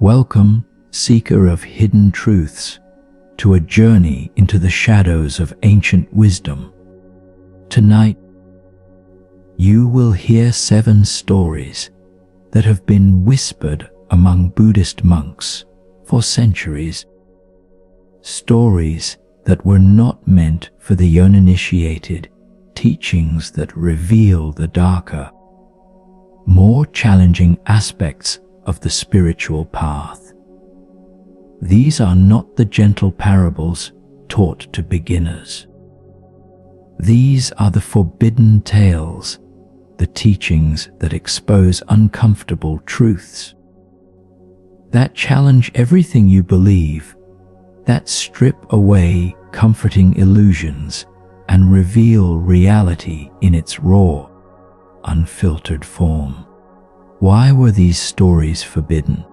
Welcome, seeker of hidden truths, to a journey into the shadows of ancient wisdom. Tonight, you will hear 7 stories that have been whispered among Buddhist monks for centuries. Stories that were not meant for the uninitiated, teachings that reveal the darker, more challenging aspects of the spiritual path. These are not the gentle parables taught to beginners. These are the forbidden tales, the teachings that expose uncomfortable truths, that challenge everything you believe, that strip away comforting illusions and reveal reality in its raw, unfiltered form. Why were these stories forbidden?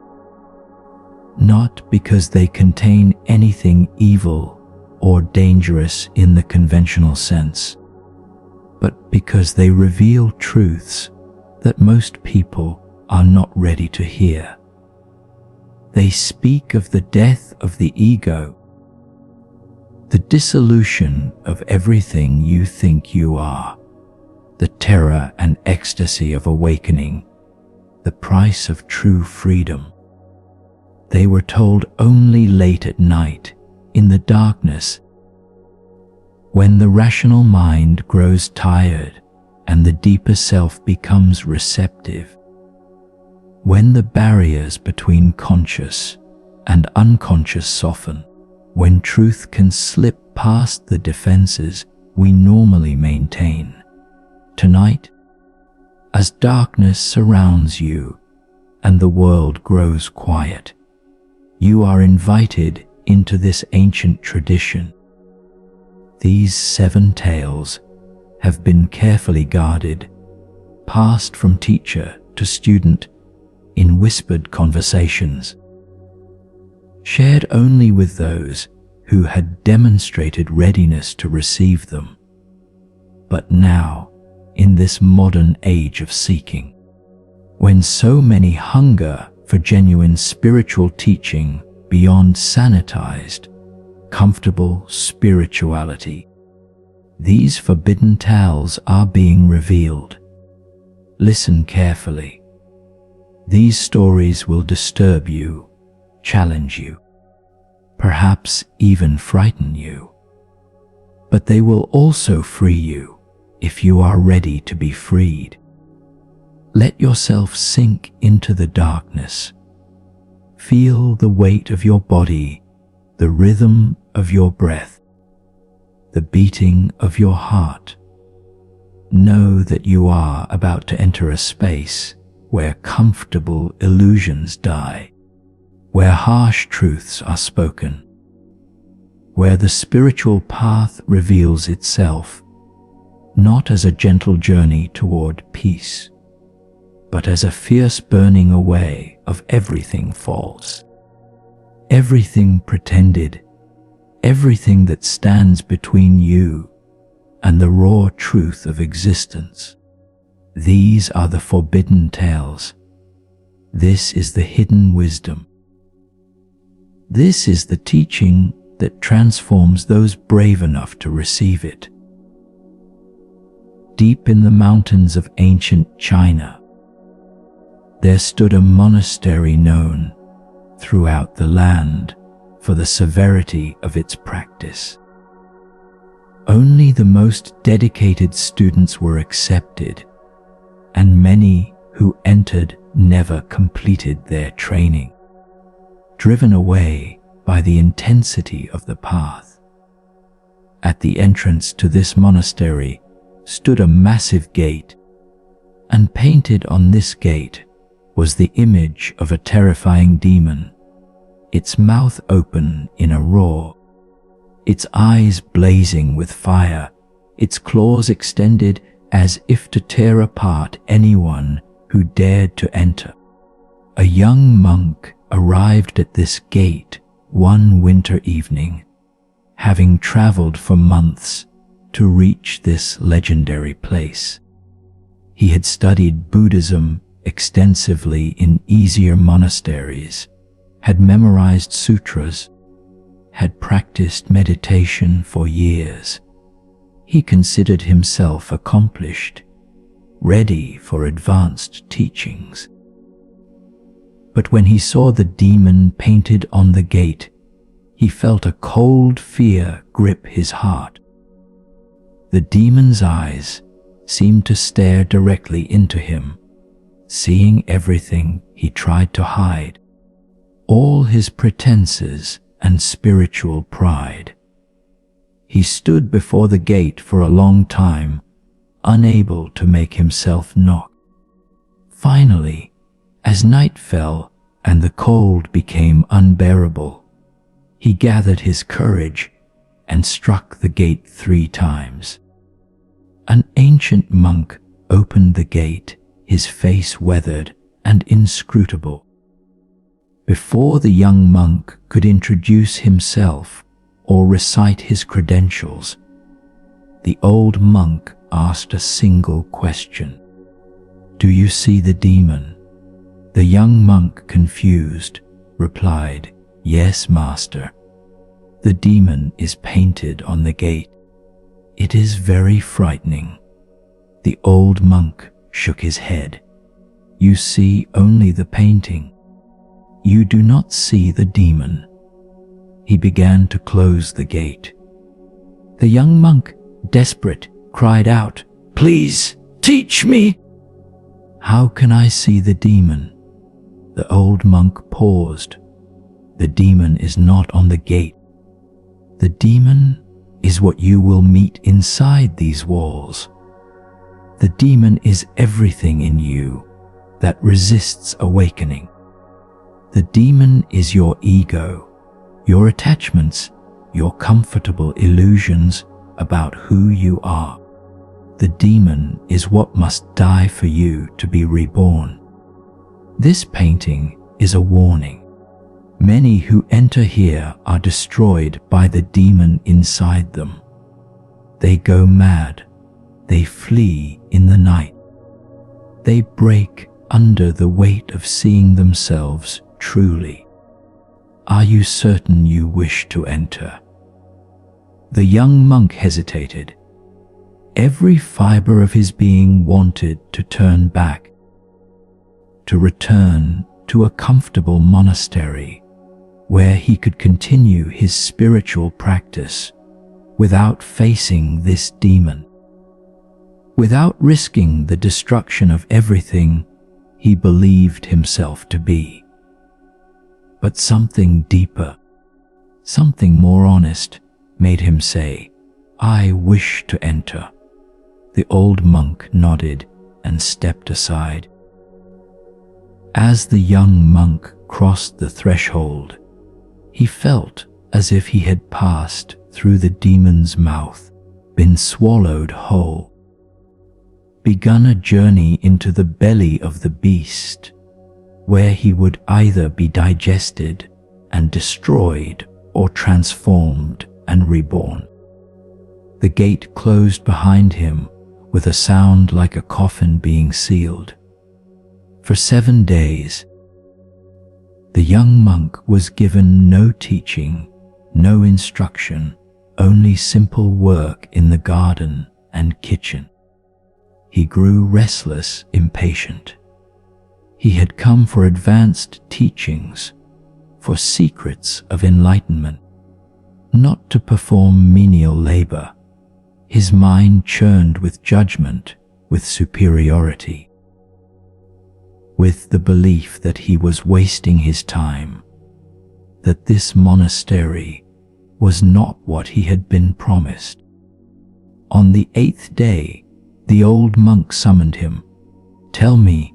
Not because they contain anything evil or dangerous in the conventional sense, but because they reveal truths that most people are not ready to hear. They speak of the death of the ego, the dissolution of everything you think you are, the terror and ecstasy of awakening, the price of true freedom. They were told only late at night, in the darkness, when the rational mind grows tired and the deeper self becomes receptive, when the barriers between conscious and unconscious soften, when truth can slip past the defenses we normally maintain. Tonight, as darkness surrounds you and the world grows quiet, you are invited into this ancient tradition. These 7 tales have been carefully guarded, passed from teacher to student in whispered conversations, shared only with those who had demonstrated readiness to receive them. But now, in this modern age of seeking, when so many hunger for genuine spiritual teaching beyond sanitized, comfortable spirituality, these forbidden tales are being revealed. Listen carefully. These stories will disturb you, challenge you, perhaps even frighten you, but they will also free you if you are ready to be freed. Let yourself sink into the darkness. Feel the weight of your body, the rhythm of your breath, the beating of your heart. Know that you are about to enter a space where comfortable illusions die, where harsh truths are spoken, where the spiritual path reveals itself, not as a gentle journey toward peace, but as a fierce burning away of everything false, everything pretended, everything that stands between you and the raw truth of existence. These are the forbidden tales. This is the hidden wisdom. This is the teaching that transforms those brave enough to receive it. Deep in the mountains of ancient China, there stood a monastery known throughout the land for the severity of its practice. Only the most dedicated students were accepted, and many who entered never completed their training, driven away by the intensity of the path. At the entrance to this monastery stood a massive gate, and painted on this gate was the image of a terrifying demon, its mouth open in a roar, its eyes blazing with fire, its claws extended as if to tear apart anyone who dared to enter. A young monk arrived at this gate one winter evening, having traveled for months to reach this legendary place. He had studied Buddhism extensively in easier monasteries, had memorized sutras, had practiced meditation for years. He considered himself accomplished, ready for advanced teachings. But when he saw the demon painted on the gate, he felt a cold fear grip his heart. The demon's eyes seemed to stare directly into him, seeing everything he tried to hide, all his pretenses and spiritual pride. He stood before the gate for a long time, unable to make himself knock. Finally, as night fell and the cold became unbearable, he gathered his courage and struck the gate 3 times. An ancient monk opened the gate, his face weathered and inscrutable. Before the young monk could introduce himself or recite his credentials, the old monk asked a single question. "Do you see the demon?" The young monk, confused, replied, "Yes, master. The demon is painted on the gate. It is very frightening." The old monk shook his head. "You see only the painting. You do not see the demon." He began to close the gate. The young monk, desperate, cried out, "Please, teach me!" "How can I see the demon?" The old monk paused. "The demon is not on the gate. The demon is what you will meet inside these walls. The demon is everything in you that resists awakening. The demon is your ego, your attachments, your comfortable illusions about who you are. The demon is what must die for you to be reborn. This painting is a warning. Many who enter here are destroyed by the demon inside them. They go mad. They flee in the night. They break under the weight of seeing themselves truly. Are you certain you wish to enter?" The young monk hesitated. Every fiber of his being wanted to turn back, to return to a comfortable monastery where he could continue his spiritual practice without facing this demon, without risking the destruction of everything he believed himself to be. But something deeper, something more honest, made him say, "I wish to enter." The old monk nodded and stepped aside. As the young monk crossed the threshold, he felt as if he had passed through the demon's mouth, been swallowed whole, begun a journey into the belly of the beast, where he would either be digested and destroyed or transformed and reborn. The gate closed behind him with a sound like a coffin being sealed. For 7 days, the young monk was given no teaching, no instruction, only simple work in the garden and kitchen. He grew restless, impatient. He had come for advanced teachings, for secrets of enlightenment, not to perform menial labor. His mind churned with judgment, with superiority, with the belief that he was wasting his time, that this monastery was not what he had been promised. On the 8th day, the old monk summoned him. "Tell me,"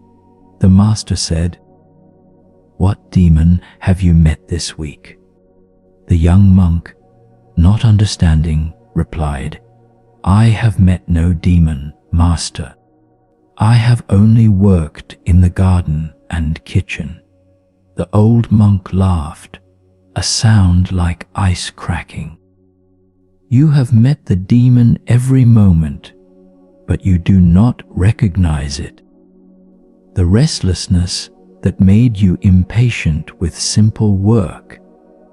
the master said, "what demon have you met this week?" The young monk, not understanding, replied, "I have met no demon, master. I have only worked in the garden and kitchen." The old monk laughed, a sound like ice cracking. "You have met the demon every moment, but you do not recognize it. The restlessness, that made you impatient with simple work,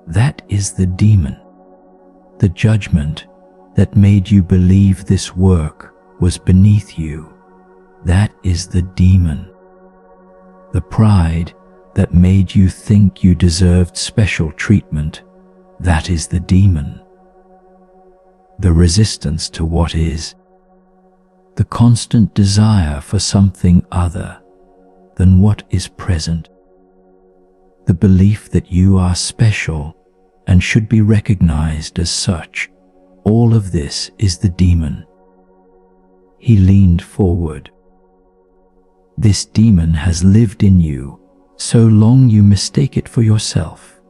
that is the demon. The judgment that made you believe this work was beneath you, that is the demon. The pride that made you think you deserved special treatment, that is the demon. The resistance to what is, the constant desire for something other than what is present, the belief that you are special and should be recognized as such, all of this is the demon. He leaned forward. This demon has lived in you so long you mistake it for yourself.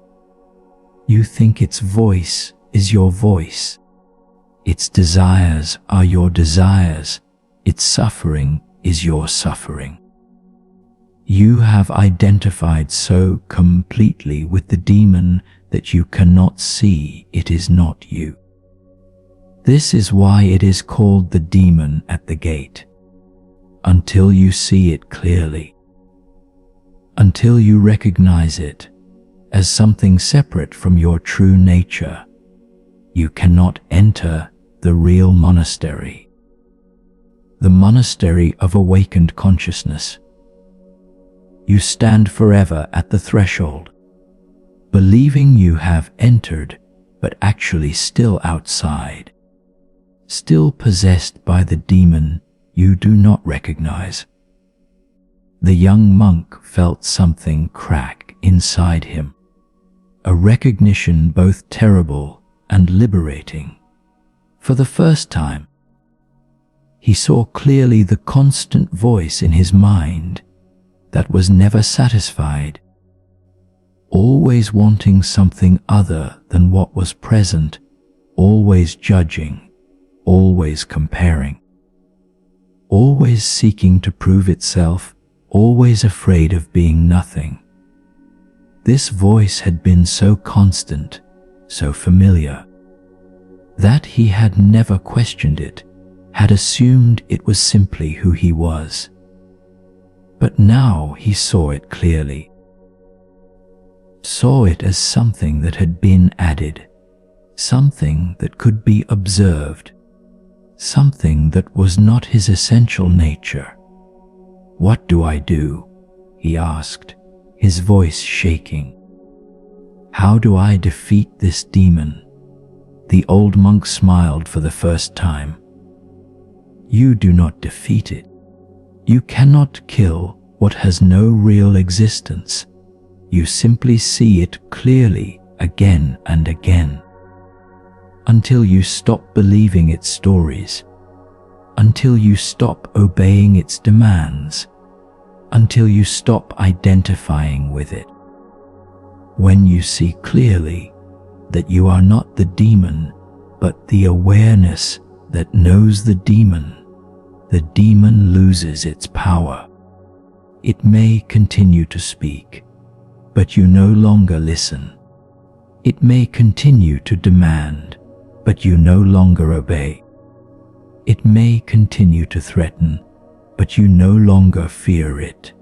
You think its voice is your voice. Its desires are your desires. Its suffering is your suffering. You have identified so completely with the demon that you cannot see it is not you. This is why it is called the demon at the gate. Until you see it clearly, until you recognize it as something separate from your true nature, you cannot enter the real monastery, the monastery of awakened consciousness. You stand forever at the threshold, believing you have entered, but actually still outside, still possessed by the demon you do not recognize. The young monk felt something crack inside him, a recognition both terrible and liberating. For the first time, he saw clearly the constant voice in his mind that was never satisfied, always wanting something other than what was present, always judging, always comparing, always seeking to prove itself, always afraid of being nothing. This voice had been so constant, so familiar, that he had never questioned it, had assumed it was simply who he was. But now he saw it clearly, saw it as something that had been added, something that could be observed, something that was not his essential nature. "What do I do?" he asked, his voice shaking. "How do I defeat this demon?" The old monk smiled for the first time. "You do not defeat it. You cannot kill what has no real existence. You simply see it clearly again and again, until you stop believing its stories, until you stop obeying its demands, until you stop identifying with it. When you see clearly that you are not the demon, but the awareness that knows the demon loses its power. It may continue to speak, but you no longer listen. It may continue to demand, but you no longer obey. It may continue to threaten, but you no longer fear it."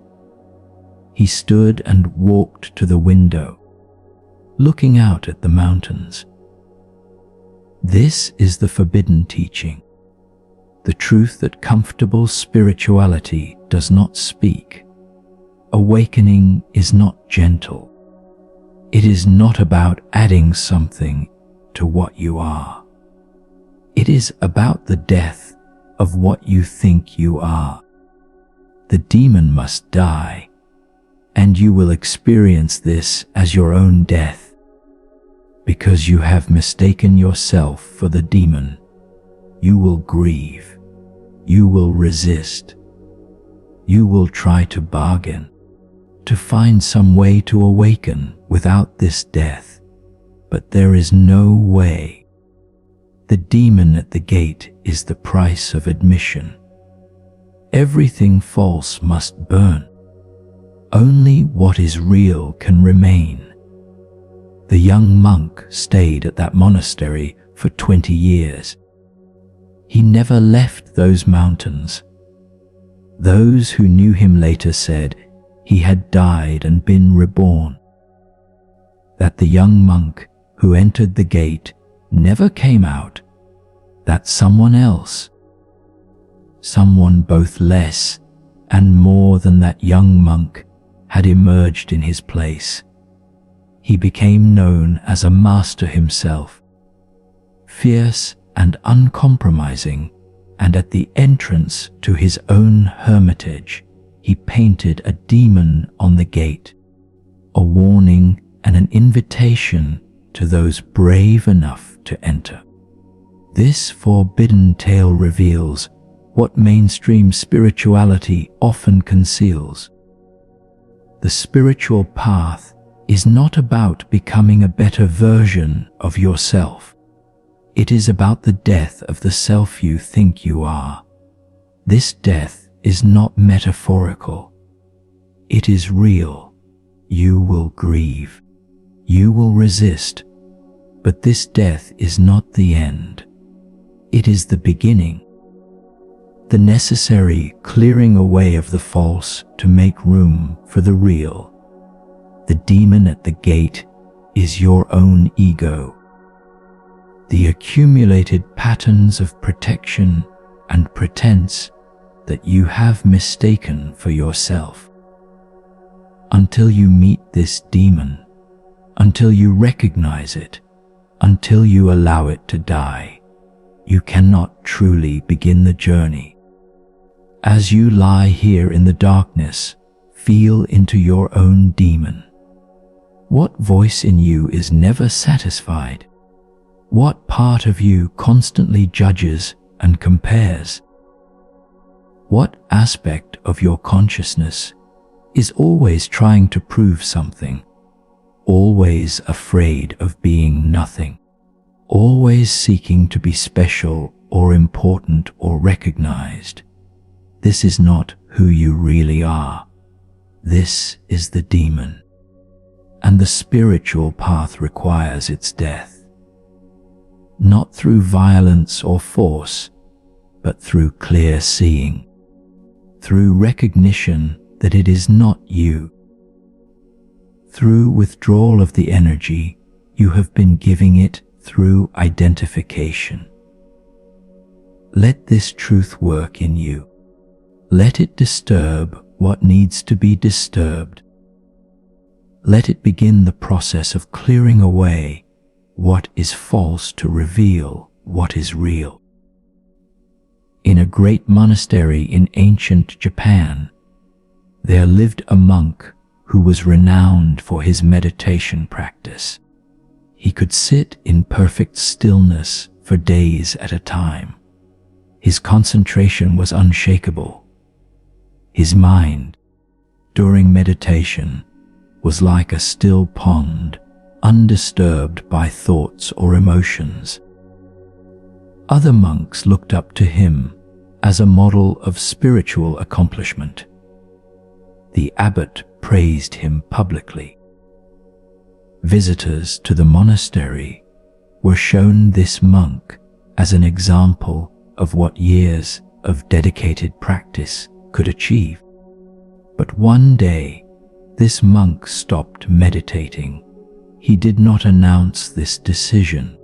He stood and walked to the window, looking out at the mountains. This is the forbidden teaching, the truth that comfortable spirituality does not speak. Awakening is not gentle. It is not about adding something to what you are. It is about the death of what you think you are. The demon must die, and you will experience this as your own death, because you have mistaken yourself for the demon. You will grieve. You will resist. You will try to bargain, to find some way to awaken without this death, but there is no way. The demon at the gate is the price of admission. Everything false must burn. Only what is real can remain. The young monk stayed at that monastery for 20 years. He never left those mountains. Those who knew him later said he had died and been reborn. That the young monk who entered the gate never came out, that someone else, someone both less and more than that young monk, had emerged in his place. He became known as a master himself, fierce and uncompromising, and at the entrance to his own hermitage, he painted a demon on the gate, a warning and an invitation to those brave enough to enter. This forbidden tale reveals what mainstream spirituality often conceals. The spiritual path is not about becoming a better version of yourself. It is about the death of the self you think you are. This death is not metaphorical. It is real. You will grieve. You will resist. But this death is not the end. It is the beginning. The necessary clearing away of the false to make room for the real. The demon at the gate is your own ego. The accumulated patterns of protection and pretense that you have mistaken for yourself. Until you meet this demon, until you recognize it, until you allow it to die, you cannot truly begin the journey. As you lie here in the darkness, feel into your own demon. What voice in you is never satisfied? What part of you constantly judges and compares? What aspect of your consciousness is always trying to prove something, always afraid of being nothing, always seeking to be special or important or recognized? This is not who you really are. This is the demon. And the spiritual path requires its death. Not through violence or force, but through clear seeing, through recognition that it is not you, through withdrawal of the energy you have been giving it through identification. Let this truth work in you. Let it disturb what needs to be disturbed. Let it begin the process of clearing away what is false to reveal what is real. In a great monastery in ancient Japan, there lived a monk who was renowned for his meditation practice. He could sit in perfect stillness for days at a time. His concentration was unshakable. His mind, during meditation, was like a still pond, undisturbed by thoughts or emotions. Other monks looked up to him as a model of spiritual accomplishment. The abbot praised him publicly. Visitors to the monastery were shown this monk as an example of what years of dedicated practice could achieve. But one day, this monk stopped meditating. He did not announce this decision.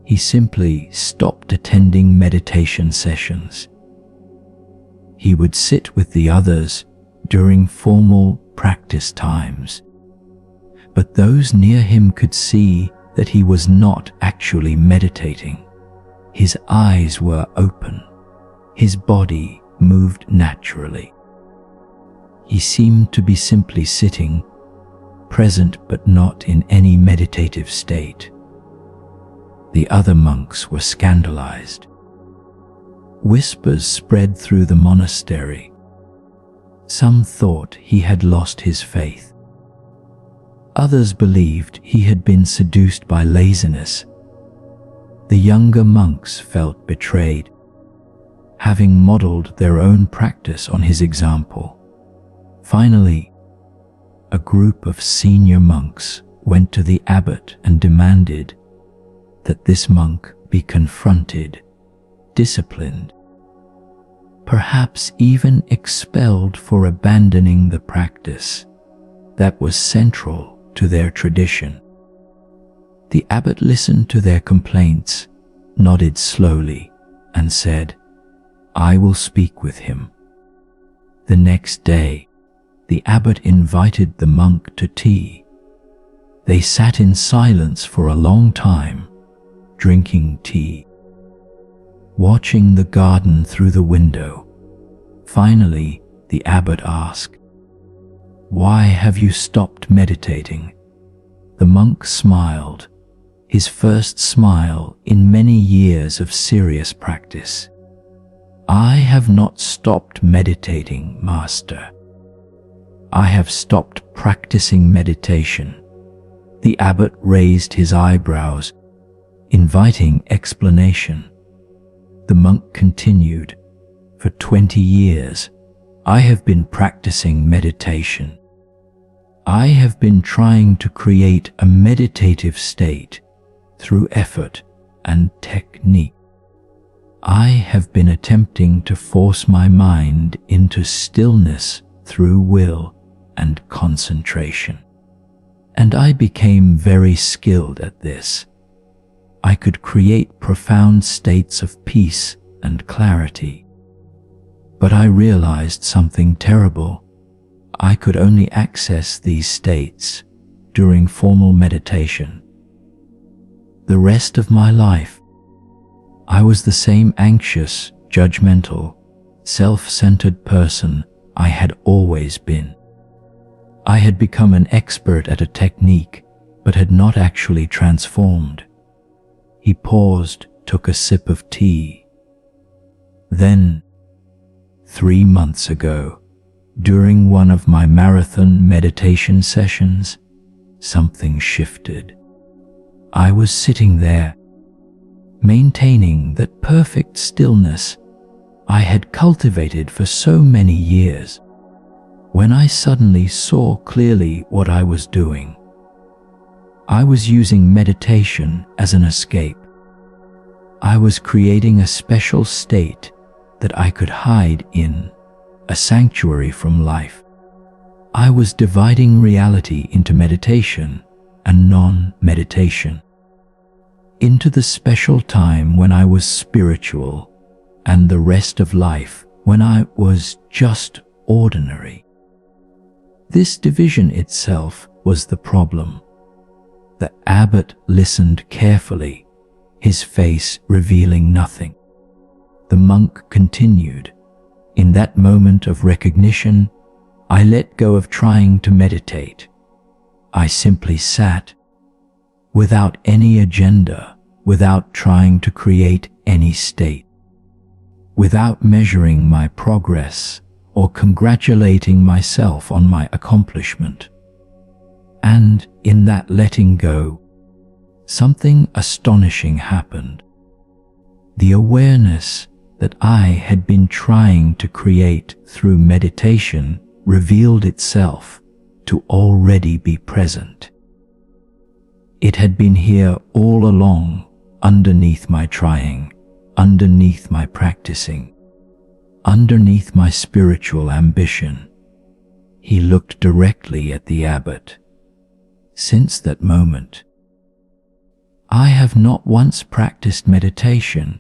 He simply stopped attending meditation sessions. He would sit with the others during formal practice times, but those near him could see that he was not actually meditating. His eyes were open. His body moved naturally. He seemed to be simply sitting, present but not in any meditative state. The other monks were scandalized. Whispers spread through the monastery. Some thought he had lost his faith. Others believed he had been seduced by laziness. The younger monks felt betrayed, having modeled their own practice on his example. Finally, a group of senior monks went to the abbot and demanded that this monk be confronted, disciplined. perhaps even expelled for abandoning the practice that was central to their tradition. The abbot listened to their complaints, nodded slowly, and said, "I will speak with him." The next day, the abbot invited the monk to tea. They sat in silence for a long time, drinking tea, watching the garden through the window. Finally, the abbot asked, "Why have you stopped meditating?" The monk smiled, his first smile in many years of serious practice. "I have not stopped meditating, Master. I have stopped practicing meditation." The abbot raised his eyebrows, inviting explanation. The monk continued, "For 20 years, I have been practicing meditation. I have been trying to create a meditative state through effort and technique. I have been attempting to force my mind into stillness through will and concentration. And I became very skilled at this. I could create profound states of peace and clarity. But I realized something terrible. I could only access these states during formal meditation. The rest of my life, I was the same anxious, judgmental, self-centered person I had always been. I had become an expert at a technique, but had not actually transformed. He paused, took a sip of tea. Then, 3 months ago, during one of my marathon meditation sessions, something shifted. I was sitting there, maintaining that perfect stillness I had cultivated for so many years, when I suddenly saw clearly what I was doing. I was using meditation as an escape. I was creating a special state that I could hide in, a sanctuary from life. I was dividing reality into meditation and non-meditation, into the special time when I was spiritual and the rest of life when I was just ordinary. This division itself was the problem. The abbot listened carefully, his face revealing nothing. The monk continued, "In that moment of recognition, I let go of trying to meditate. I simply sat, without any agenda, without trying to create any state, without measuring my progress or congratulating myself on my accomplishment. And in that letting go, something astonishing happened. The awareness that I had been trying to create through meditation revealed itself to already be present. It had been here all along, underneath my trying, underneath my practicing, underneath my spiritual ambition." He looked directly at the abbot. "Since that moment, I have not once practiced meditation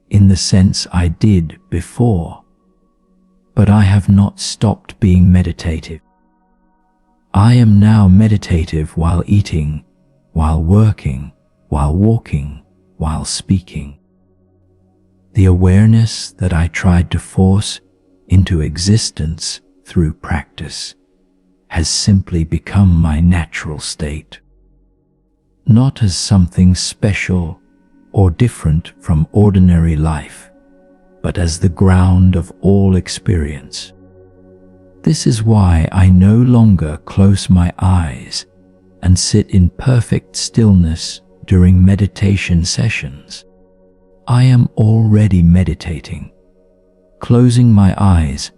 in the sense I did before, but I have not stopped being meditative. I am now meditative while eating, while working, while walking, while speaking. The awareness that I tried to force into existence through practice has simply become my natural state, not as something special or different from ordinary life, but as the ground of all experience. This is why I no longer close my eyes and sit in perfect stillness during meditation sessions. I am already meditating. Closing my eyes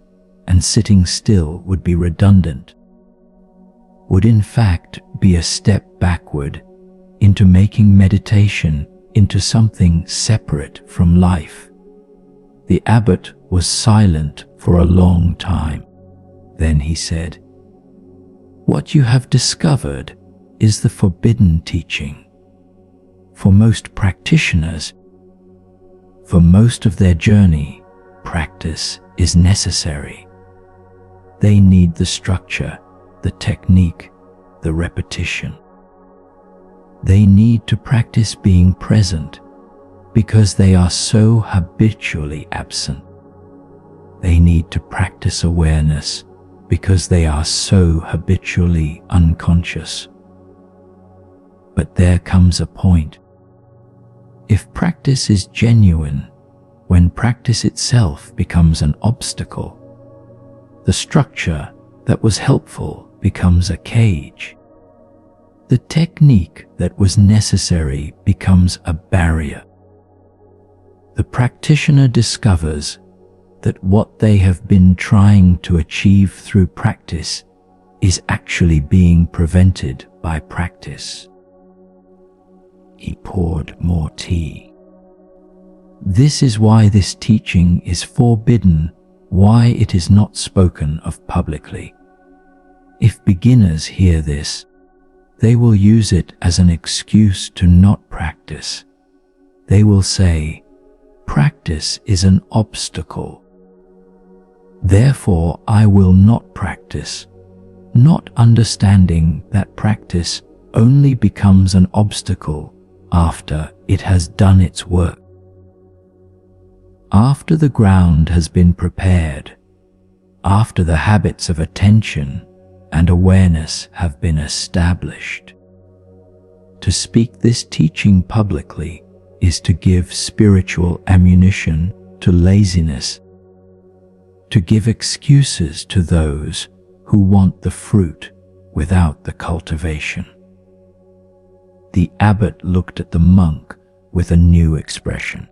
and sitting still would be redundant, would in fact be a step backward into making meditation into something separate from life. The abbot was silent for a long time. Then he said, "What you have discovered is the forbidden teaching. For most practitioners, for most of their journey, practice is necessary. They need the structure, the technique, the repetition. They need to practice being present because they are so habitually absent. They need to practice awareness because they are so habitually unconscious. But there comes a point. If practice is genuine, when practice itself becomes an obstacle, the structure that was helpful becomes a cage. The technique that was necessary becomes a barrier. The practitioner discovers that what they have been trying to achieve through practice is actually being prevented by practice." He poured more tea. "This is why this teaching is forbidden, why it is not spoken of publicly. If beginners hear this, they will use it as an excuse to not practice. They will say, 'Practice is an obstacle. Therefore, I will not practice,' not understanding that practice only becomes an obstacle after it has done its work. After the ground has been prepared, after the habits of attention and awareness have been established. To speak this teaching publicly is to give spiritual ammunition to laziness, to give excuses to those who want the fruit without the cultivation." The abbot looked at the monk with a new expression,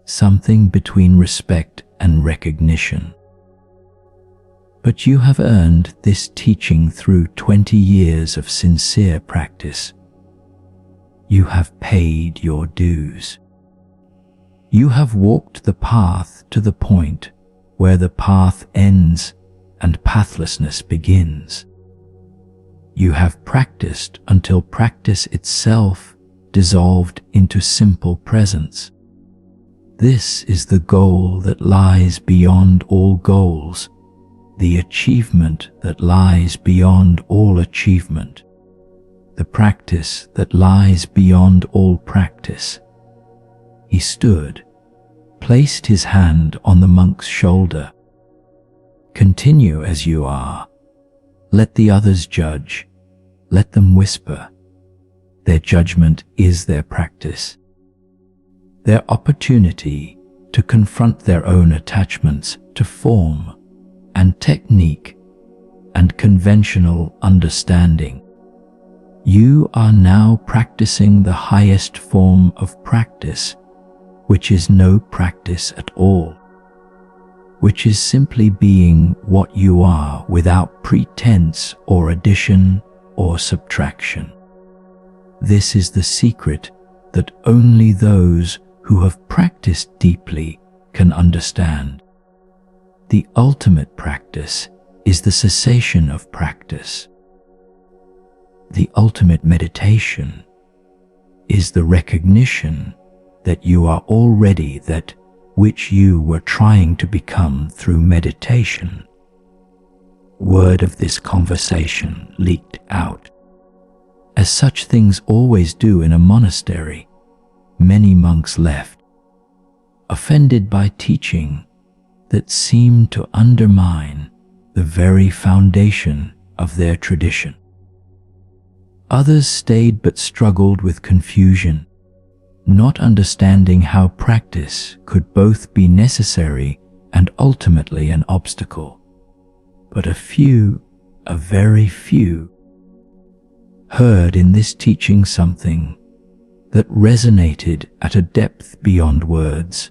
something between respect and recognition. "But you have earned this teaching through 20 years of sincere practice. You have paid your dues. You have walked the path to the point where the path ends and pathlessness begins. You have practiced until practice itself dissolved into simple presence. This is the goal that lies beyond all goals, the achievement that lies beyond all achievement, the practice that lies beyond all practice." He stood, placed his hand on the monk's shoulder. "Continue as you are. Let the others judge. Let them whisper. Their judgment is their practice. Their opportunity to confront their own attachments to form and technique and conventional understanding. You are now practicing the highest form of practice, which is no practice at all, which is simply being what you are without pretense or addition or subtraction. This is the secret that only those who have practiced deeply can understand. The ultimate practice is the cessation of practice. The ultimate meditation is the recognition that you are already that which you were trying to become through meditation." Word of this conversation leaked out. As such things always do in a monastery, many monks left, offended by teaching that seemed to undermine the very foundation of their tradition. Others stayed but struggled with confusion, not understanding how practice could both be necessary and ultimately an obstacle. But a few, a very few, heard in this teaching something that resonated at a depth beyond words,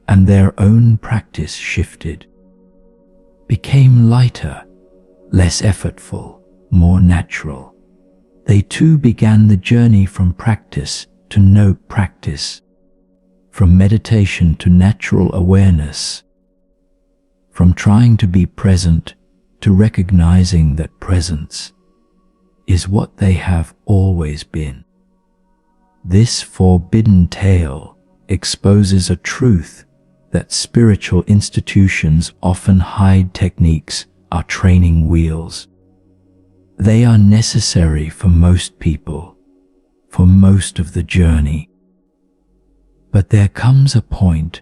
and their own practice shifted, became lighter, less effortful, more natural. They too began the journey from practice to no practice, from meditation to natural awareness, from trying to be present to recognizing that presence is what they have always been. This forbidden tale exposes a truth that spiritual institutions often hide. Techniques are training wheels. They are necessary for most people, for most of the journey. But there comes a point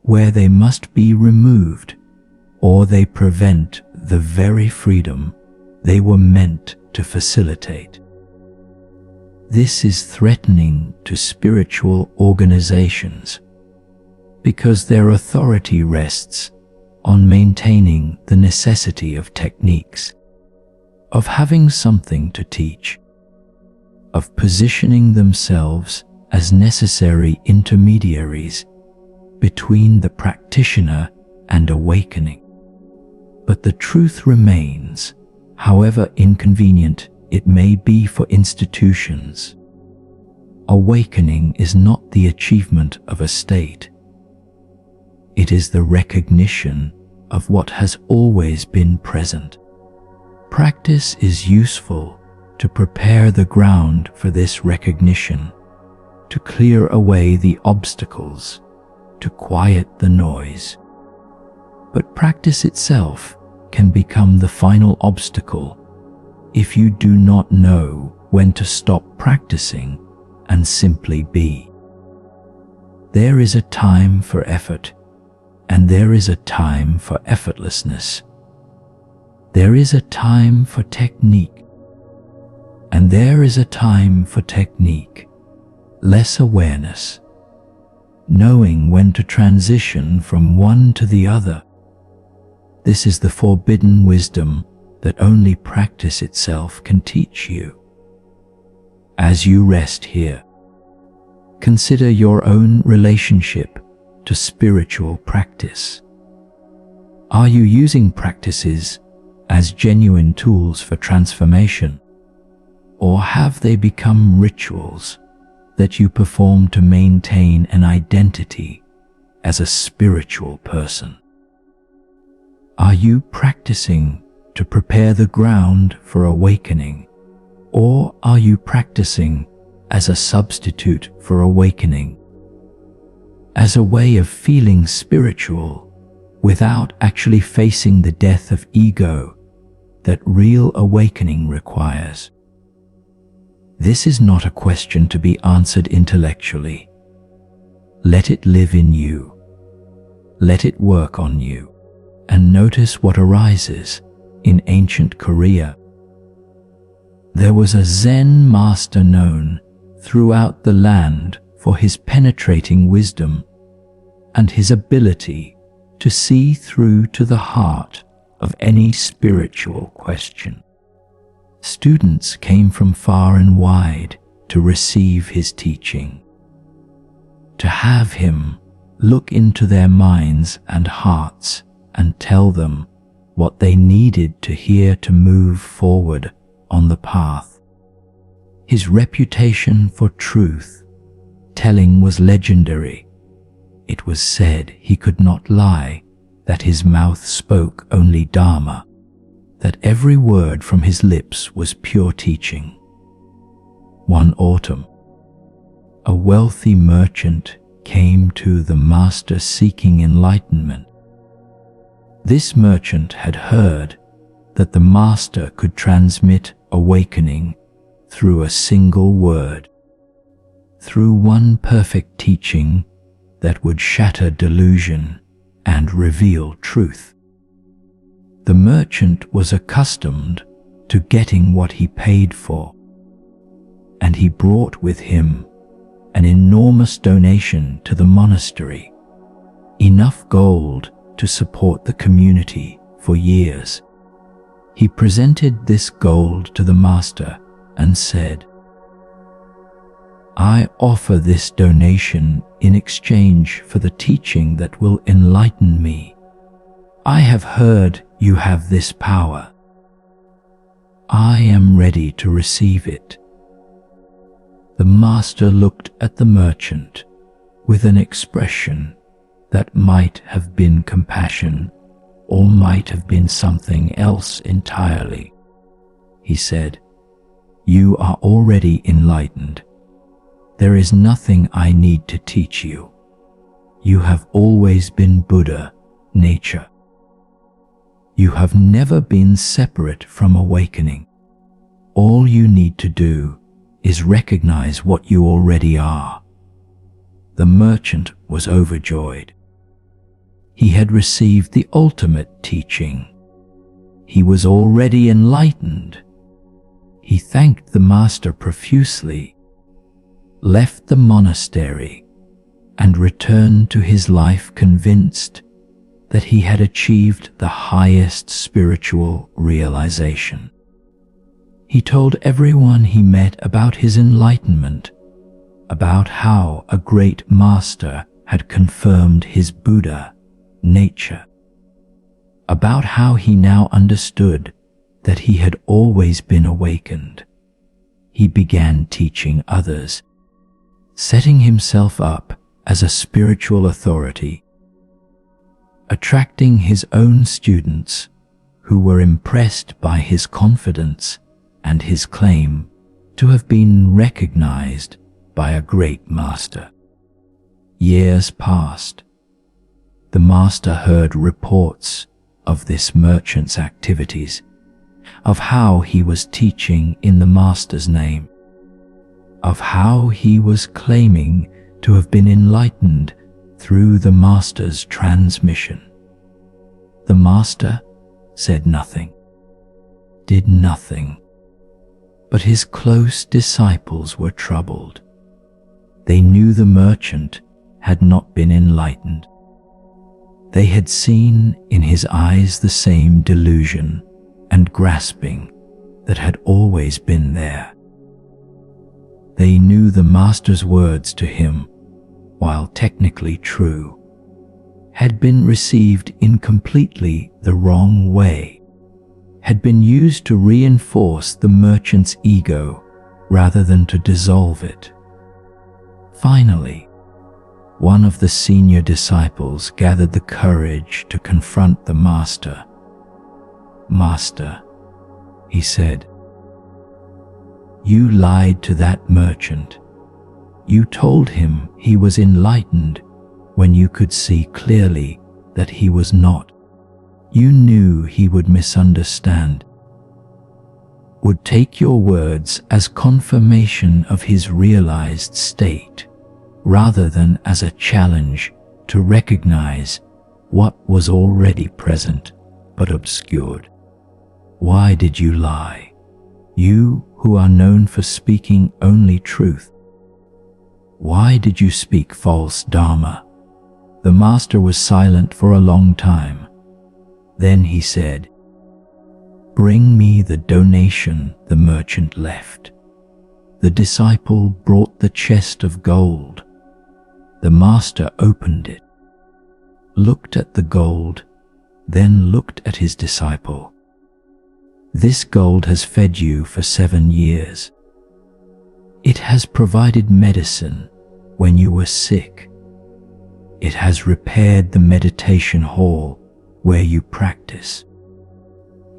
where they must be removed, or they prevent the very freedom they were meant to facilitate. This is threatening to spiritual organizations because their authority rests on maintaining the necessity of techniques, of having something to teach, of positioning themselves as necessary intermediaries between the practitioner and awakening. But the truth remains, however inconvenient it may be for institutions. Awakening is not the achievement of a state. It is the recognition of what has always been present. Practice is useful to prepare the ground for this recognition, to clear away the obstacles, to quiet the noise. But practice itself can become the final obstacle if you do not know when to stop practicing and simply be. There is a time for effort, and there is a time for effortlessness. There is a time for technique, and there is a time for technique, less awareness, knowing when to transition from one to the other. This is the forbidden wisdom that only practice itself can teach you. As you rest here, consider your own relationship to spiritual practice. Are you using practices as genuine tools for transformation, or have they become rituals that you perform to maintain an identity as a spiritual person? Are you practicing to prepare the ground for awakening, or are you practicing as a substitute for awakening, as a way of feeling spiritual without actually facing the death of ego that real awakening requires? This is not a question to be answered intellectually. Let it live in you. Let it work on you, and notice what arises. In ancient Korea, there was a Zen master known throughout the land for his penetrating wisdom and his ability to see through to the heart of any spiritual question. Students came from far and wide to receive his teaching, to have him look into their minds and hearts and tell them what they needed to hear to move forward on the path. His reputation for truth telling was legendary. It was said he could not lie, that his mouth spoke only Dharma, that every word from his lips was pure teaching. One autumn, a wealthy merchant came to the master seeking enlightenment. This merchant had heard that the master could transmit awakening through a single word, through one perfect teaching that would shatter delusion and reveal truth. The merchant was accustomed to getting what he paid for, and he brought with him an enormous donation to the monastery, enough gold to support the community for years. He presented this gold to the master and said, "I offer this donation in exchange for the teaching that will enlighten me. I have heard you have this power. I am ready to receive it." The master looked at the merchant with an expression that might have been compassion or might have been something else entirely. He said, "You are already enlightened. There is nothing I need to teach you. You have always been Buddha, nature. You have never been separate from awakening. All you need to do is recognize what you already are." The merchant was overjoyed. He had received the ultimate teaching. He was already enlightened. He thanked the master profusely, left the monastery, and returned to his life convinced that he had achieved the highest spiritual realization. He told everyone he met about his enlightenment, about how a great master had confirmed his Buddha nature, about how he now understood that he had always been awakened. He began teaching others, setting himself up as a spiritual authority, attracting his own students who were impressed by his confidence and his claim to have been recognized by a great master. Years passed. The master heard reports of this merchant's activities, of how he was teaching in the master's name, of how he was claiming to have been enlightened through the master's transmission. The master said nothing, did nothing, but his close disciples were troubled. They knew the merchant had not been enlightened. They had seen in his eyes the same delusion and grasping that had always been there. They knew the master's words to him, while technically true, had been received in completely the wrong way, had been used to reinforce the merchant's ego rather than to dissolve it. Finally, one of the senior disciples gathered the courage to confront the master. "Master," he said, "you lied to that merchant. You told him he was enlightened when you could see clearly that he was not. You knew he would misunderstand, would take your words as confirmation of his realized state, rather than as a challenge to recognize what was already present but obscured. Why did you lie, you who are known for speaking only truth? Why did you speak false Dharma?" The master was silent for a long time. Then he said, "Bring me the donation the merchant left." The disciple brought the chest of gold. The master opened it, looked at the gold, then looked at his disciple. "This gold has fed you for 7 years. It has provided medicine when you were sick. It has repaired the meditation hall where you practice.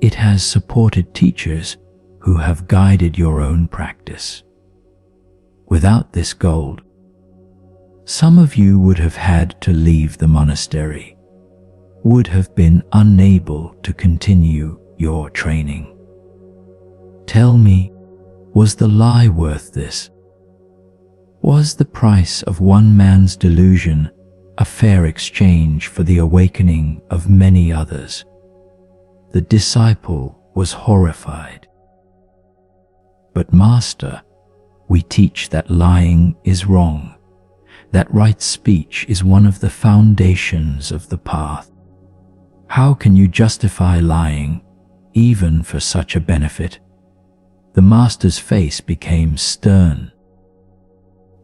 It has supported teachers who have guided your own practice. Without this gold, some of you would have had to leave the monastery, would have been unable to continue your training. Tell me, was the lie worth this? Was the price of one man's delusion a fair exchange for the awakening of many others?" The disciple was horrified. "But Master, we teach that lying is wrong, that right speech is one of the foundations of the path. How can you justify lying, even for such a benefit?" The master's face became stern.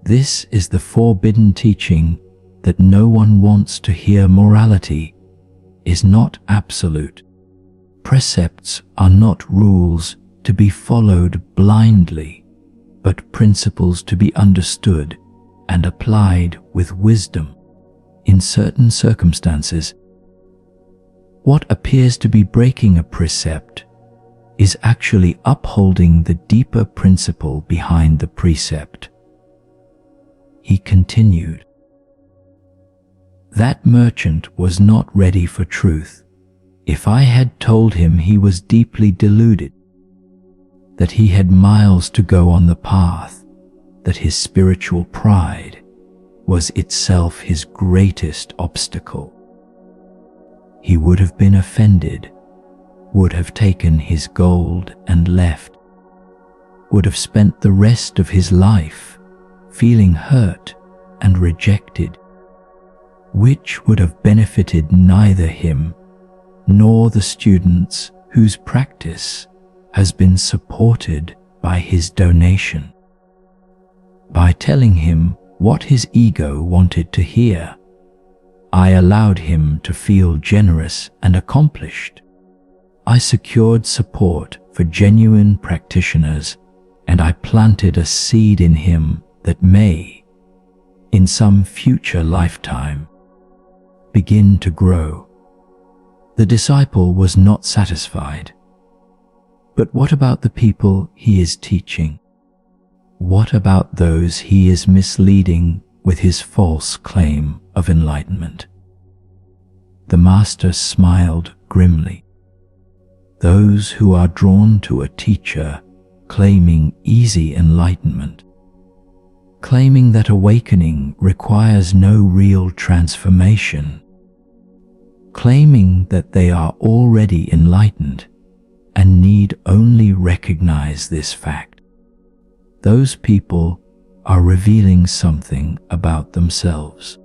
"This is the forbidden teaching that no one wants to hear. Morality is not absolute. Precepts are not rules to be followed blindly, but principles to be understood and applied with wisdom in certain circumstances. What appears to be breaking a precept is actually upholding the deeper principle behind the precept. He continued, "That merchant was not ready for truth. If I had told him he was deeply deluded, that he had miles to go on the path, that his spiritual pride was itself his greatest obstacle, he would have been offended, would have taken his gold and left, would have spent the rest of his life feeling hurt and rejected, which would have benefited neither him nor the students whose practice has been supported by his donation. By telling him what his ego wanted to hear, I allowed him to feel generous and accomplished. I secured support for genuine practitioners, and I planted a seed in him that may, in some future lifetime, begin to grow." The disciple was not satisfied. But what about the people he is teaching? What about those he is misleading with his false claim of enlightenment? The master smiled grimly. Those who are drawn to a teacher claiming easy enlightenment, claiming that awakening requires no real transformation, claiming that they are already enlightened and need only recognize this fact, those people are revealing something about themselves.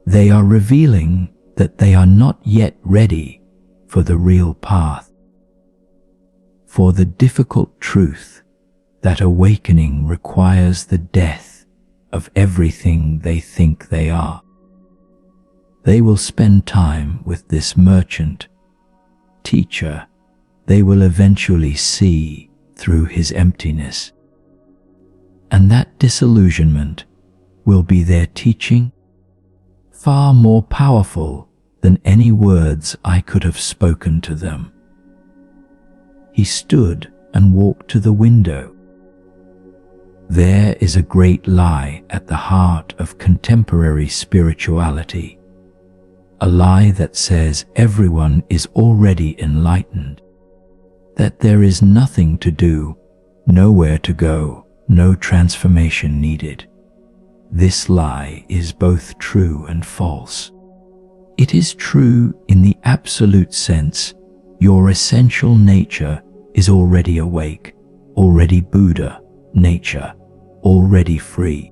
They are revealing that they are not yet ready for the real path, for the difficult truth that awakening requires the death of everything they think they are. They will spend time with this merchant, teacher. They will eventually see through his emptiness. And that disillusionment will be their teaching, far more powerful than any words I could have spoken to them. He stood and walked to the window. There is a great lie at the heart of contemporary spirituality, a lie that says everyone is already enlightened, that there is nothing to do, nowhere to go, no transformation needed. This lie is both true and false. It is true in the absolute sense. Your essential nature is already awake, already Buddha nature, already free.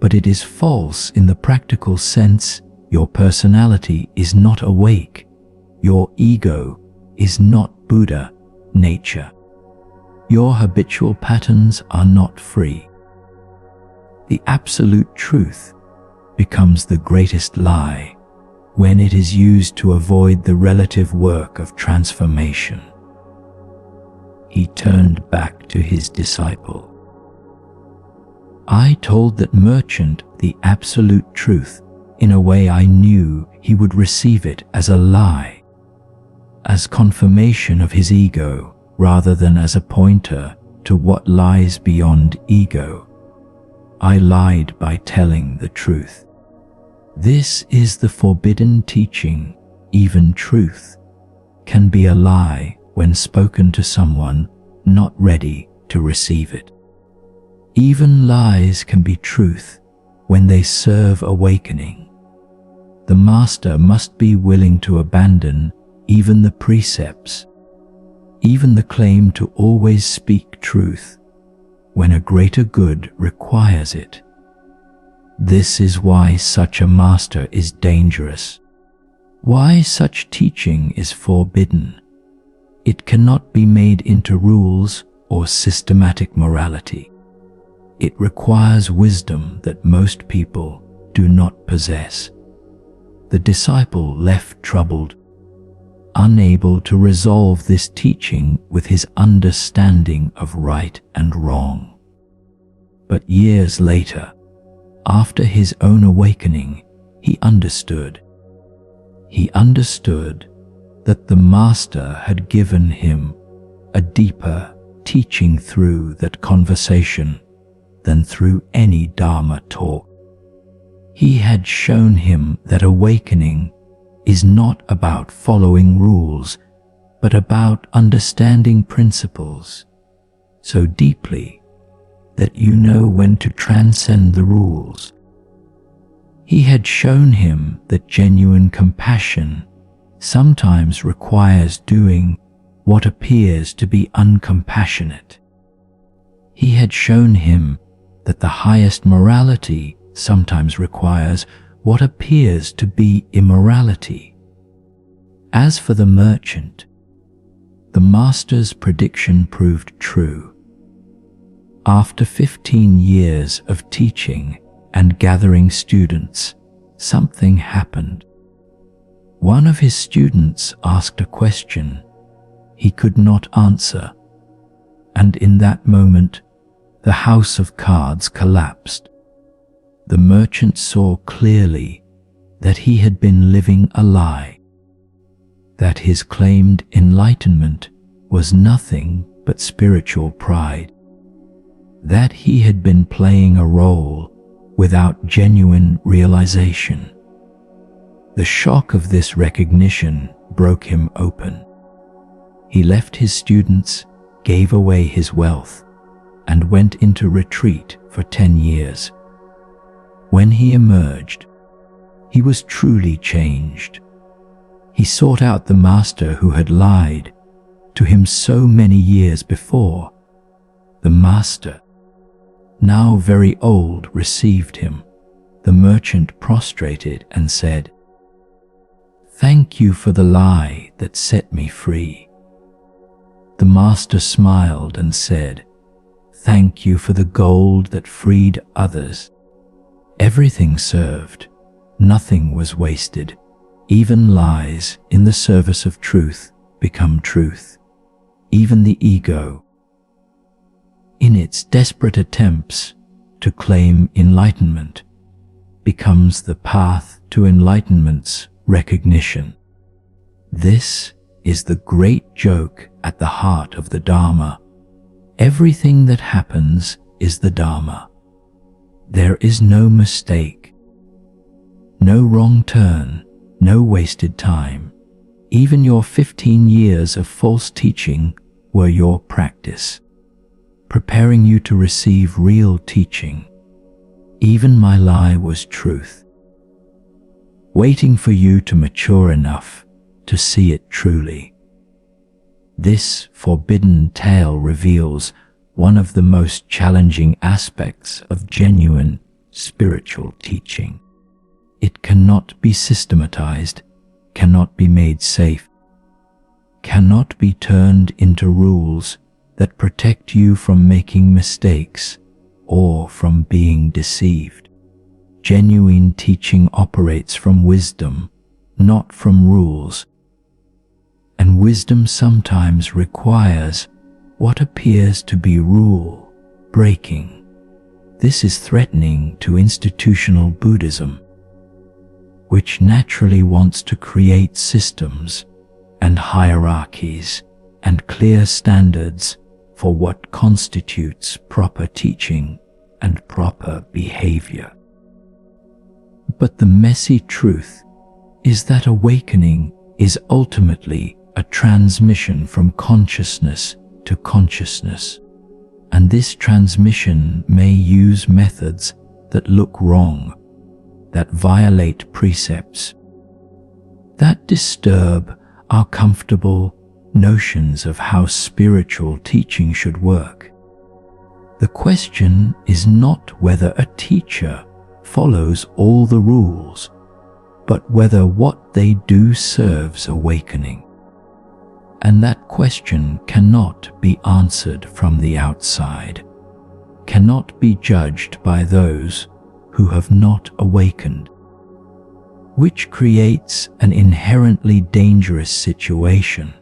But it is false in the practical sense. Your personality is not awake. Your ego is not Buddha nature. Your habitual patterns are not free. The absolute truth becomes the greatest lie when it is used to avoid the relative work of transformation. He turned back to his disciple. I told that merchant the absolute truth in a way I knew he would receive it as a lie, as confirmation of his ego rather than as a pointer to what lies beyond ego. I lied by telling the truth. This is the forbidden teaching. Even truth can be a lie when spoken to someone not ready to receive it. Even lies can be truth when they serve awakening. The master must be willing to abandon even the precepts, even the claim to always speak truth when a greater good requires it. This is why such a master is dangerous, why such teaching is forbidden. It cannot be made into rules or systematic morality. It requires wisdom that most people do not possess. The disciple left troubled, unable to resolve this teaching with his understanding of right and wrong. But years later, after his own awakening, he understood. He understood that the Master had given him a deeper teaching through that conversation than through any Dharma talk. He had shown him that awakening is not about following rules, but about understanding principles so deeply that you know when to transcend the rules. He had shown him that genuine compassion sometimes requires doing what appears to be uncompassionate. He had shown him that the highest morality sometimes requires what appears to be immorality. As for the merchant, the Master's prediction proved true. After 15 years of teaching and gathering students, something happened. One of his students asked a question he could not answer, and in that moment, the house of cards collapsed. The merchant saw clearly that he had been living a lie, that his claimed enlightenment was nothing but spiritual pride, that he had been playing a role without genuine realization. The shock of this recognition broke him open. He left his students, gave away his wealth, and went into retreat for 10 years. When he emerged, he was truly changed. He sought out the Master who had lied to him so many years before. The Master, now very old, received him. The merchant prostrated and said, "Thank you for the lie that set me free." The Master smiled and said, "Thank you for the gold that freed others." Everything served, nothing was wasted. Even lies in the service of truth become truth. Even the ego, in its desperate attempts to claim enlightenment, becomes the path to enlightenment's recognition. This is the great joke at the heart of the Dharma. Everything that happens is the Dharma. There is no mistake, no wrong turn, no wasted time. Even your 15 years of false teaching were your practice, preparing you to receive real teaching. Even my lie was truth, waiting for you to mature enough to see it truly. This forbidden tale reveals one of the most challenging aspects of genuine spiritual teaching. It cannot be systematized, cannot be made safe, cannot be turned into rules that protect you from making mistakes or from being deceived. Genuine teaching operates from wisdom, not from rules. And wisdom sometimes requires what appears to be rule breaking. This is threatening to institutional Buddhism, which naturally wants to create systems and hierarchies and clear standards for what constitutes proper teaching and proper behavior. But the messy truth is that awakening is ultimately a transmission from consciousness to consciousness, and this transmission may use methods that look wrong, that violate precepts, that disturb our comfortable notions of how spiritual teaching should work. The question is not whether a teacher follows all the rules, but whether what they do serves awakening. And that question cannot be answered from the outside, cannot be judged by those who have not awakened, which creates an inherently dangerous situation.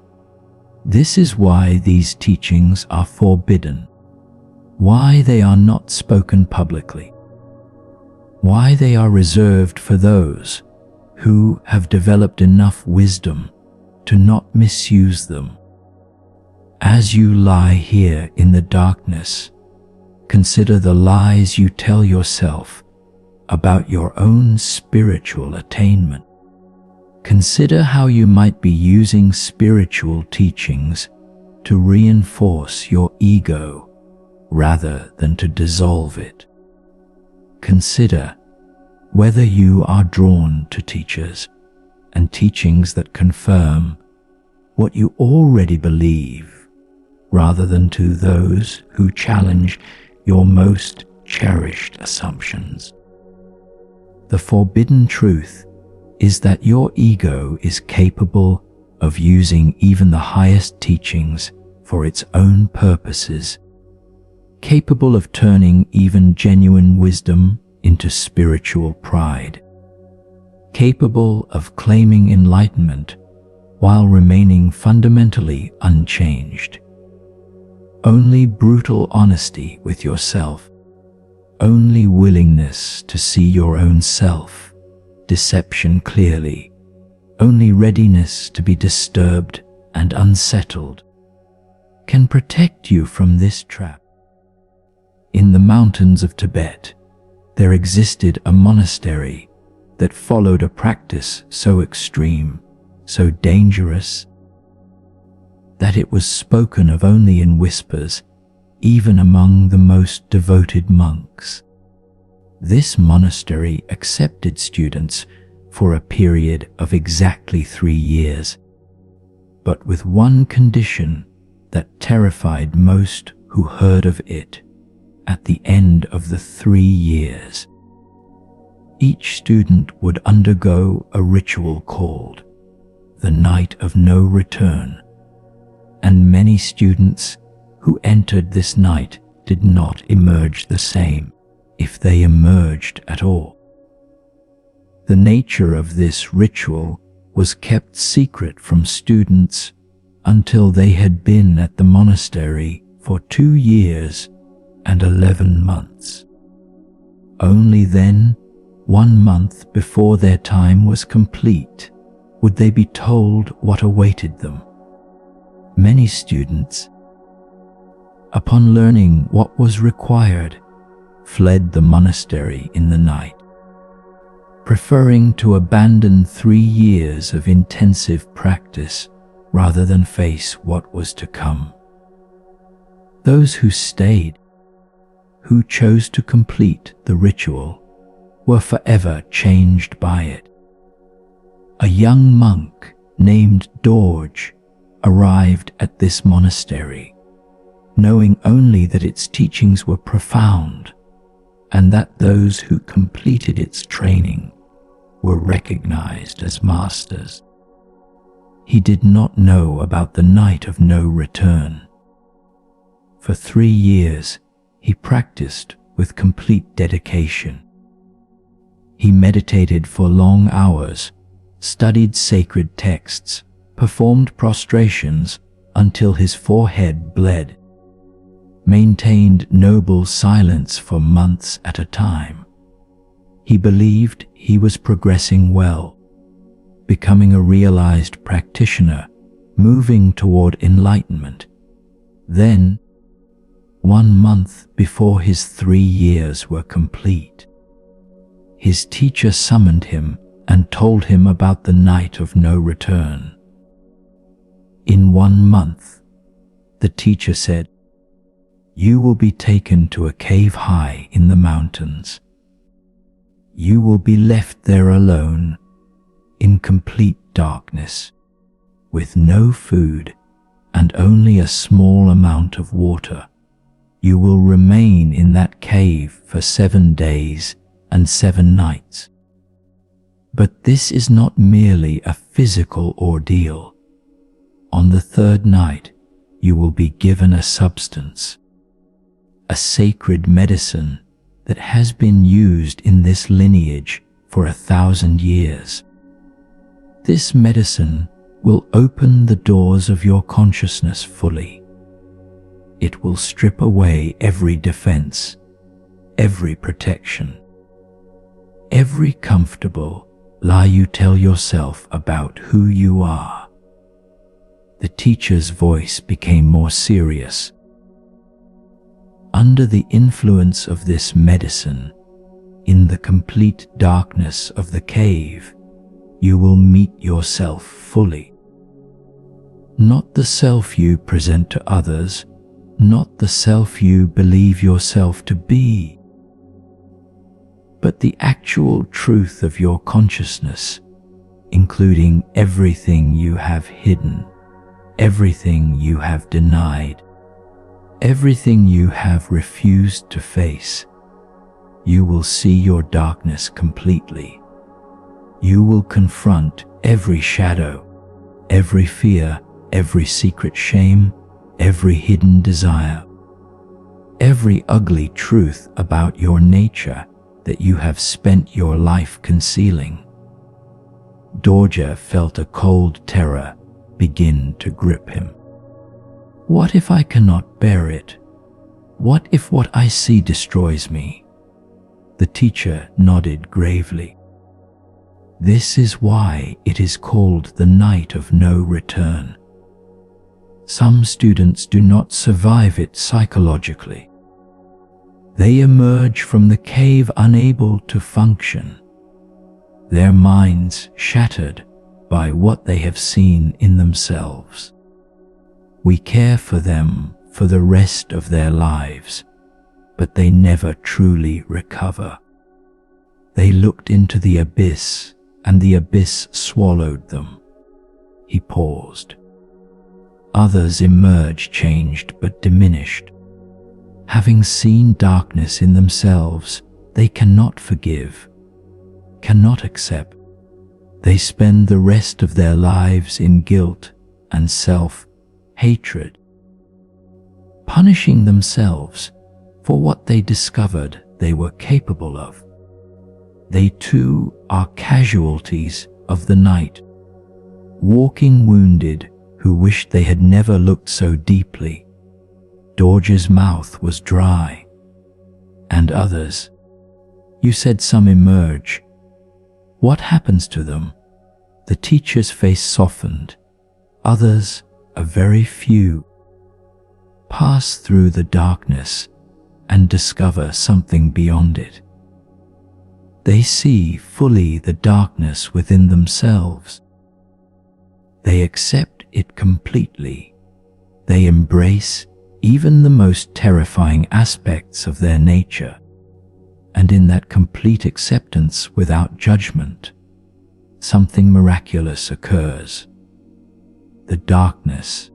This is why these teachings are forbidden, why they are not spoken publicly. why they are reserved for those who have developed enough wisdom to not misuse them. As you lie here in the darkness, consider the lies you tell yourself about your own spiritual attainment. Consider how you might be using spiritual teachings to reinforce your ego rather than to dissolve it. Consider whether you are drawn to teachers and teachings that confirm what you already believe, rather than to those who challenge your most cherished assumptions. The forbidden truth is that your ego is capable of using even the highest teachings for its own purposes, capable of turning even genuine wisdom into spiritual pride, capable of claiming enlightenment while remaining fundamentally unchanged. Only brutal honesty with yourself, only willingness to see your own self-deception clearly, only readiness to be disturbed and unsettled can protect you from this trap. In the mountains of Tibet, there existed a monastery that followed a practice so extreme, so dangerous, that it was spoken of only in whispers, even among the most devoted monks. This monastery accepted students for a period of exactly 3 years, but with one condition that terrified most who heard of it. At the end of the 3 years, each student would undergo a ritual called the Night of No Return, and many students who entered this night did not emerge the same, if they emerged at all. The nature of this ritual was kept secret from students until they had been at the monastery for 2 years and 11 months. Only then, 1 month before their time was complete, would they be told what awaited them. Many students, upon learning what was required, fled the monastery in the night, preferring to abandon 3 years of intensive practice rather than face what was to come. Those who stayed, who chose to complete the ritual, were forever changed by it. A young monk named Dorje arrived at this monastery, knowing only that its teachings were profound and that those who completed its training were recognized as masters. He did not know about the Night of No Return. For 3 years, he practiced with complete dedication. He meditated for long hours, studied sacred texts, performed prostrations until his forehead bled, maintained noble silence for months at a time. He believed he was progressing well, becoming a realized practitioner, moving toward enlightenment. Then, 1 month before his 3 years were complete, his teacher summoned him and told him about the Night of No Return. In 1 month, the teacher said, "You will be taken to a cave high in the mountains. You will be left there alone, in complete darkness, with no food and only a small amount of water. You will remain in that cave for 7 days and 7 nights. But this is not merely a physical ordeal. On the 3rd night, you will be given a substance, a sacred medicine that has been used in this lineage for 1,000 years. This medicine will open the doors of your consciousness fully. It will strip away every defense, every protection. every comfortable lie you tell yourself about who you are. The teacher's voice became more serious. Under the influence of this medicine, in the complete darkness of the cave, you will meet yourself fully. Not the self you present to others, not the self you believe yourself to be, but the actual truth of your consciousness, including everything you have hidden, everything you have denied, everything you have refused to face. You will see your darkness completely. You will confront every shadow, every fear, every secret shame, every hidden desire, every ugly truth about your nature that you have spent your life concealing. Dorje felt a cold terror begin to grip him. What if I cannot bear it? What if what I see destroys me? The teacher nodded gravely. This is why it is called the night of no return. Some students do not survive it psychologically. They emerge from the cave unable to function, their minds shattered by what they have seen in themselves. We care for them for the rest of their lives, but they never truly recover. They looked into the abyss, and the abyss swallowed them. He paused. Others emerge changed but diminished. Having seen darkness in themselves, they cannot forgive, cannot accept. They spend the rest of their lives in guilt and self-hatred, punishing themselves for what they discovered they were capable of. They too are casualties of the night, walking wounded who wished they had never looked so deeply. Dorje's mouth was dry. And others? You said some emerge. What happens to them? The teacher's face softened. Others, a very few, pass through the darkness and discover something beyond it. They see fully the darkness within themselves. They accept it completely. They embrace even the most terrifying aspects of their nature, and in that complete acceptance without judgment, something miraculous occurs. The darkness,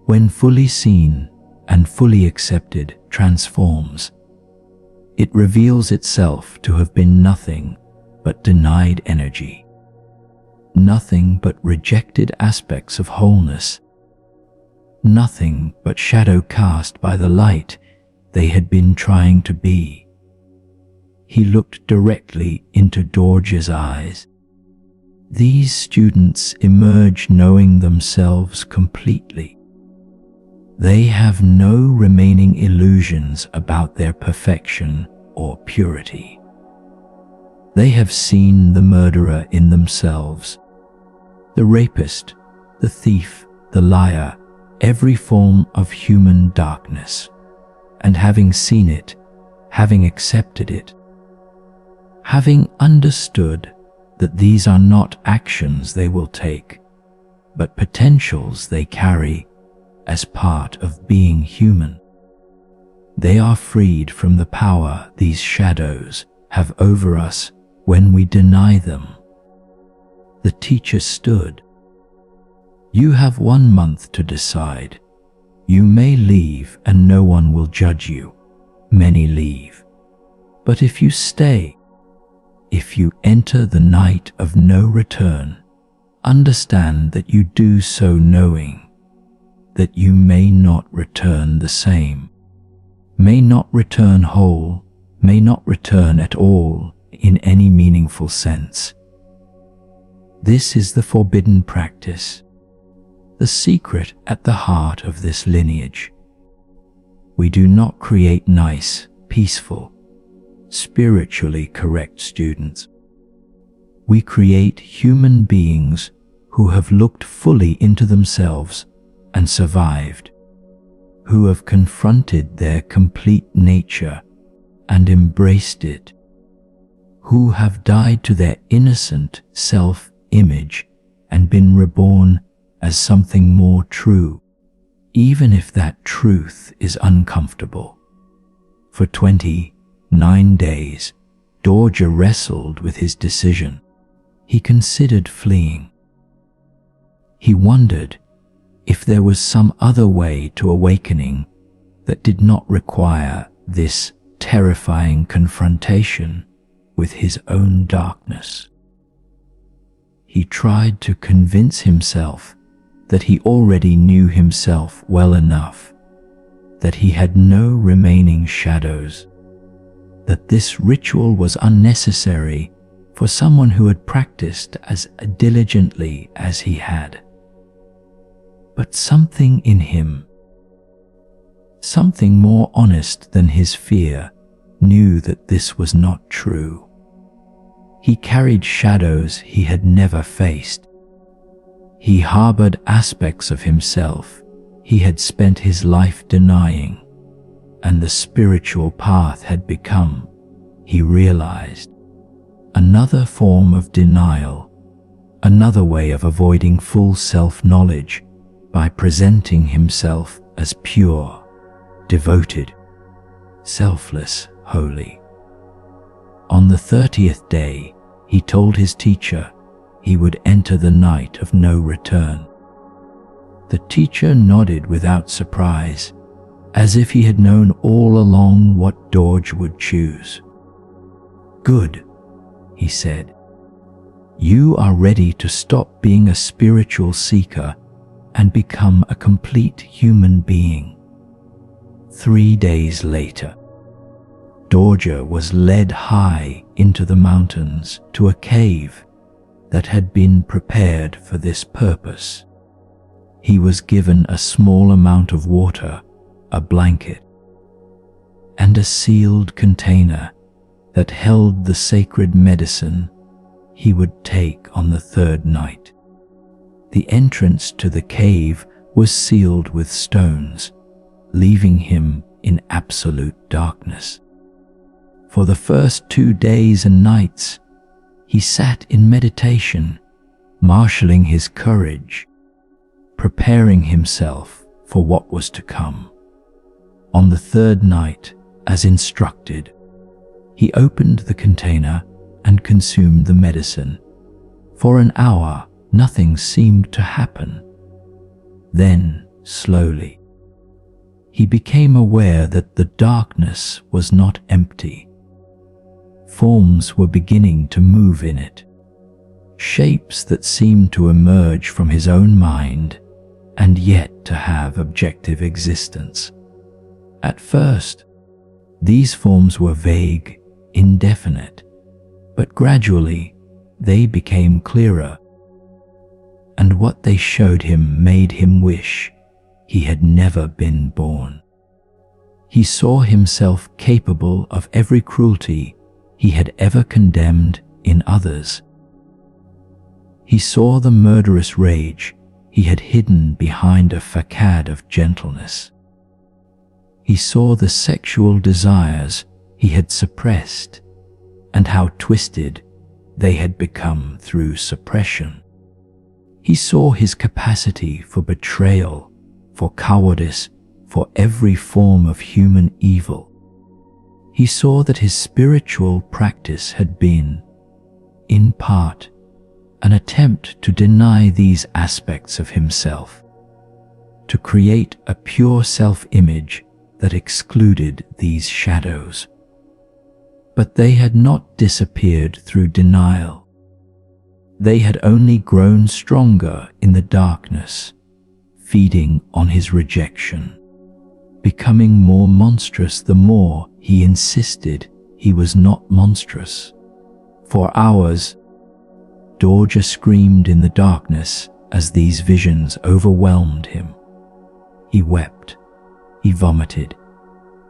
when fully seen and fully accepted, transforms. It reveals itself to have been nothing but denied energy, nothing but rejected aspects of wholeness, nothing but shadow cast by the light they had been trying to be. He looked directly into Dorje's eyes. These students emerge knowing themselves completely. They have no remaining illusions about their perfection or purity. They have seen the murderer in themselves, the rapist, the thief, the liar, every form of human darkness, and having seen it, having accepted it, having understood that these are not actions they will take, but potentials they carry as part of being human, they are freed from the power these shadows have over us when we deny them. The teacher stood. You have 1 month to decide. You may leave and no one will judge you. Many leave. But if you stay, if you enter the night of no return, understand that you do so knowing that you may not return the same, may not return whole, may not return at all in any meaningful sense. This is the forbidden practice, the secret at the heart of this lineage. We do not create nice, peaceful, spiritually correct students. We create human beings who have looked fully into themselves and survived, who have confronted their complete nature and embraced it, who have died to their innocent self-image and been reborn as something more true, even if that truth is uncomfortable. For 29 days, Dorje wrestled with his decision. He considered fleeing. He wondered if there was some other way to awakening that did not require this terrifying confrontation with his own darkness. He tried to convince himself that he already knew himself well enough, that he had no remaining shadows, that this ritual was unnecessary for someone who had practiced as diligently as he had. But something in him, something more honest than his fear, knew that this was not true. He carried shadows he had never faced. He harbored aspects of himself he had spent his life denying, and the spiritual path had become, he realized, another form of denial, another way of avoiding full self-knowledge by presenting himself as pure, devoted, selfless, holy. On the 30th day, he told his teacher he would enter the night of no return. The teacher nodded without surprise, as if he had known all along what Dorje would choose. "Good," he said. "You are ready to stop being a spiritual seeker and become a complete human being." 3 days later, Dorje was led high into the mountains to a cave that had been prepared for this purpose. He was given a small amount of water, a blanket, and a sealed container that held the sacred medicine he would take on the 3rd night. The entrance to the cave was sealed with stones, leaving him in absolute darkness. For the first 2 days and nights, he sat in meditation, marshalling his courage, preparing himself for what was to come. On the 3rd night, as instructed, he opened the container and consumed the medicine. For an hour, nothing seemed to happen. Then, slowly, he became aware that the darkness was not empty. Forms were beginning to move in it, shapes that seemed to emerge from his own mind and yet to have objective existence. At first, these forms were vague, indefinite, but gradually they became clearer, and what they showed him made him wish he had never been born. He saw himself capable of every cruelty he had ever condemned in others. He saw the murderous rage he had hidden behind a facade of gentleness. He saw the sexual desires he had suppressed and how twisted they had become through suppression. He saw his capacity for betrayal, for cowardice, for every form of human evil. He saw that his spiritual practice had been, in part, an attempt to deny these aspects of himself, to create a pure self-image that excluded these shadows. But they had not disappeared through denial. They had only grown stronger in the darkness, feeding on his rejection, becoming more monstrous the more he insisted he was not monstrous. For hours, Dorje screamed in the darkness as these visions overwhelmed him. He wept, he vomited,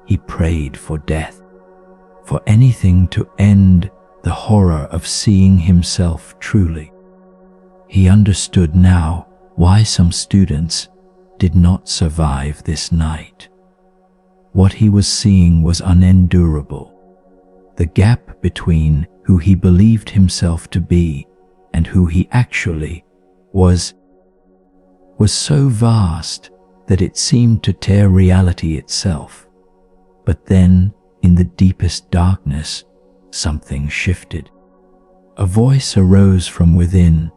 he prayed for death. for anything to end the horror of seeing himself truly. He understood now why some students did not survive this night. What he was seeing was unendurable. The gap between who he believed himself to be and who he actually was so vast that it seemed to tear reality itself. But then, in the deepest darkness, something shifted. A voice arose from within,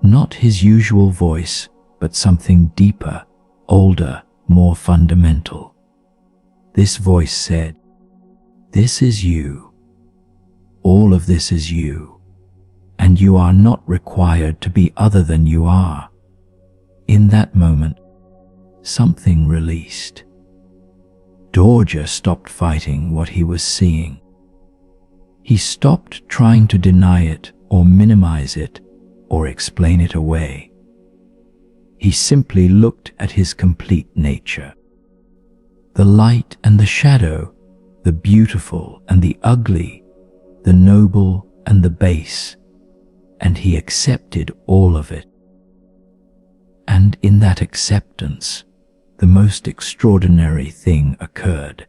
not his usual voice, but something deeper, older, more fundamental. This voice said, "This is you. All of this is you, and you are not required to be other than you are." In that moment, something released. Dorje stopped fighting what he was seeing. He stopped trying to deny it or minimize it or explain it away. He simply looked at his complete nature. The light and the shadow, the beautiful and the ugly, the noble and the base, and he accepted all of it. And in that acceptance, the most extraordinary thing occurred.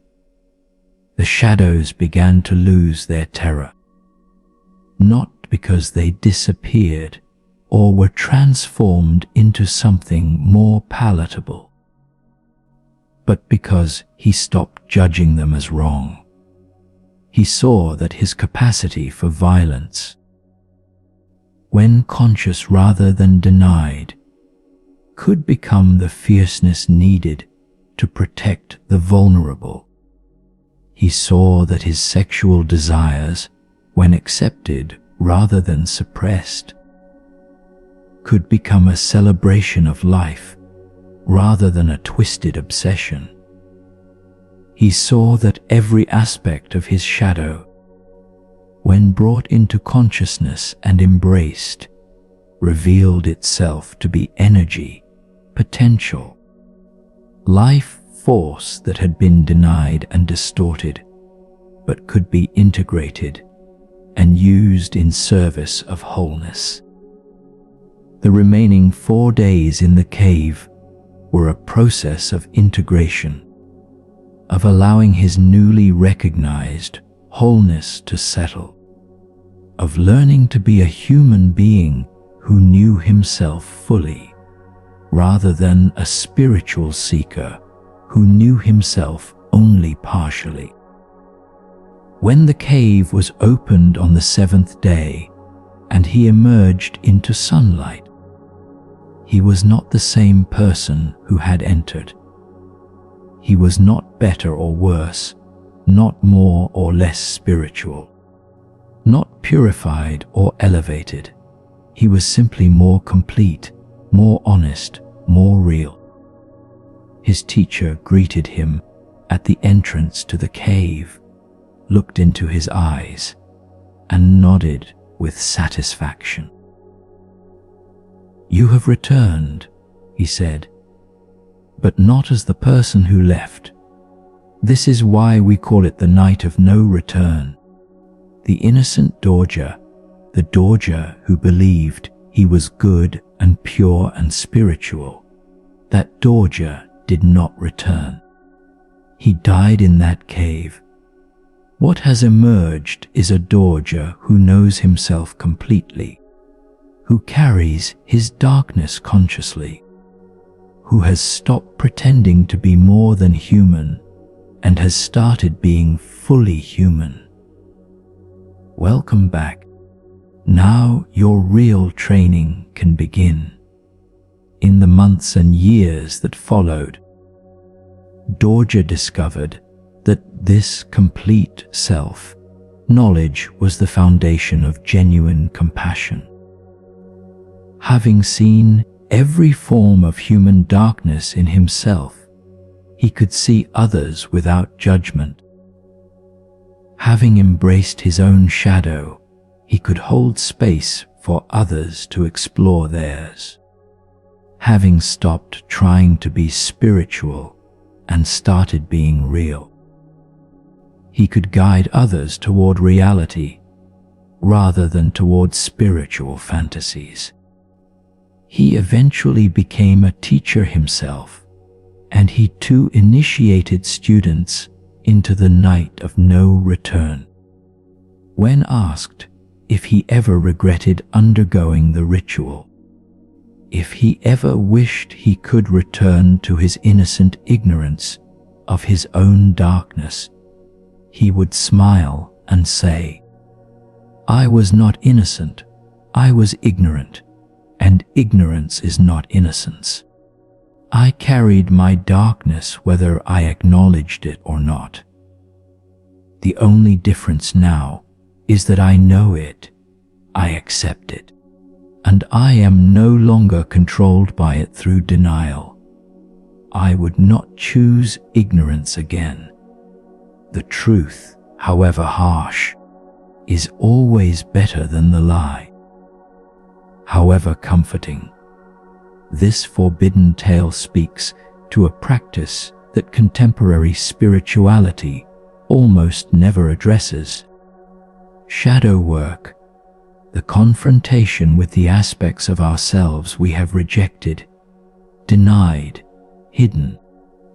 The shadows began to lose their terror, not because they disappeared or were transformed into something more palatable, but because he stopped judging them as wrong. He saw that his capacity for violence, when conscious rather than denied, could become the fierceness needed to protect the vulnerable. He saw that his sexual desires, when accepted rather than suppressed, could become a celebration of life rather than a twisted obsession. He saw that every aspect of his shadow, when brought into consciousness and embraced, revealed itself to be energy, potential, life force that had been denied and distorted, but could be integrated and used in service of wholeness. The remaining 4 days in the cave were a process of integration, of allowing his newly recognized wholeness to settle, of learning to be a human being who knew himself fully, rather than a spiritual seeker who knew himself only partially. When the cave was opened on the 7th day and he emerged into sunlight, he was not the same person who had entered. He was not better or worse, not more or less spiritual, not purified or elevated. He was simply more complete, more honest, more real. His teacher greeted him at the entrance to the cave, looked into his eyes, and nodded with satisfaction. "You have returned," he said, "but not as the person who left. This is why we call it the night of no return." The innocent Dorje, the Dorje who believed he was good and pure and spiritual, that Dorje did not return. He died in that cave. What has emerged is a Dorje who knows himself completely, who carries his darkness consciously, who has stopped pretending to be more than human and has started being fully human. Welcome back. Now your real training can begin. In the months and years that followed, Dorje discovered that this complete self-knowledge was the foundation of genuine compassion. Having seen every form of human darkness in himself, he could see others without judgment. Having embraced his own shadow, he could hold space for others to explore theirs. Having stopped trying to be spiritual and started being real, he could guide others toward reality rather than toward spiritual fantasies. He eventually became a teacher himself, and he too initiated students into the night of no return. When asked if he ever regretted undergoing the ritual, if he ever wished he could return to his innocent ignorance of his own darkness, he would smile and say, "I was not innocent, I was ignorant, and ignorance is not innocence. I carried my darkness whether I acknowledged it or not. The only difference now is that I know it, I accept it, and I am no longer controlled by it through denial. I would not choose ignorance again. The truth, however harsh, is always better than the lie." However comforting, this forbidden tale speaks to a practice that contemporary spirituality almost never addresses. Shadow work, the confrontation with the aspects of ourselves we have rejected, denied, hidden.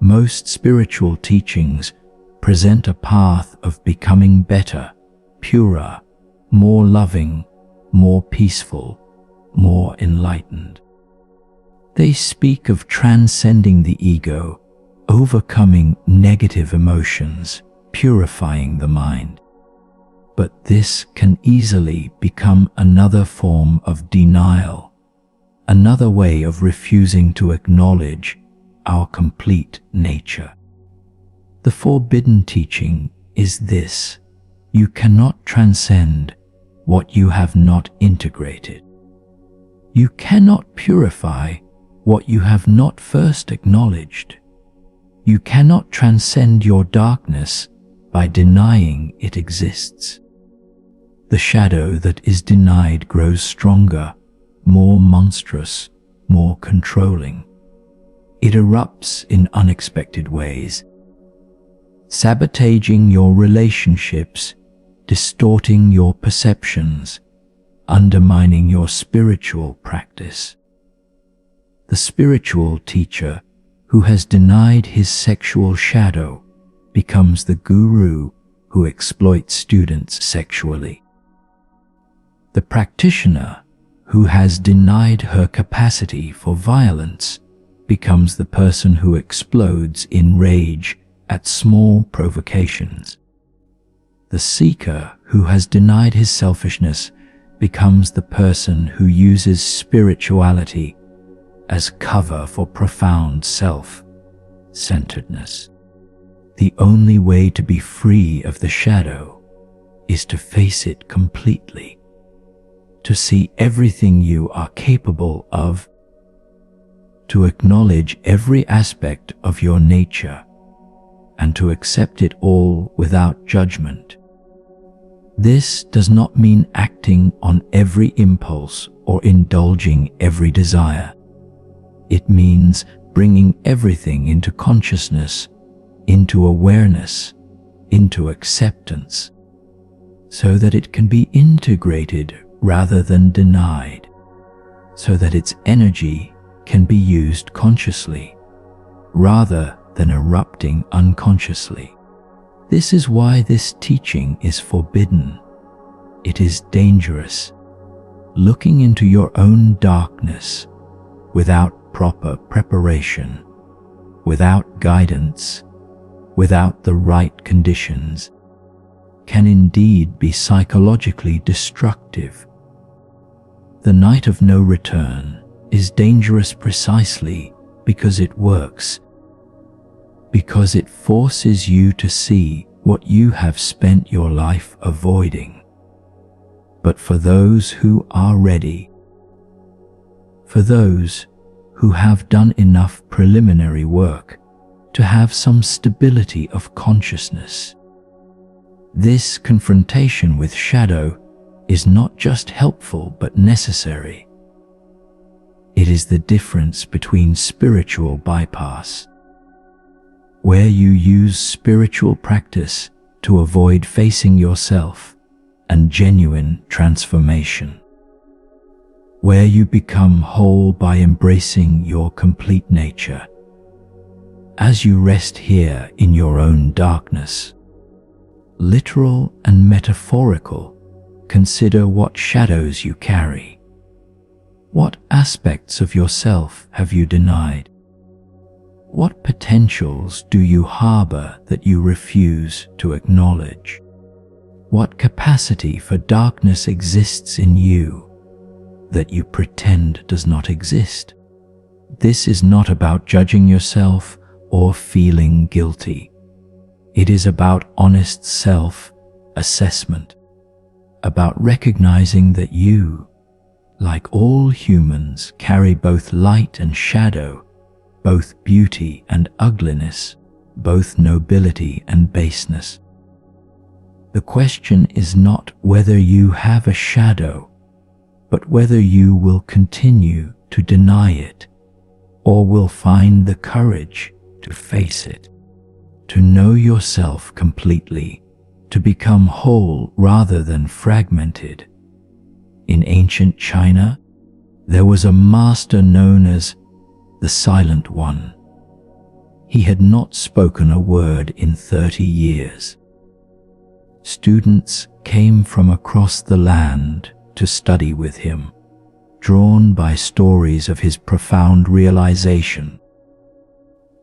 Most spiritual teachings present a path of becoming better, purer, more loving, more peaceful, more enlightened. They speak of transcending the ego, overcoming negative emotions, purifying the mind. But this can easily become another form of denial, another way of refusing to acknowledge our complete nature. The forbidden teaching is this: you cannot transcend what you have not integrated. You cannot purify what you have not first acknowledged. You cannot transcend your darkness by denying it exists. The shadow that is denied grows stronger, more monstrous, more controlling. It erupts in unexpected ways, sabotaging your relationships, distorting your perceptions, undermining your spiritual practice. The spiritual teacher who has denied his sexual shadow becomes the guru who exploits students sexually. The practitioner who has denied her capacity for violence becomes the person who explodes in rage at small provocations. The seeker who has denied his selfishness becomes the person who uses spirituality as cover for profound self-centeredness. The only way to be free of the shadow is to face it completely, to see everything you are capable of, to acknowledge every aspect of your nature, and to accept it all without judgment. This does not mean acting on every impulse or indulging every desire. It means bringing everything into consciousness, into awareness, into acceptance, so that it can be integrated rather than denied, so that its energy can be used consciously, rather than erupting unconsciously. This is why this teaching is forbidden. It is dangerous. Looking into your own darkness without proper preparation, without guidance, without the right conditions, can indeed be psychologically destructive. The night of no return is dangerous precisely because it works, because it forces you to see what you have spent your life avoiding. But for those who are ready, for those who have done enough preliminary work to have some stability of consciousness, this confrontation with shadow is not just helpful but necessary. It is the difference between spiritual bypass, where you use spiritual practice to avoid facing yourself and genuine transformation, where you become whole by embracing your complete nature. As you rest here in your own darkness, literal and metaphorical, consider what shadows you carry. What aspects of yourself have you denied? What potentials do you harbor that you refuse to acknowledge? What capacity for darkness exists in you that you pretend does not exist? This is not about judging yourself or feeling guilty. It is about honest self-assessment, about recognizing that you, like all humans, carry both light and shadow, both beauty and ugliness, both nobility and baseness. The question is not whether you have a shadow, but whether you will continue to deny it, or will find the courage to face it, to know yourself completely, to become whole rather than fragmented. In ancient China, there was a master known as the Silent One. He had not spoken a word in 30 years. Students came from across the land to study with him, drawn by stories of his profound realization.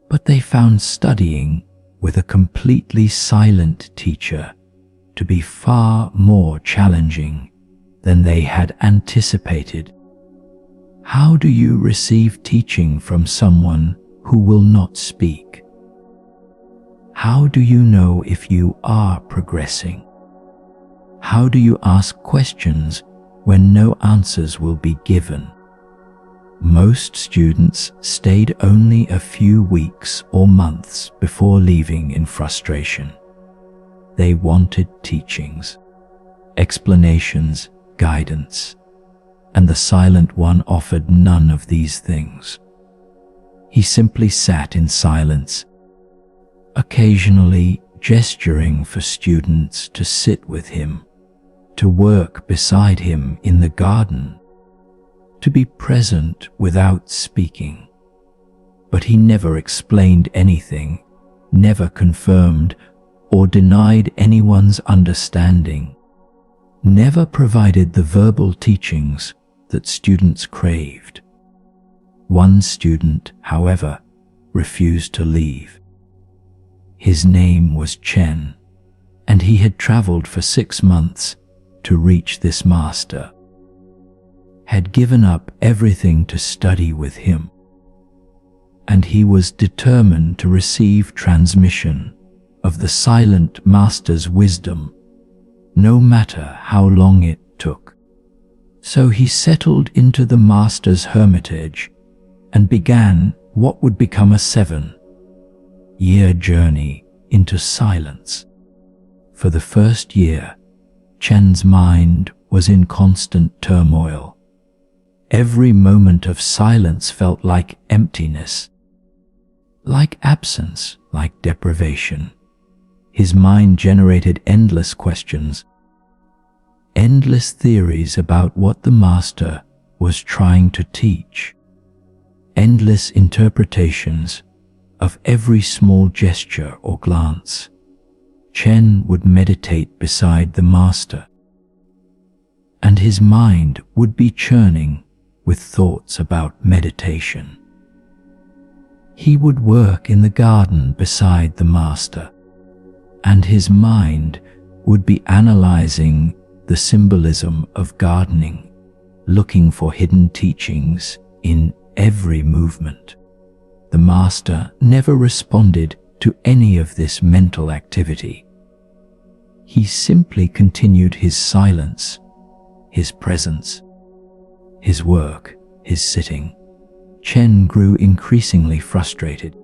But they found studying with a completely silent teacher to be far more challenging than they had anticipated. How do you receive teaching from someone who will not speak? How do you know if you are progressing? How do you ask questions when no answers will be given? Most students stayed only a few weeks or months before leaving in frustration. They wanted teachings, explanations, guidance, and the Silent One offered none of these things. He simply sat in silence, occasionally gesturing for students to sit with him, to work beside him in the garden, to be present without speaking. But he never explained anything, never confirmed or denied anyone's understanding, never provided the verbal teachings that students craved. One student, however, refused to leave. His name was Chen, and he had traveled for 6 months to reach this master, had given up everything to study with him, and he was determined to receive transmission of the silent master's wisdom, no matter how long it took. So he settled into the master's hermitage and began what would become a 7-year journey into silence. For the first year, Chen's mind was in constant turmoil. Every moment of silence felt like emptiness, like absence, like deprivation. His mind generated endless questions, endless theories about what the master was trying to teach, endless interpretations of every small gesture or glance. Chen would meditate beside the master, and his mind would be churning with thoughts about meditation. He would work in the garden beside the master, and his mind would be analyzing the symbolism of gardening, looking for hidden teachings in every movement. The master never responded to any of this mental activity. He simply continued his silence, his presence, his work, his sitting. Chen grew increasingly frustrated.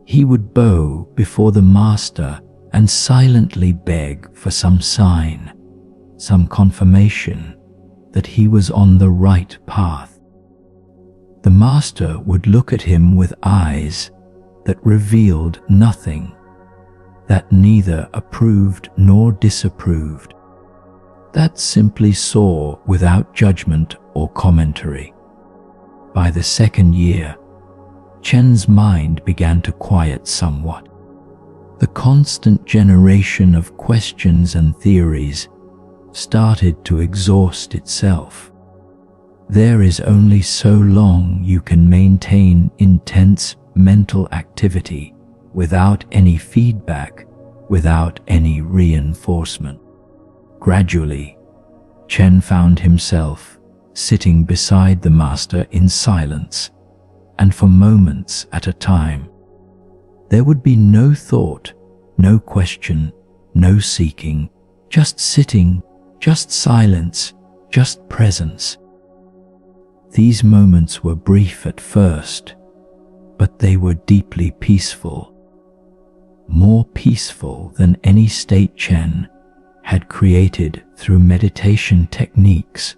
He would bow before the master and silently beg for some sign, some confirmation that he was on the right path. The master would look at him with eyes that revealed nothing, that neither approved nor disapproved, that simply saw without judgment or commentary. By the second year, Chen's mind began to quiet somewhat. The constant generation of questions and theories started to exhaust itself. There is only so long you can maintain intense mental activity without any feedback, without any reinforcement. Gradually, Chen found himself sitting beside the master in silence, and for moments at a time. There would be no thought, no question, no seeking, just sitting, just silence, just presence. These moments were brief at first, but they were deeply peaceful, more peaceful than any state Chen had created through meditation techniques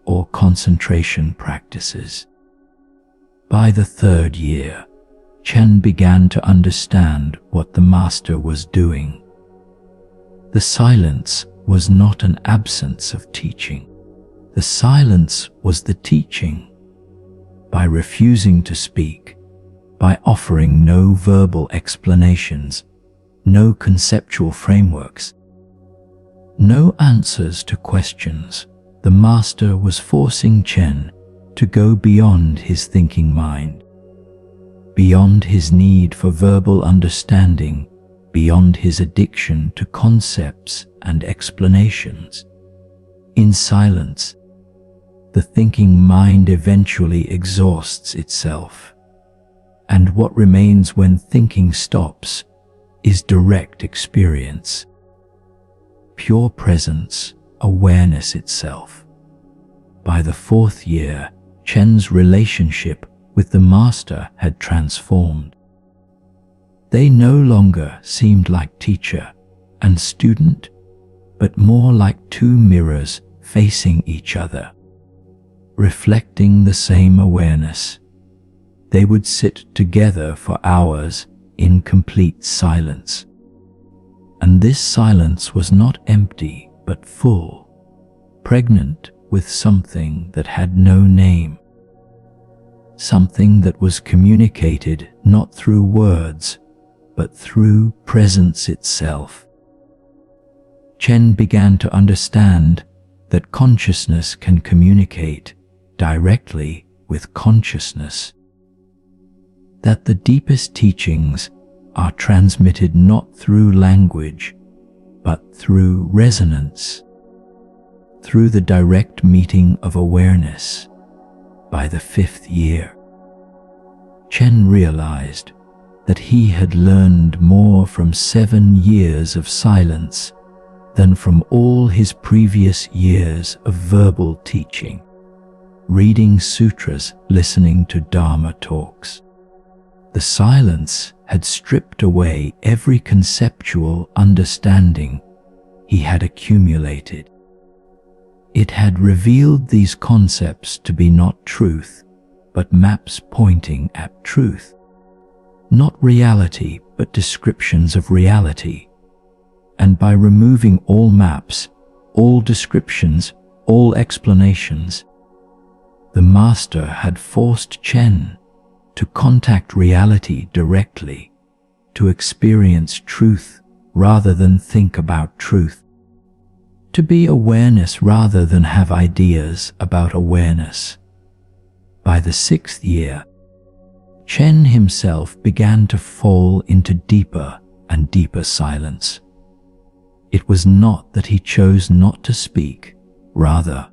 or concentration practices. By the third year, Chen began to understand what the master was doing. The silence was not an absence of teaching. The silence was the teaching. By refusing to speak, by offering no verbal explanations, no conceptual frameworks, no answers to questions, the master was forcing Chen to go beyond his thinking mind, beyond his need for verbal understanding, beyond his addiction to concepts and explanations. In silence, the thinking mind eventually exhausts itself, and what remains when thinking stops is direct experience, pure presence, awareness itself. By the fourth year, Chen's relationship with the master had transformed. They no longer seemed like teacher and student, but more like two mirrors facing each other, reflecting the same awareness. They would sit together for hours in complete silence. And this silence was not empty, but full, pregnant with something that had no name, something that was communicated not through words, but through presence itself. Chen began to understand that consciousness can communicate directly with consciousness, that the deepest teachings are transmitted not through language, but through resonance, through the direct meeting of awareness. By the fifth year, Chen realized that he had learned more from 7 years of silence than from all his previous years of verbal teaching, reading sutras, listening to Dharma talks. The silence had stripped away every conceptual understanding he had accumulated. It had revealed these concepts to be not truth, but maps pointing at truth. Not reality, but descriptions of reality. And by removing all maps, all descriptions, all explanations, the master had forced Chen to contact reality directly, to experience truth rather than think about truth, to be awareness rather than have ideas about awareness. By the 6th year, Chen himself began to fall into deeper and deeper silence. It was not that he chose not to speak, rather,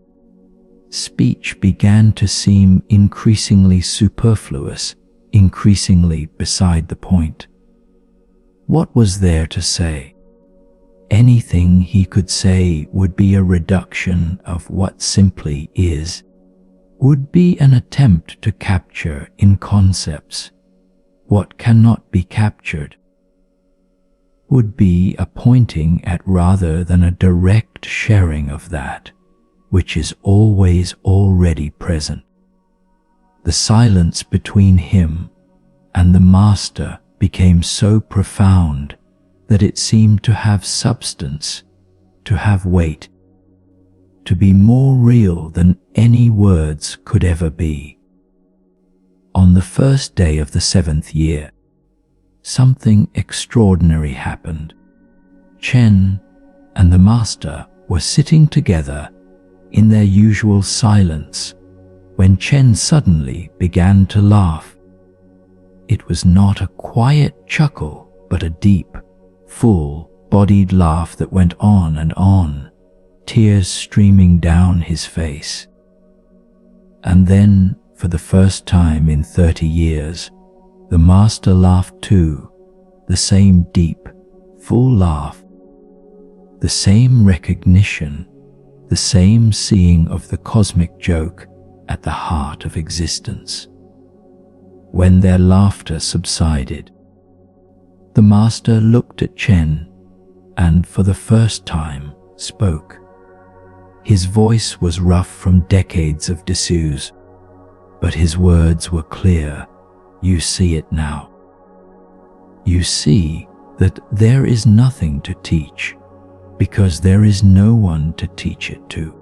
speech began to seem increasingly superfluous, increasingly beside the point. What was there to say? Anything he could say would be a reduction of what simply is, would be an attempt to capture in concepts what cannot be captured, would be a pointing at rather than a direct sharing of that which is always already present. The silence between him and the master became so profound that it seemed to have substance, to have weight, to be more real than any words could ever be. On the first day of the 7th year, something extraordinary happened. Chen and the master were sitting together in their usual silence when Chen suddenly began to laugh. It was not a quiet chuckle, but a deep, full-bodied laugh that went on and on, tears streaming down his face. And then, for the first time in 30 years, the master laughed too, the same deep, full laugh, the same recognition, the same seeing of the cosmic joke at the heart of existence. When their laughter subsided, the master looked at Chen and for the first time spoke. His voice was rough from decades of disuse, but his words were clear. You see it now. You see that there is nothing to teach, because there is no one to teach it to.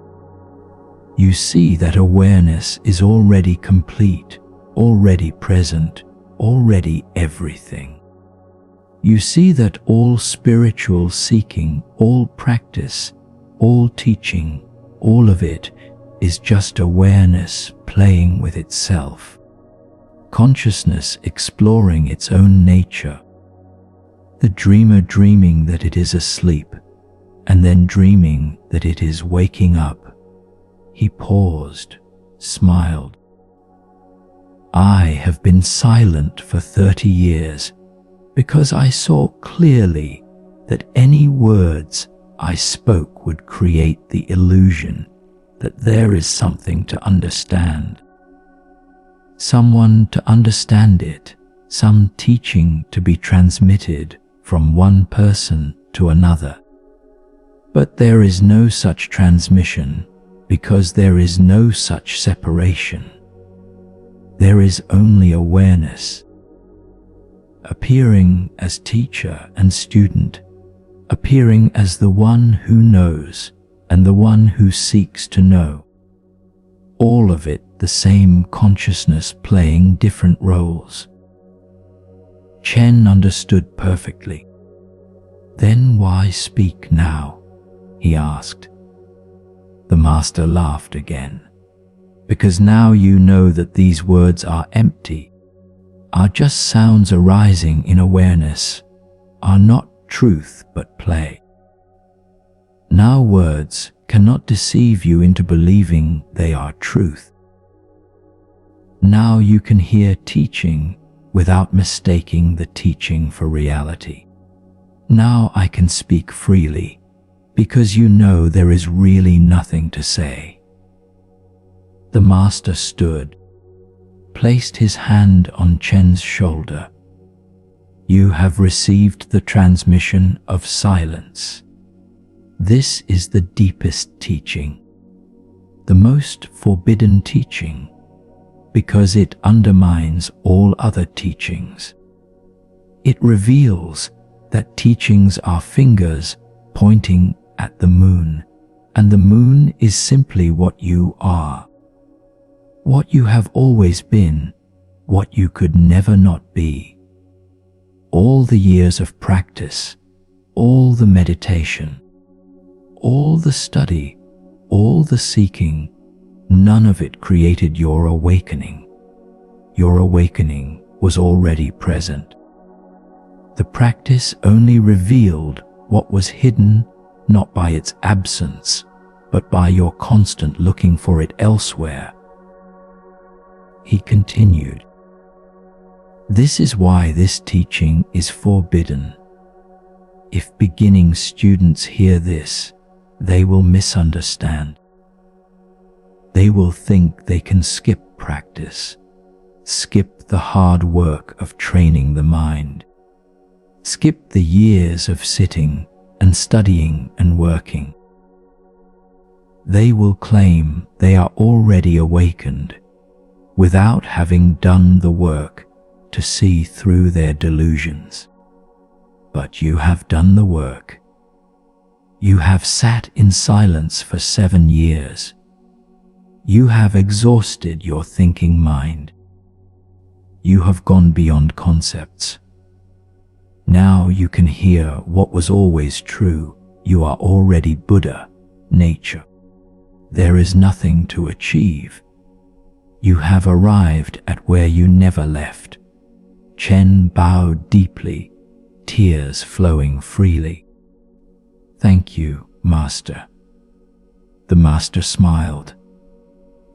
You see that awareness is already complete, already present, already everything. You see that all spiritual seeking, all practice, all teaching, all of it is just awareness playing with itself. Consciousness exploring its own nature. The dreamer dreaming that it is asleep, and then dreaming that it is waking up. He paused, smiled. I have been silent for 30 years because I saw clearly that any words I spoke would create the illusion that there is something to understand. Someone to understand it, some teaching to be transmitted from one person to another. But there is no such transmission because there is no such separation. There is only awareness, appearing as teacher and student, appearing as the one who knows and the one who seeks to know. All of it the same consciousness playing different roles. Chen understood perfectly. Then why speak now? He asked. The master laughed again. Because now you know that these words are empty, are just sounds arising in awareness, are not truth but play. Now words cannot deceive you into believing they are truth. Now you can hear teaching without mistaking the teaching for reality. Now I can speak freely because you know there is really nothing to say. The master stood, placed his hand on Chen's shoulder. You have received the transmission of silence. This is the deepest teaching, the most forbidden teaching, because it undermines all other teachings. It reveals that teachings are fingers pointing at the moon, and the moon is simply what you are. What you have always been, what you could never not be. All the years of practice, all the meditation, all the study, all the seeking, none of it created your awakening. Your awakening was already present. The practice only revealed what was hidden, not by its absence, but by your constant looking for it elsewhere. He continued, this is why this teaching is forbidden. If beginning students hear this, they will misunderstand. They will think they can skip practice, skip the hard work of training the mind, skip the years of sitting and studying and working. They will claim they are already awakened without having done the work to see through their delusions. But you have done the work. You have sat in silence for 7 years. You have exhausted your thinking mind. You have gone beyond concepts. Now you can hear what was always true. You are already Buddha, nature. There is nothing to achieve. You have arrived at where you never left. Chen bowed deeply, tears flowing freely. Thank you, Master. The Master smiled.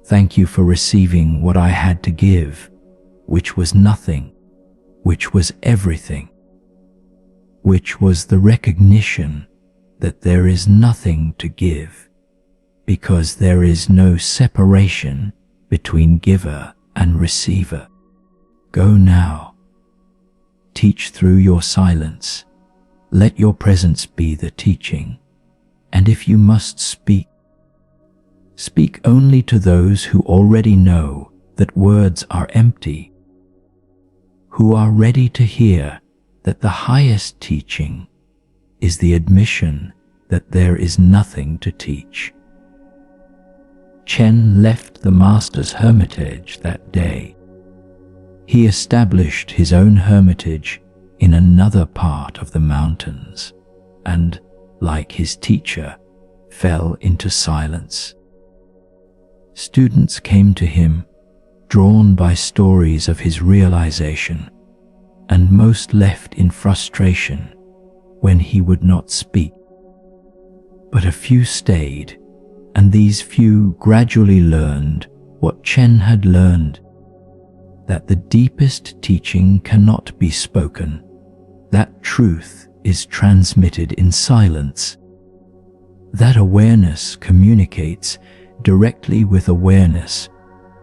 Thank you for receiving what I had to give, which was nothing, which was everything, which was the recognition that there is nothing to give, because there is no separation between giver and receiver. Go now. Teach through your silence. Let your presence be the teaching. And if you must speak, speak only to those who already know that words are empty, who are ready to hear that the highest teaching is the admission that there is nothing to teach. Chen left the Master's hermitage that day. He established his own hermitage in another part of the mountains and, like his teacher, fell into silence. Students came to him, drawn by stories of his realization, and most left in frustration when he would not speak. But a few stayed, and these few gradually learned what Chen had learned, that the deepest teaching cannot be spoken, that truth is transmitted in silence, that awareness communicates directly with awareness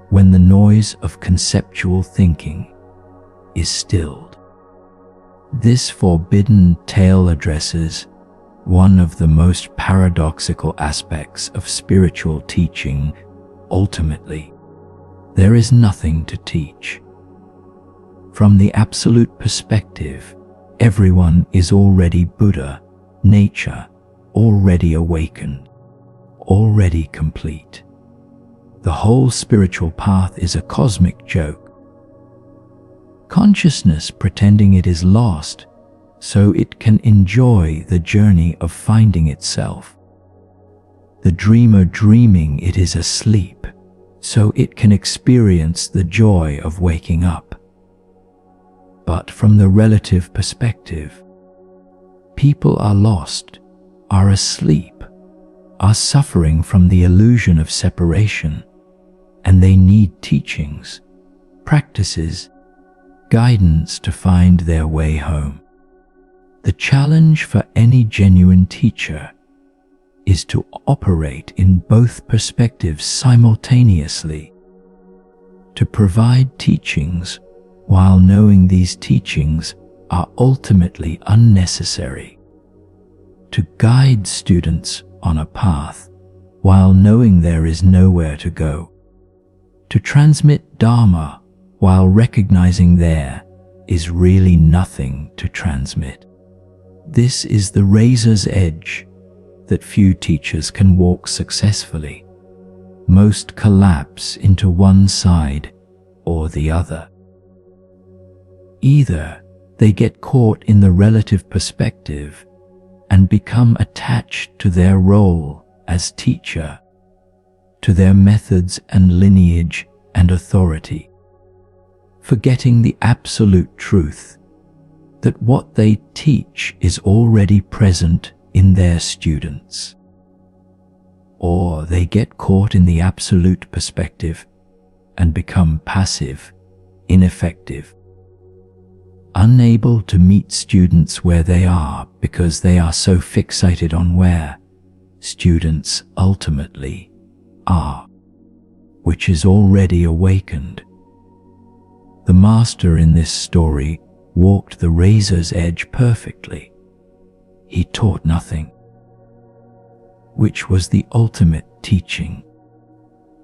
when the noise of conceptual thinking is stilled. This forbidden tale addresses one of the most paradoxical aspects of spiritual teaching. Ultimately, there is nothing to teach. From the absolute perspective, everyone is already Buddha, nature, already awakened, already complete. The whole spiritual path is a cosmic joke. Consciousness pretending it is lost so it can enjoy the journey of finding itself. The dreamer dreaming it is asleep so it can experience the joy of waking up. But from the relative perspective, people are lost, are asleep, are suffering from the illusion of separation, and they need teachings, practices, guidance to find their way home. The challenge for any genuine teacher is to operate in both perspectives simultaneously, to provide teachings while knowing these teachings are ultimately unnecessary, to guide students on a path while knowing there is nowhere to go, to transmit Dharma while recognizing there is really nothing to transmit. This is the razor's edge that few teachers can walk successfully. Most collapse into one side or the other. Either they get caught in the relative perspective and become attached to their role as teacher, to their methods and lineage and authority, forgetting the absolute truth that what they teach is already present in their students. Or they get caught in the absolute perspective and become passive, ineffective, unable to meet students where they are because they are so fixated on where students ultimately are, which is already awakened. The master in this story walked the razor's edge perfectly. He taught nothing, which was the ultimate teaching.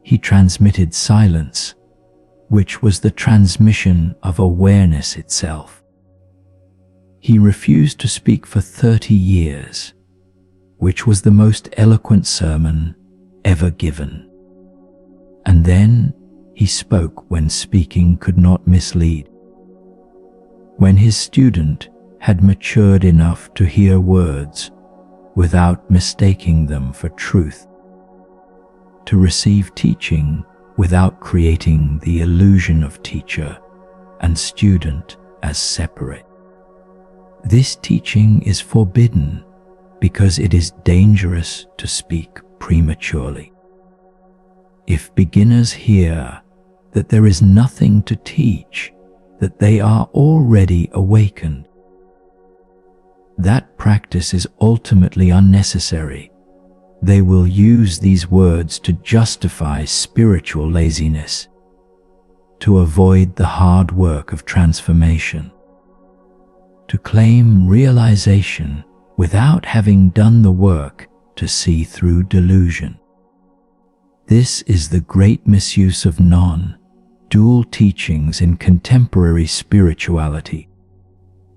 He transmitted silence, which was the transmission of awareness itself. He refused to speak for 30 years, which was the most eloquent sermon ever given. And then he spoke when speaking could not mislead. When his student had matured enough to hear words without mistaking them for truth, to receive teaching without creating the illusion of teacher and student as separate. This teaching is forbidden because it is dangerous to speak prematurely. If beginners hear that there is nothing to teach, that they are already awakened, that practice is ultimately unnecessary. They will use these words to justify spiritual laziness, to avoid the hard work of transformation, to claim realization without having done the work to see through delusion. This is the great misuse of non-dual teachings in contemporary spirituality,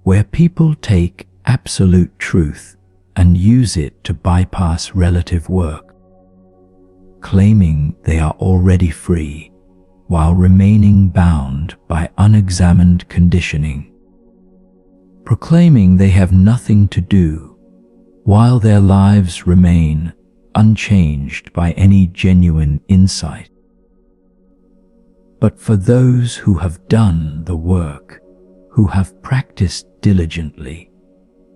where people take absolute truth and use it to bypass relative work, claiming they are already free while remaining bound by unexamined conditioning, proclaiming they have nothing to do while their lives remain unchanged by any genuine insight. But for those who have done the work, who have practiced diligently,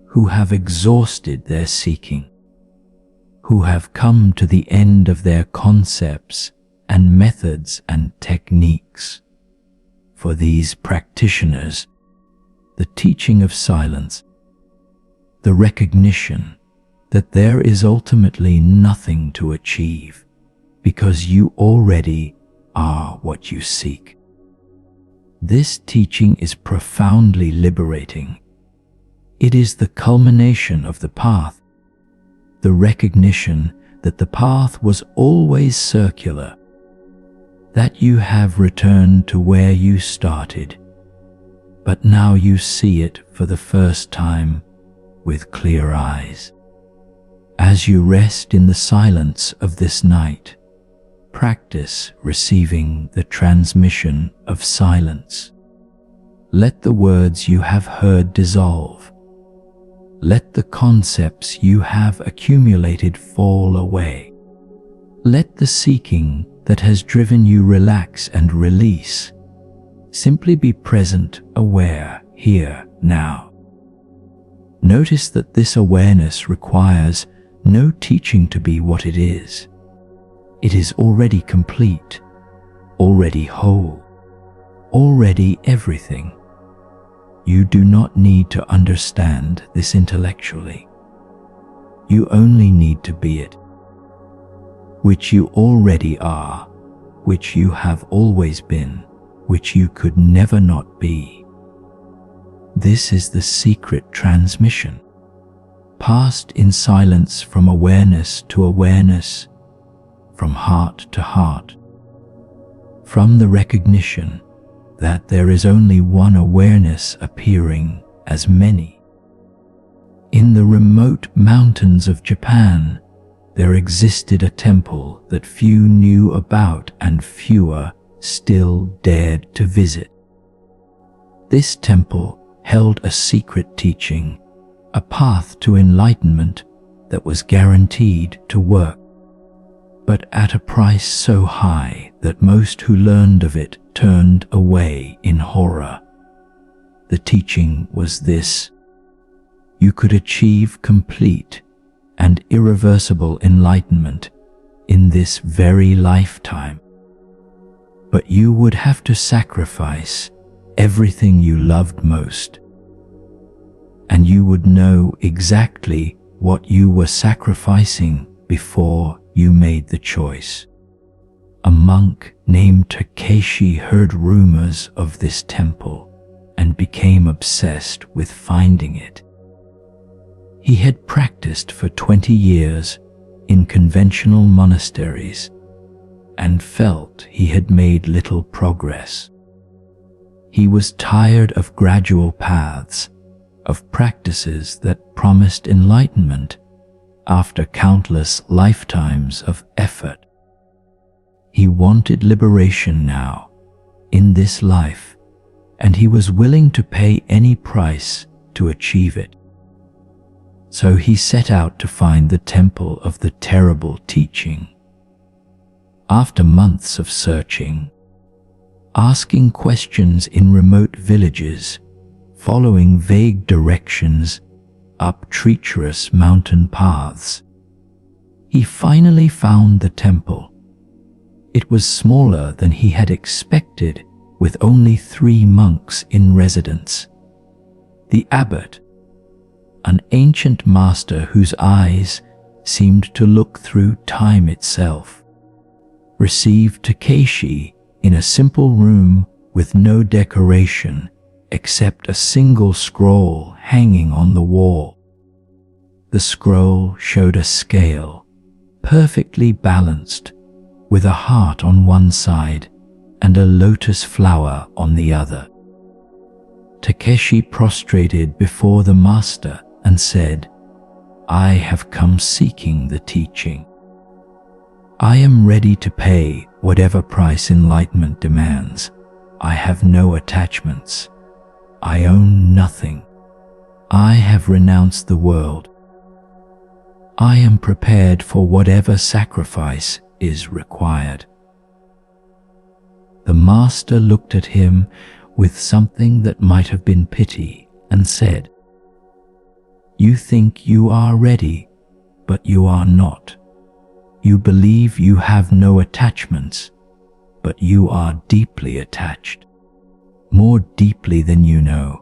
who have exhausted their seeking, who have come to the end of their concepts and methods and techniques, for these practitioners, the teaching of silence, the recognition that there is ultimately nothing to achieve because you already are what you seek. This teaching is profoundly liberating. It is the culmination of the path, the recognition that the path was always circular, that you have returned to where you started, but now you see it for the first time with clear eyes. As you rest in the silence of this night, practice receiving the transmission of silence. Let the words you have heard dissolve. Let the concepts you have accumulated fall away. Let the seeking that has driven you relax and release. Simply be present, aware, here, now. Notice that this awareness requires no teaching to be what it is. It is already complete, already whole, already everything. You do not need to understand this intellectually. You only need to be it, which you already are, which you have always been, which you could never not be. This is the secret transmission, passed in silence from awareness to awareness, from heart to heart, from the recognition that there is only one awareness appearing as many. In the remote mountains of Japan, there existed a temple that few knew about and fewer still dared to visit. This temple held a secret teaching, a path to enlightenment that was guaranteed to work, but at a price so high that most who learned of it turned away in horror. The teaching was this: you could achieve complete and irreversible enlightenment in this very lifetime, but you would have to sacrifice everything you loved most, and you would know exactly what you were sacrificing before you made the choice. A monk named Takeshi heard rumors of this temple and became obsessed with finding it. He had practiced for 20 years in conventional monasteries and felt he had made little progress. He was tired of gradual paths, of practices that promised enlightenment after countless lifetimes of effort. He wanted liberation now, in this life, and he was willing to pay any price to achieve it. So he set out to find the temple of the terrible teaching. After months of searching, asking questions in remote villages, following vague directions up treacherous mountain paths, he finally found the temple. It was smaller than he had expected, with only 3 monks in residence. The abbot, an ancient master whose eyes seemed to look through time itself, received Takeshi in a simple room with no decoration except a single scroll hanging on the wall. The scroll showed a scale, perfectly balanced, with a heart on one side and a lotus flower on the other. Takeshi prostrated before the master and said, "I have come seeking the teaching. I am ready to pay whatever price enlightenment demands. I have no attachments. I own nothing. I have renounced the world. I am prepared for whatever sacrifice is required." The master looked at him with something that might have been pity and said, "You think you are ready, but you are not. You believe you have no attachments, but you are deeply attached, more deeply than you know.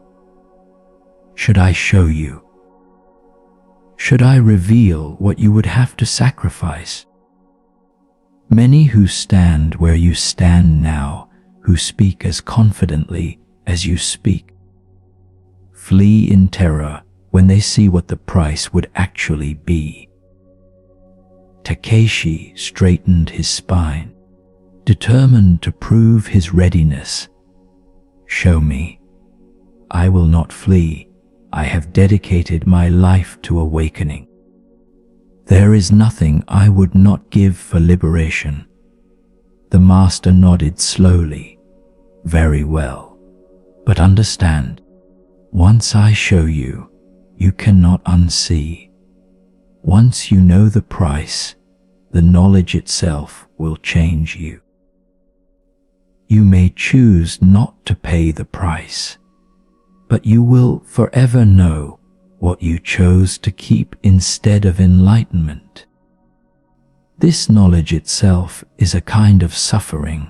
Should I show you? Should I reveal what you would have to sacrifice? Many who stand where you stand now, who speak as confidently as you speak, flee in terror when they see what the price would actually be." Takeshi straightened his spine, determined to prove his readiness. "Show me. I will not flee. I have dedicated my life to awakening. There is nothing I would not give for liberation." The master nodded slowly. "Very well. But understand, once I show you, you cannot unsee. Once you know the price, the knowledge itself will change you. You may choose not to pay the price, but you will forever know what you chose to keep instead of enlightenment. This knowledge itself is a kind of suffering."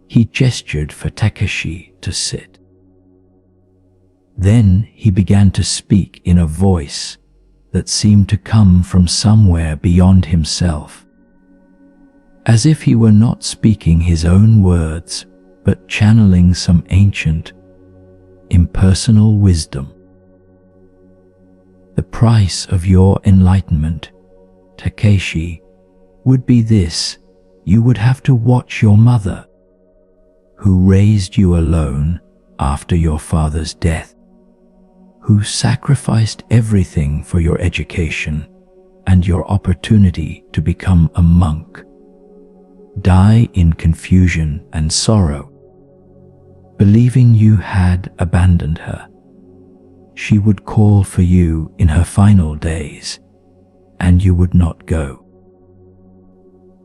He gestured for Takeshi to sit. Then he began to speak in a voice that seemed to come from somewhere beyond himself, as if he were not speaking his own words, but channeling some ancient, impersonal wisdom. "The price of your enlightenment, Takeshi, would be this: you would have to watch your mother, who raised you alone after your father's death, who sacrificed everything for your education and your opportunity to become a monk, die in confusion and sorrow, believing you had abandoned her. She would call for you in her final days, and you would not go.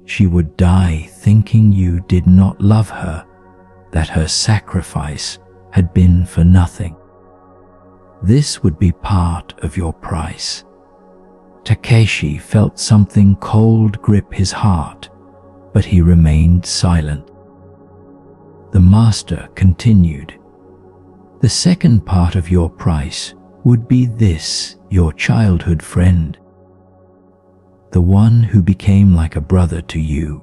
She would die thinking you did not love her, that her sacrifice had been for nothing. This would be part of your price." Takeshi felt something cold grip his heart, but he remained silent. The master continued, "The second part of your price would be this: your childhood friend, the one who became like a brother to you,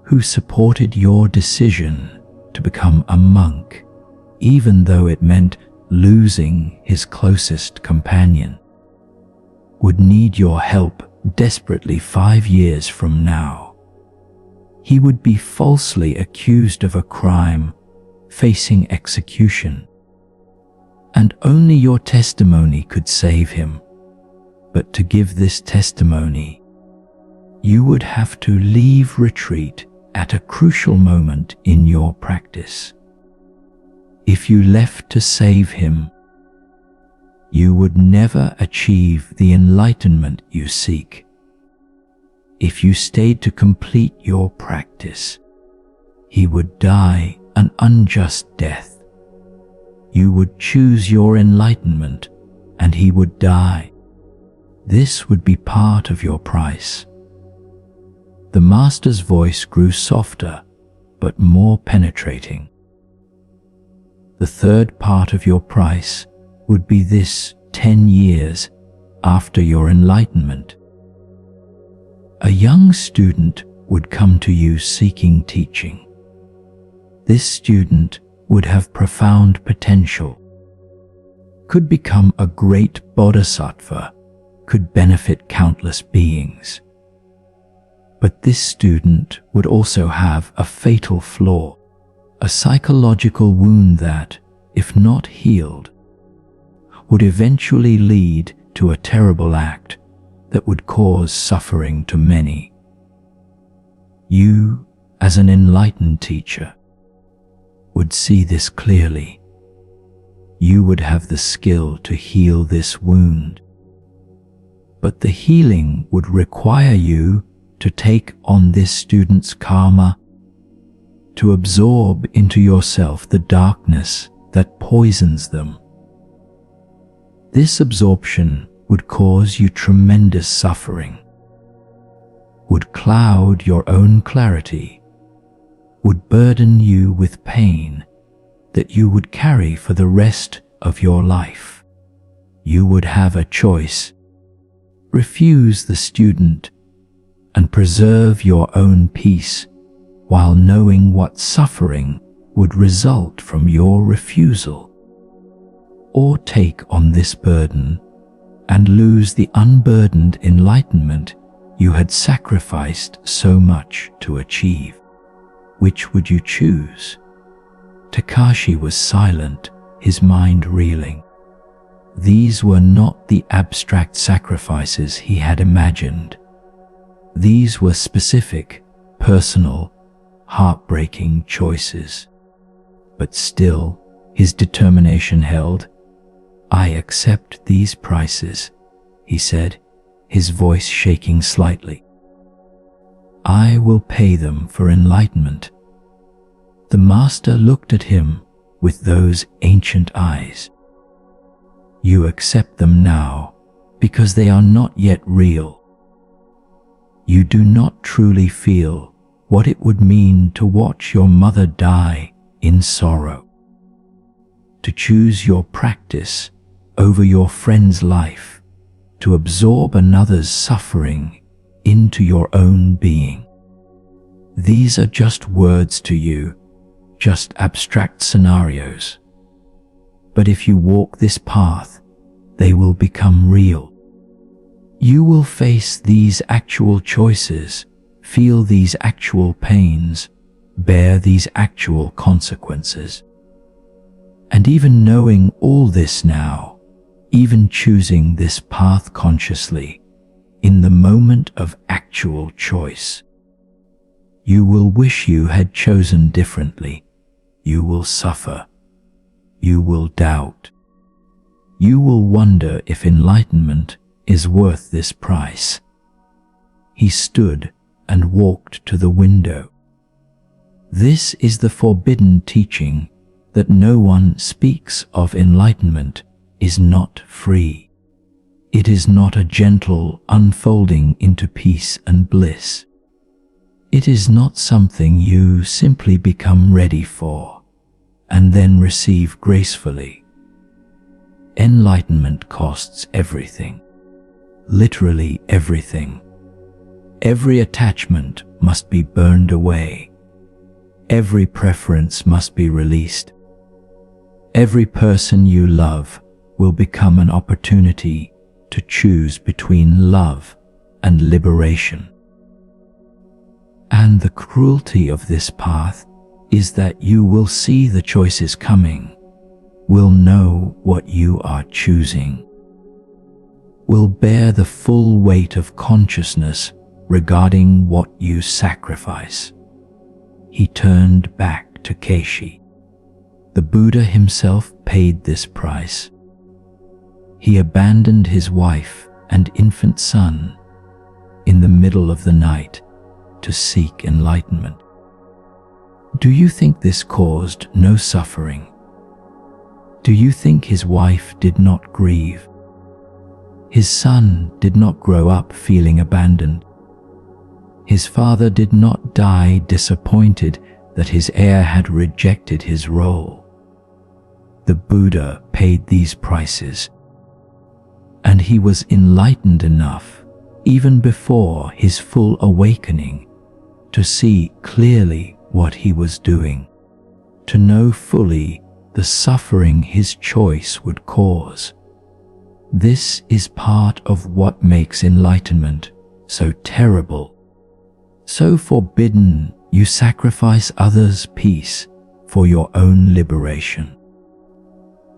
who supported your decision to become a monk, even though it meant losing his closest companion, would need your help desperately 5 years from now. He would be falsely accused of a crime, facing execution. and only your testimony could save him. But to give this testimony, you would have to leave retreat at a crucial moment in your practice. If you left to save him, you would never achieve the enlightenment you seek. If you stayed to complete your practice, he would die an unjust death. You would choose your enlightenment and he would die. This would be part of your price. The Master's voice grew softer but more penetrating. The third part of your price would be this 10 years after your enlightenment. A young student would come to you seeking teaching. This student would have profound potential, could become a great bodhisattva, could benefit countless beings. But this student would also have a fatal flaw, a psychological wound that, if not healed, would eventually lead to a terrible act that would cause suffering to many. You, as an enlightened teacher, would see this clearly. You would have the skill to heal this wound. But the healing would require you to take on this student's karma, to absorb into yourself the darkness that poisons them. This absorption would cause you tremendous suffering, would cloud your own clarity, would burden you with pain that you would carry for the rest of your life. You would have a choice: refuse the student and preserve your own peace while knowing what suffering would result from your refusal, or take on this burden and lose the unburdened enlightenment you had sacrificed so much to achieve. Which would you choose? Takashi was silent, his mind reeling. These were not the abstract sacrifices he had imagined. These were specific, personal, heartbreaking choices. But still, his determination held. "I accept these prices," he said, his voice shaking slightly. "I will pay them for enlightenment." The Master looked at him with those ancient eyes. "You accept them now because they are not yet real. You do not truly feel what it would mean to watch your mother die in sorrow, to choose your practice over your friend's life, to absorb another's suffering into your own being. These are just words to you, just abstract scenarios. But if you walk this path, they will become real. You will face these actual choices, feel these actual pains, bear these actual consequences. And even knowing all this now, even choosing this path consciously, in the moment of actual choice, you will wish you had chosen differently. You will suffer. You will doubt. You will wonder if enlightenment is worth this price. He stood and walked to the window. This is the forbidden teaching, that no one speaks of enlightenment is not free. It is not a gentle unfolding into peace and bliss. It is not something you simply become ready for and then receive gracefully. Enlightenment costs everything, literally everything. Every attachment must be burned away. Every preference must be released. Every person you love will become an opportunity to choose between love and liberation. And the cruelty of this path is that you will see the choices coming. will know what you are choosing, will bear the full weight of consciousness regarding what you sacrifice. He turned back to Keishi. The Buddha himself paid this price. He abandoned his wife and infant son in the middle of the night to seek enlightenment. Do you think this caused no suffering? Do you think his wife did not grieve? His son did not grow up feeling abandoned. His father did not die disappointed that his heir had rejected his role. The Buddha paid these prices, and he was enlightened enough, even before his full awakening, to see clearly what he was doing, to know fully the suffering his choice would cause. This is part of what makes enlightenment so terrible, so forbidden. You sacrifice others' peace for your own liberation.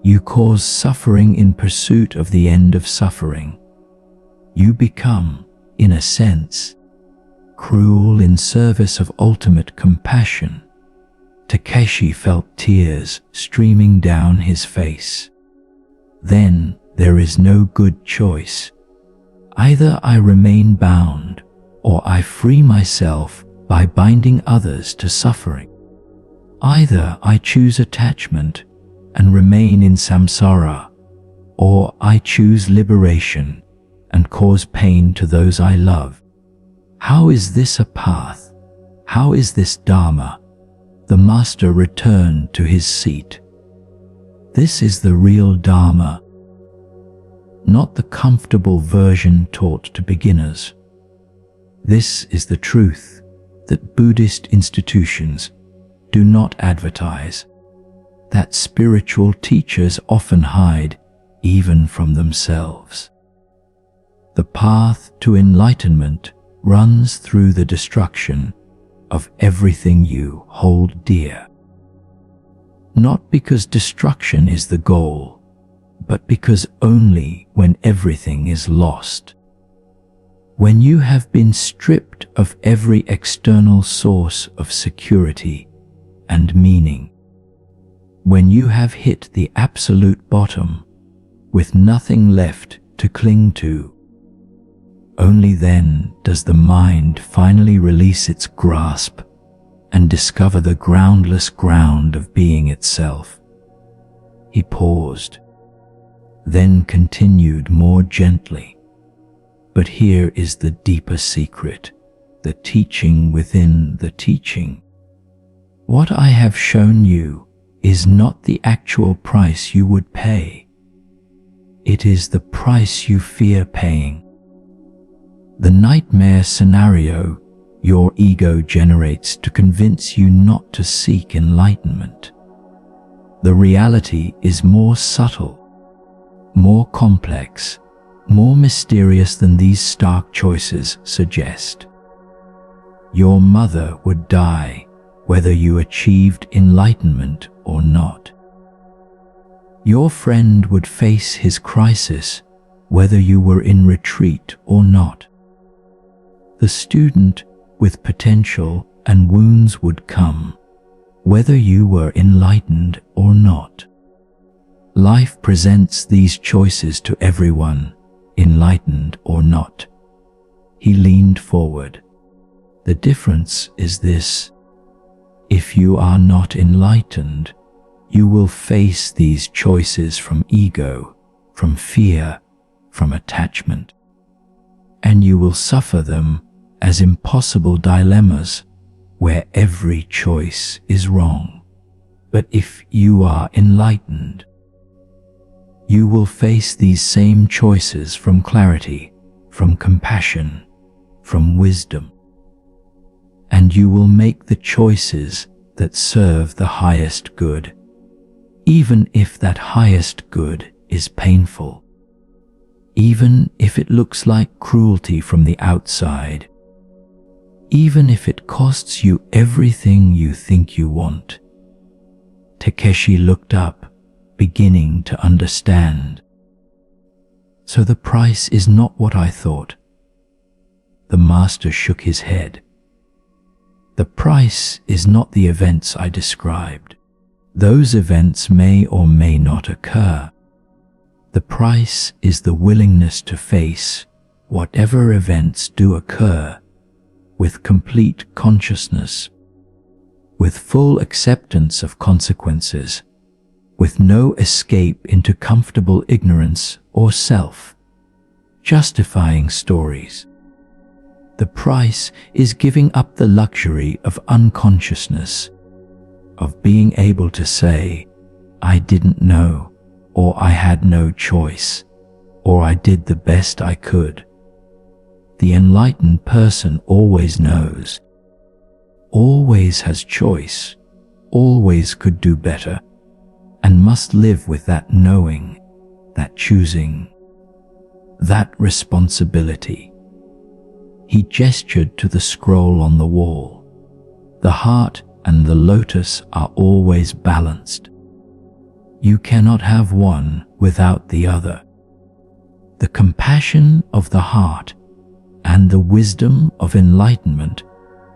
You cause suffering in pursuit of the end of suffering. You become, in a sense, cruel in service of ultimate compassion. Takeshi felt tears streaming down his face. Then there is no good choice. Either I remain bound, or I free myself by binding others to suffering. Either I choose attachment and remain in samsara, or I choose liberation and cause pain to those I love. How is this a path? How is this Dharma? The master returned to his seat. This is the real Dharma, not the comfortable version taught to beginners. This is the truth that Buddhist institutions do not advertise, that spiritual teachers often hide even from themselves. The path to enlightenment runs through the destruction of everything you hold dear. Not because destruction is the goal, but because only when everything is lost, when you have been stripped of every external source of security and meaning, when you have hit the absolute bottom with nothing left to cling to, only then does the mind finally release its grasp and discover the groundless ground of being itself. He paused, then continued more gently. But here is the deeper secret, the teaching within the teaching. What I have shown you is not the actual price you would pay. It is the price you fear paying. The nightmare scenario your ego generates to convince you not to seek enlightenment. The reality is more subtle, more complex, more mysterious than these stark choices suggest. Your mother would die whether you achieved enlightenment or not. Your friend would face his crisis whether you were in retreat or not. The student with potential and wounds would come whether you were enlightened or not. Life presents these choices to everyone, enlightened or not. He leaned forward. The difference is this: if you are not enlightened, you will face these choices from ego, from fear, from attachment, and you will suffer them as impossible dilemmas where every choice is wrong. But if you are enlightened, you will face these same choices from clarity, from compassion, from wisdom. And you will make the choices that serve the highest good, even if that highest good is painful, even if it looks like cruelty from the outside, even if it costs you everything you think you want. Takeshi looked up beginning to understand. So the price is not what I thought. The master shook his head. The price is not the events I described. Those events may or may not occur. The price is the willingness to face whatever events do occur with complete consciousness, with full acceptance of consequences, with no escape into comfortable ignorance or self-justifying stories. The price is giving up the luxury of unconsciousness, of being able to say, I didn't know, or I had no choice, or I did the best I could. The enlightened person always knows, always has choice, always could do better, and must live with that knowing, that choosing, that responsibility. He gestured to the scroll on the wall. The heart and the lotus are always balanced. You cannot have one without the other. The compassion of the heart and the wisdom of enlightenment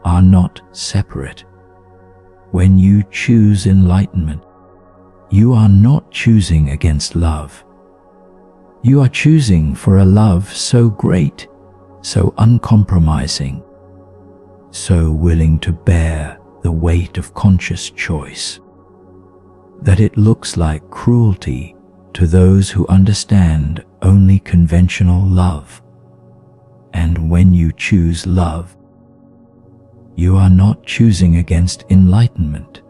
are not separate. When you choose enlightenment, you are not choosing against love. You are choosing for a love so great, so uncompromising, so willing to bear the weight of conscious choice, that it looks like cruelty to those who understand only conventional love. And when you choose love, you are not choosing against enlightenment.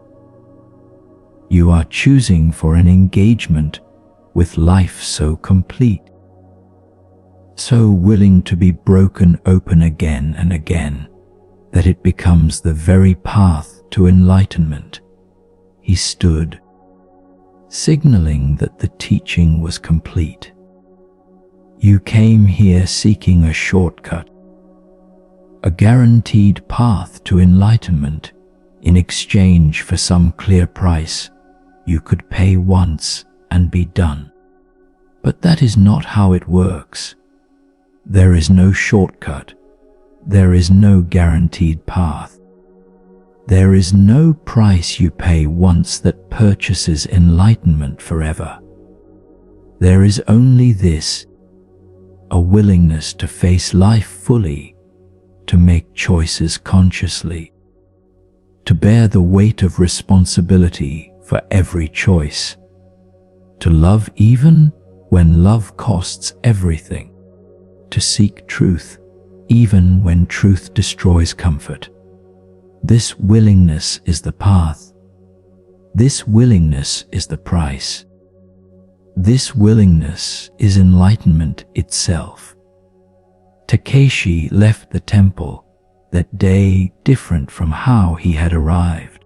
You are choosing for an engagement with life so complete, so willing to be broken open again and again, that it becomes the very path to enlightenment. He stood, signaling that the teaching was complete. You came here seeking a shortcut, a guaranteed path to enlightenment in exchange for some clear price you could pay once and be done. But that is not how it works. There is no shortcut. There is no guaranteed path. There is no price you pay once that purchases enlightenment forever. There is only this, a willingness to face life fully, to make choices consciously, to bear the weight of responsibility for every choice, to love even when love costs everything, to seek truth even when truth destroys comfort. This willingness is the path. This willingness is the price. This willingness is enlightenment itself. Takeshi left the temple that day different from how he had arrived.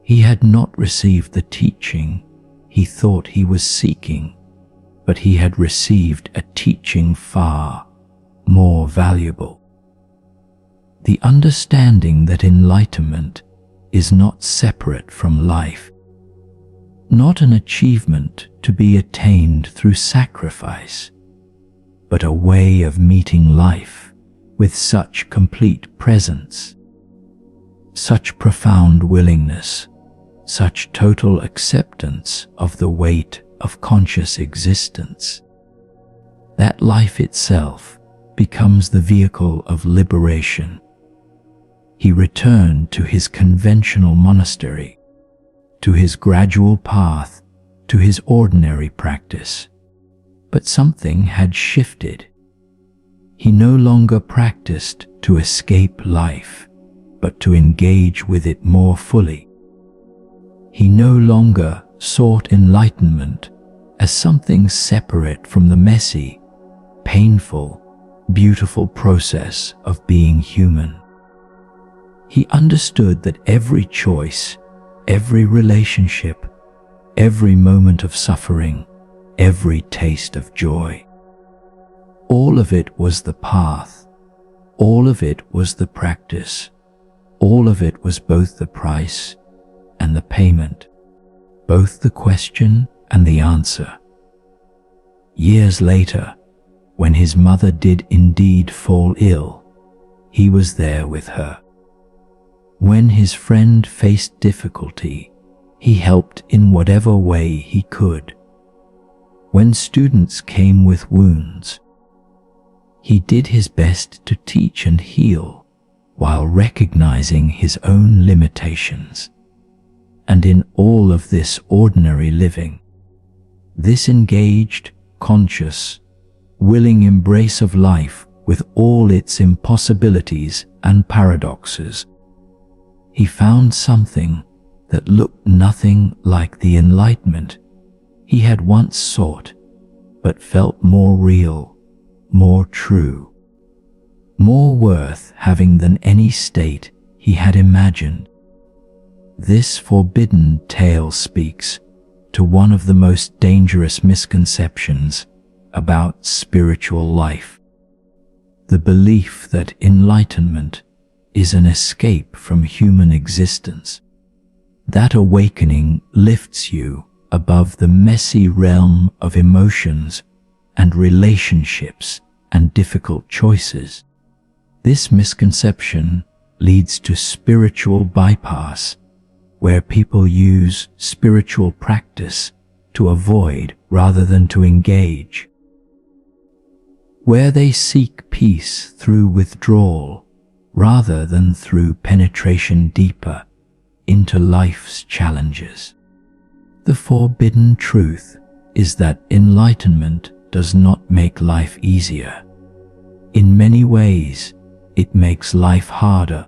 He had not received the teaching he thought he was seeking, but he had received a teaching far more valuable. The understanding that enlightenment is not separate from life, not an achievement to be attained through sacrifice, but a way of meeting life with such complete presence, such profound willingness, such total acceptance of the weight of conscious existence, that life itself becomes the vehicle of liberation. He returned to his conventional monastery, to his gradual path, to his ordinary practice. But something had shifted. He no longer practiced to escape life, but to engage with it more fully. He no longer sought enlightenment as something separate from the messy, painful, beautiful process of being human. He understood that every choice, every relationship, every moment of suffering, every taste of joy, all of it was the path, all of it was the practice, all of it was both the price and the payment. both the question and the answer. Years later, when his mother did indeed fall ill, he was there with her. When his friend faced difficulty, he helped in whatever way he could. When students came with wounds, he did his best to teach and heal while recognizing his own limitations. And in all of this ordinary living, this engaged, conscious, willing embrace of life with all its impossibilities and paradoxes, he found something that looked nothing like the enlightenment he had once sought, but felt more real, more true, more worth having than any state he had imagined. This forbidden tale speaks to one of the most dangerous misconceptions about spiritual life: the belief that enlightenment is an escape from human existence. That awakening lifts you above the messy realm of emotions and relationships and difficult choices. This misconception leads to spiritual bypass, where people use spiritual practice to avoid rather than to engage, where they seek peace through withdrawal rather than through penetration deeper into life's challenges. The forbidden truth is that enlightenment does not make life easier. In many ways, it makes life harder,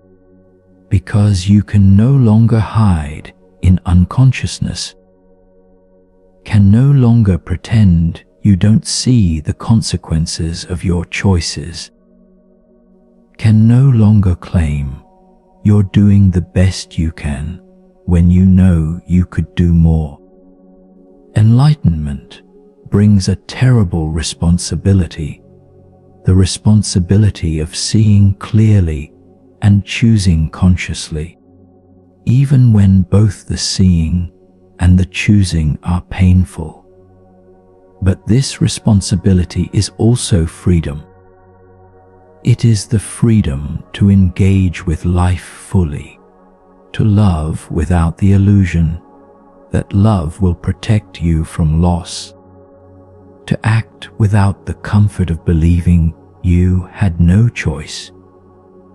because you can no longer hide in unconsciousness, can no longer pretend you don't see the consequences of your choices, can no longer claim you're doing the best you can when you know you could do more. Enlightenment brings a terrible responsibility, the responsibility of seeing clearly and choosing consciously, even when both the seeing and the choosing are painful. But this responsibility is also freedom. It is the freedom to engage with life fully, to love without the illusion that love will protect you from loss, to act without the comfort of believing you had no choice,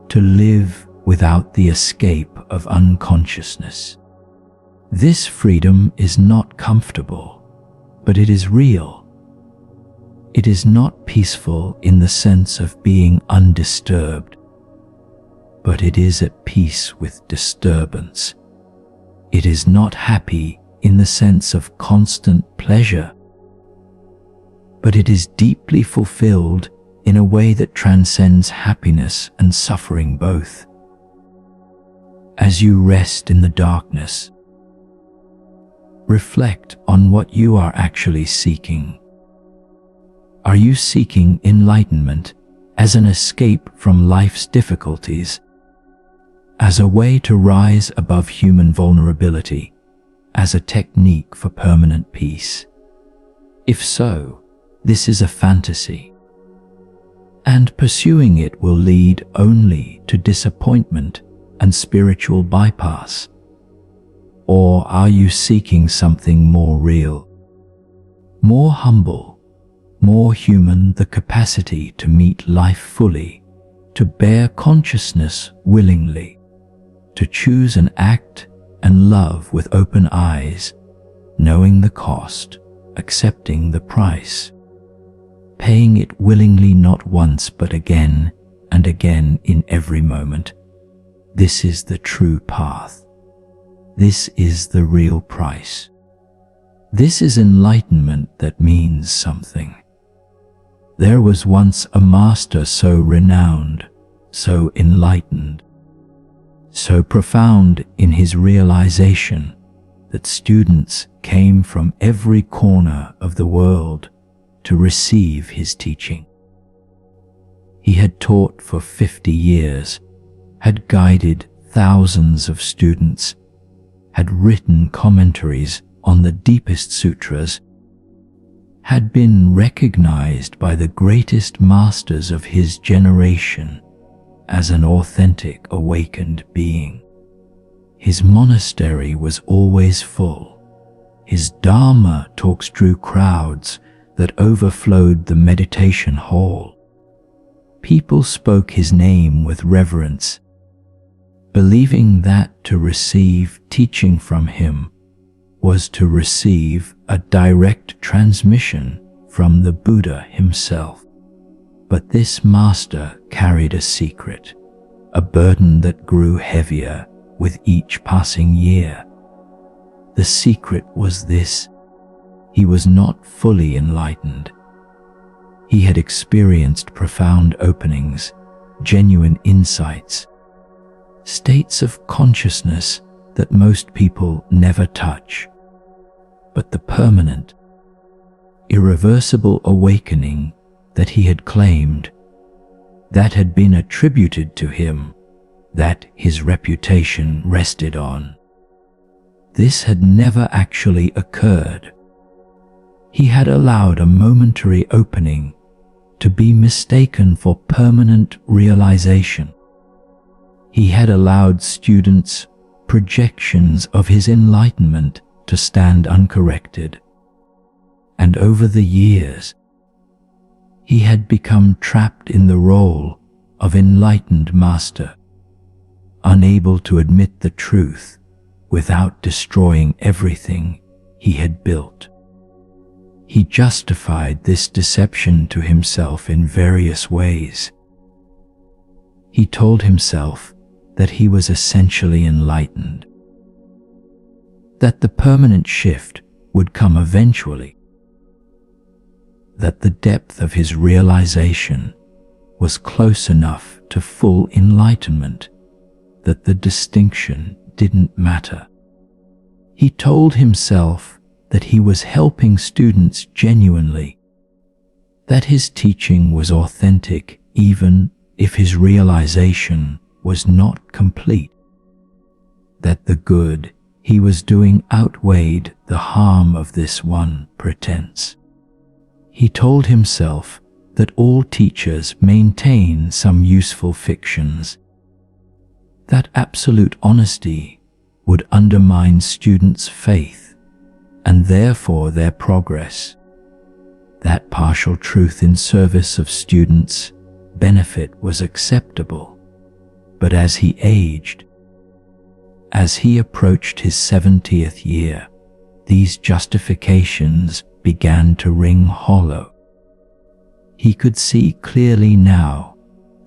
to live without the escape of unconsciousness. This freedom is not comfortable, but it is real. It is not peaceful in the sense of being undisturbed, but it is at peace with disturbance. It is not happy in the sense of constant pleasure, but it is deeply fulfilled in a way that transcends happiness and suffering both. As you rest in the darkness, reflect on what you are actually seeking. Are you seeking enlightenment as an escape from life's difficulties, as a way to rise above human vulnerability, as a technique for permanent peace? If so, this is a fantasy, and pursuing it will lead only to disappointment and spiritual bypass. Or are you seeking something more real, more humble, more human, the capacity to meet life fully, to bear consciousness willingly, to choose and act and love with open eyes, knowing the cost, accepting the price, paying it willingly not once but again and again in every moment? This is the true path. This is the real price. This is enlightenment that means something. There was once a master so renowned, so enlightened, so profound in his realization that students came from every corner of the world to receive his teaching. He had taught for 50 years, had guided thousands of students, had written commentaries on the deepest sutras, had been recognized by the greatest masters of his generation as an authentic awakened being. His monastery was always full. His Dharma talks drew crowds that overflowed the meditation hall. People spoke his name with reverence, believing that to receive teaching from him was to receive a direct transmission from the Buddha himself. But this master carried a secret, a burden that grew heavier with each passing year. The secret was this: he was not fully enlightened. He had experienced profound openings, genuine insights, states of consciousness that most people never touch. But the permanent, irreversible awakening that he had claimed, that had been attributed to him, that his reputation rested on, this had never actually occurred. He had allowed a momentary opening to be mistaken for permanent realization. He had allowed students' projections of his enlightenment to stand uncorrected. And over the years, he had become trapped in the role of enlightened master, unable to admit the truth without destroying everything he had built. He justified this deception to himself in various ways. He told himself that he was essentially enlightened, that the permanent shift would come eventually, that the depth of his realization was close enough to full enlightenment, that the distinction didn't matter. He told himself that he was helping students genuinely, that his teaching was authentic even if his realization was not complete, that the good he was doing outweighed the harm of this one pretense. He told himself that all teachers maintain some useful fictions, that absolute honesty would undermine students' faith and therefore their progress, that partial truth in service of students' benefit was acceptable. But as he aged, as he approached his 70th year, these justifications began to ring hollow. He could see clearly now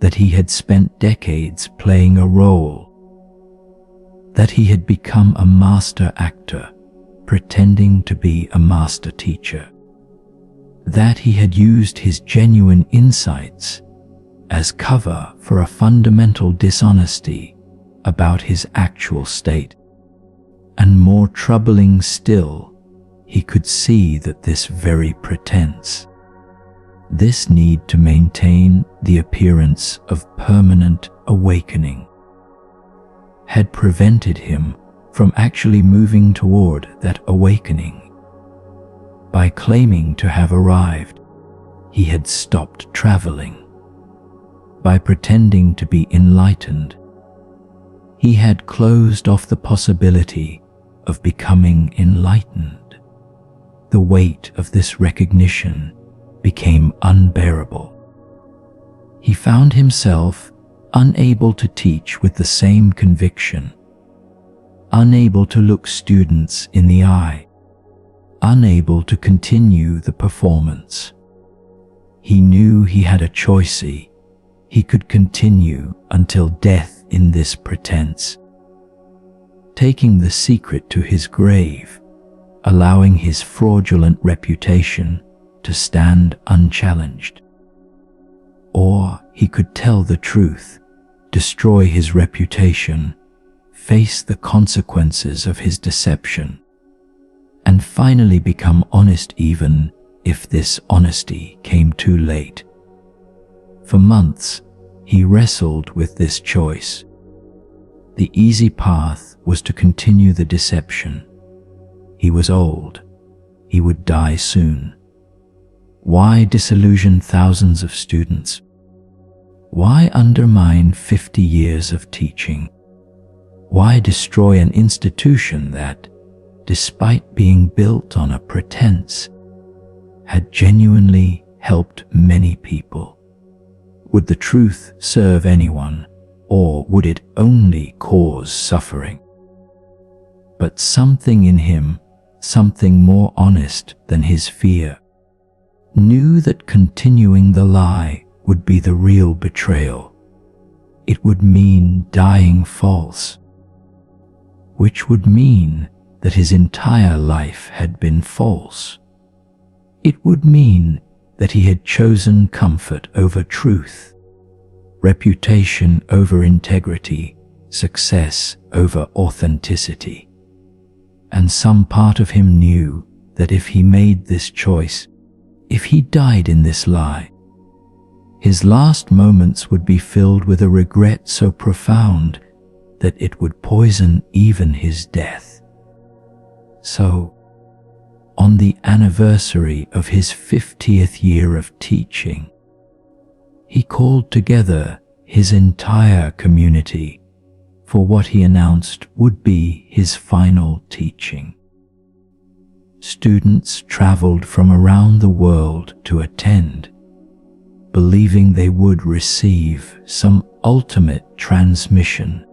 that he had spent decades playing a role, that he had become a master actor, pretending to be a master teacher, that he had used his genuine insights as cover for a fundamental dishonesty about his actual state. And more troubling still, he could see that this very pretense, this need to maintain the appearance of permanent awakening, had prevented him from actually moving toward that awakening. By claiming to have arrived, he had stopped traveling. By pretending to be enlightened, he had closed off the possibility of becoming enlightened. The weight of this recognition became unbearable. He found himself unable to teach with the same conviction, unable to look students in the eye, unable to continue the performance. He knew he had a choice. He could continue until death in this pretense, taking the secret to his grave, allowing his fraudulent reputation to stand unchallenged. Or he could tell the truth, destroy his reputation, face the consequences of his deception, and finally become honest even if this honesty came too late. For months, he wrestled with this choice. The easy path was to continue the deception. He was old. He would die soon. Why disillusion thousands of students? Why undermine 50 years of teaching? Why destroy an institution that, despite being built on a pretense, had genuinely helped many people? Would the truth serve anyone, or would it only cause suffering? But something in him, something more honest than his fear, knew that continuing the lie would be the real betrayal. It would mean dying false, which would mean that his entire life had been false. It would mean that he had chosen comfort over truth, reputation over integrity, success over authenticity. And some part of him knew that if he made this choice, if he died in this lie, his last moments would be filled with a regret so profound that it would poison even his death. So, on the anniversary of his 50th year of teaching, he called together his entire community for what he announced would be his final teaching. Students traveled from around the world to attend, believing they would receive some ultimate transmission,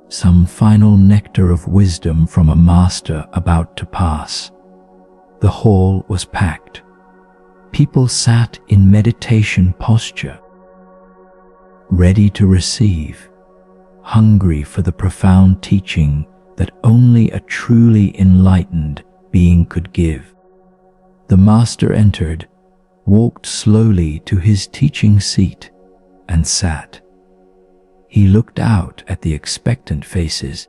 some final nectar of wisdom from a master about to pass. The hall was packed. People sat in meditation posture, ready to receive, hungry for the profound teaching that only a truly enlightened being could give. The master entered, walked slowly to his teaching seat, and sat. He looked out at the expectant faces,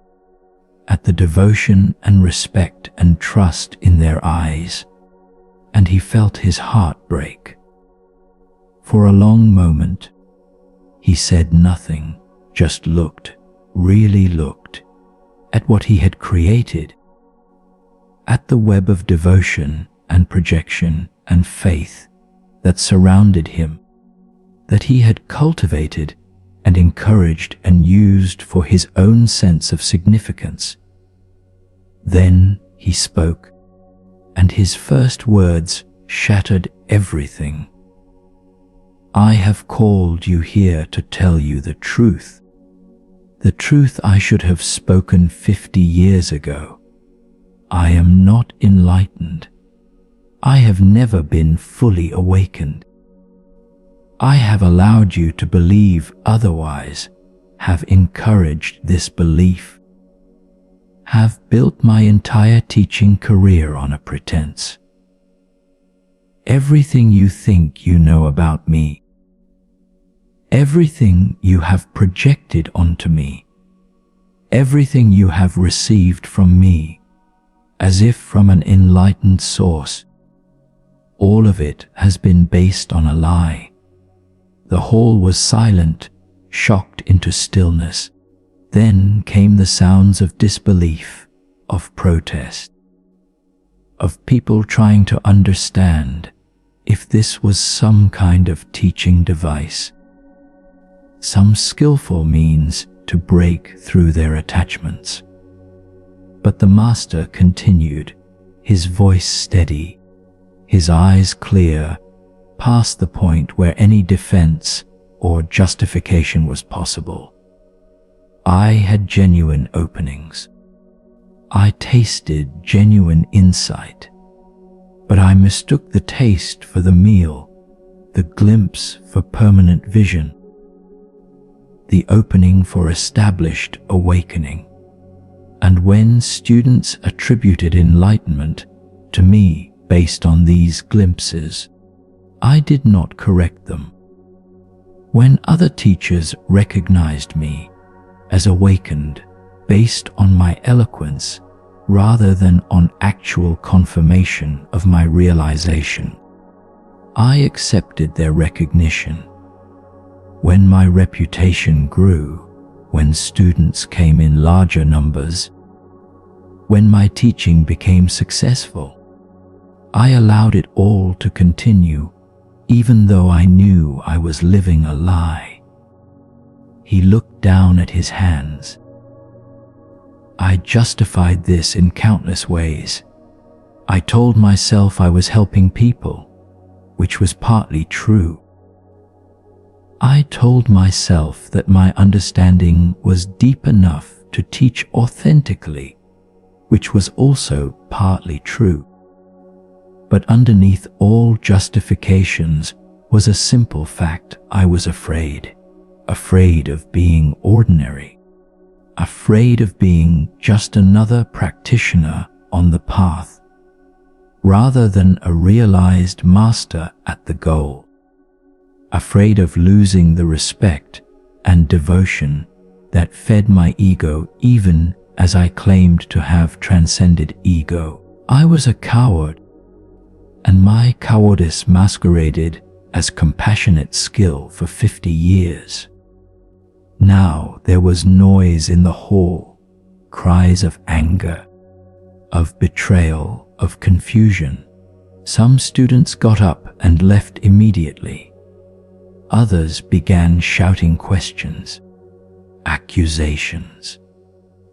at the devotion and respect and trust in their eyes, and he felt his heart break. For a long moment, he said nothing, just looked, really looked, at what he had created, at the web of devotion and projection and faith that surrounded him, that he had cultivated and encouraged and used for his own sense of significance. Then he spoke, and his first words shattered everything. I have called you here to tell you the truth I should have spoken 50 years ago. I am not enlightened. I have never been fully awakened. I have allowed you to believe otherwise, have encouraged this belief, have built my entire teaching career on a pretense. Everything you think you know about me, everything you have projected onto me, everything you have received from me, as if from an enlightened source, all of it has been based on a lie. The hall was silent, shocked into stillness. Then came the sounds of disbelief, of protest, of people trying to understand if this was some kind of teaching device, some skillful means to break through their attachments. But the master continued, his voice steady, his eyes clear, past the point where any defense or justification was possible. I had genuine openings. I tasted genuine insight, but I mistook the taste for the meal, the glimpse for permanent vision, the opening for established awakening. And when students attributed enlightenment to me based on these glimpses, I did not correct them. When other teachers recognized me as awakened based on my eloquence rather than on actual confirmation of my realization, I accepted their recognition. When my reputation grew, when students came in larger numbers, When my teaching became successful, I allowed it all to continue, even though I knew I was living a lie. He looked down at his hands. I justified this in countless ways. I told myself I was helping people, which was partly true. I told myself that my understanding was deep enough to teach authentically, which was also partly true. But underneath all justifications was a simple fact: I was afraid of being ordinary, afraid of being just another practitioner on the path, rather than a realized master at the goal, afraid of losing the respect and devotion that fed my ego even as I claimed to have transcended ego. I was a coward, and my cowardice masqueraded as compassionate skill for 50 years. Now there was noise in the hall, cries of anger, of betrayal, of confusion. Some students got up and left immediately. Others began shouting questions, accusations.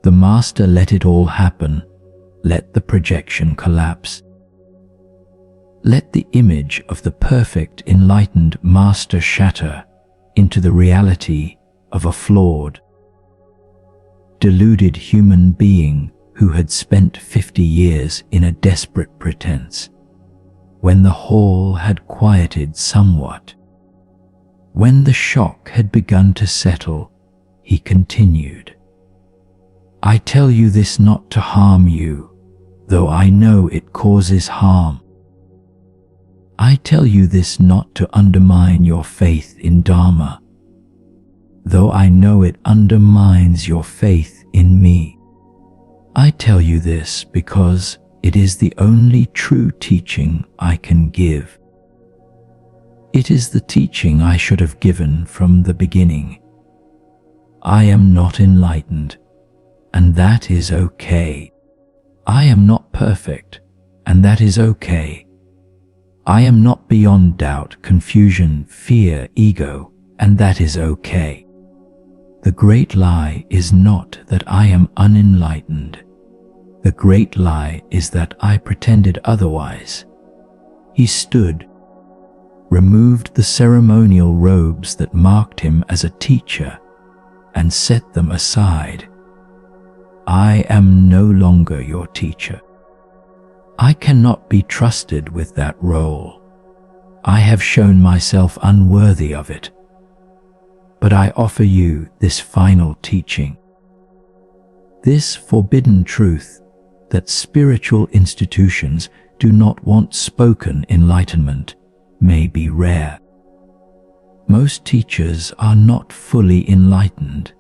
The master let it all happen, let the projection collapse. Let the image of the perfect enlightened master shatter into the reality of a flawed, deluded human being who had spent 50 years in a desperate pretense. When the hall had quieted somewhat, when the shock had begun to settle, he continued, I tell you this not to harm you, though I know it causes harm. I tell you this not to undermine your faith in Dharma, though I know it undermines your faith in me. I tell you this because it is the only true teaching I can give. It is the teaching I should have given from the beginning. I am not enlightened, and that is okay. I am not perfect, and that is okay. I am not beyond doubt, confusion, fear, ego, and that is okay. The great lie is not that I am unenlightened. The great lie is that I pretended otherwise. He stood, removed the ceremonial robes that marked him as a teacher, and set them aside. I am no longer your teacher. I cannot be trusted with that role. I have shown myself unworthy of it. But I offer you this final teaching, this forbidden truth that spiritual institutions do not want spoken enlightenment may be rare. Most teachers are not fully enlightened,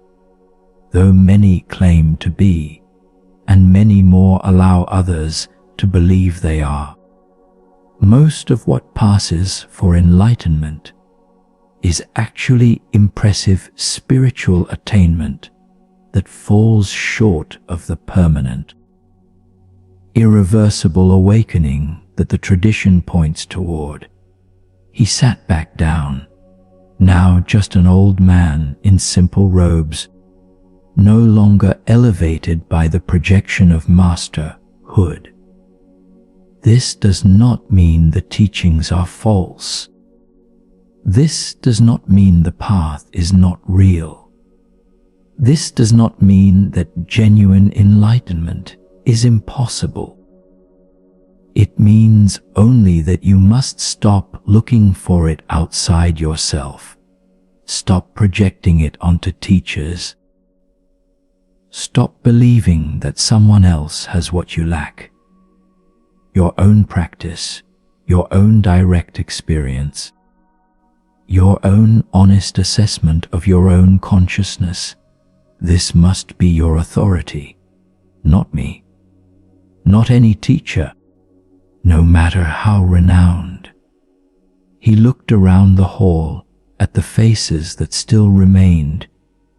though many claim to be, and many more allow others to believe they are. Most of what passes for enlightenment is actually impressive spiritual attainment that falls short of the permanent, irreversible awakening that the tradition points toward. He sat back down, now just an old man in simple robes, no longer elevated by the projection of masterhood. This does not mean the teachings are false. This does not mean the path is not real. This does not mean that genuine enlightenment is impossible. It means only that you must stop looking for it outside yourself. Stop projecting it onto teachers. Stop believing that someone else has what you lack. Your own practice, your own direct experience, your own honest assessment of your own consciousness. This must be your authority, not me, not any teacher, no matter how renowned. He looked around the hall at the faces that still remained,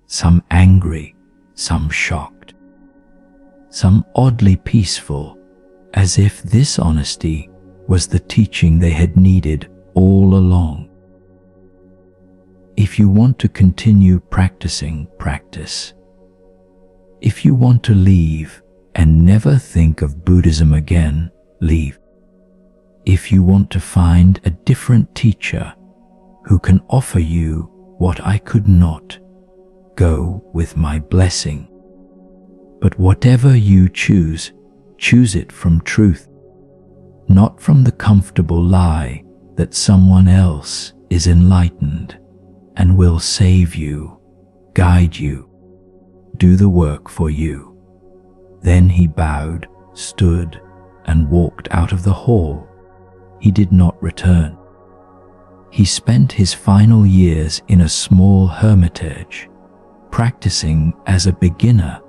some angry, some shocked, some oddly peaceful, as if this honesty was the teaching they had needed all along. If you want to continue practicing, practice. If you want to leave and never think of Buddhism again, leave. If you want to find a different teacher who can offer you what I could not, go with my blessing. But whatever you choose, choose it from truth, not from the comfortable lie that someone else is enlightened and will save you, guide you, do the work for you. Then he bowed, stood, and walked out of the hall. He did not return. He spent his final years in a small hermitage, practicing as a beginner,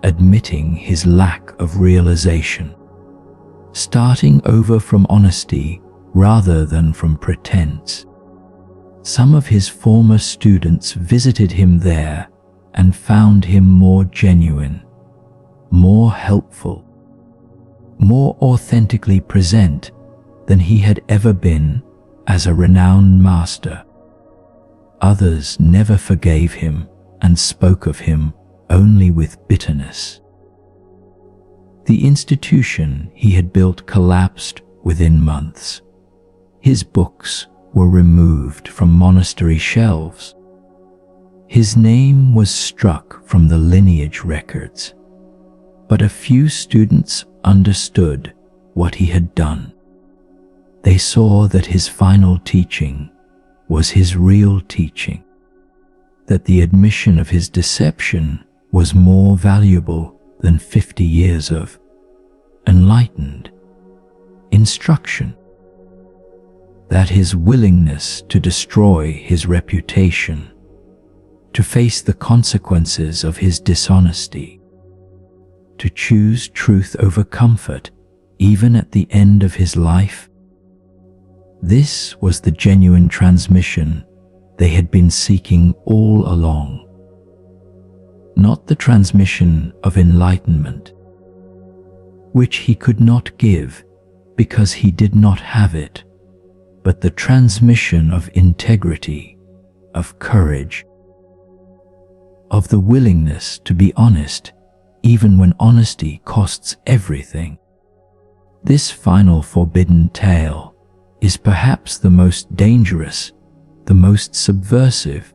admitting his lack of realization, starting over from honesty rather than from pretense. Some of his former students visited him there and found him more genuine, more helpful, more authentically present than he had ever been as a renowned master. Others never forgave him and spoke of him only with bitterness. The institution he had built collapsed within months. His books were removed from monastery shelves. His name was struck from the lineage records, but a few students understood what he had done. They saw that his final teaching was his real teaching, that the admission of his deception was more valuable than 50 years of enlightened instruction, that his willingness to destroy his reputation, to face the consequences of his dishonesty, to choose truth over comfort even at the end of his life, this was the genuine transmission they had been seeking all along. Not the transmission of enlightenment, which he could not give because he did not have it, but the transmission of integrity, of courage, of the willingness to be honest even when honesty costs everything. This final forbidden tale is perhaps the most dangerous, the most subversive,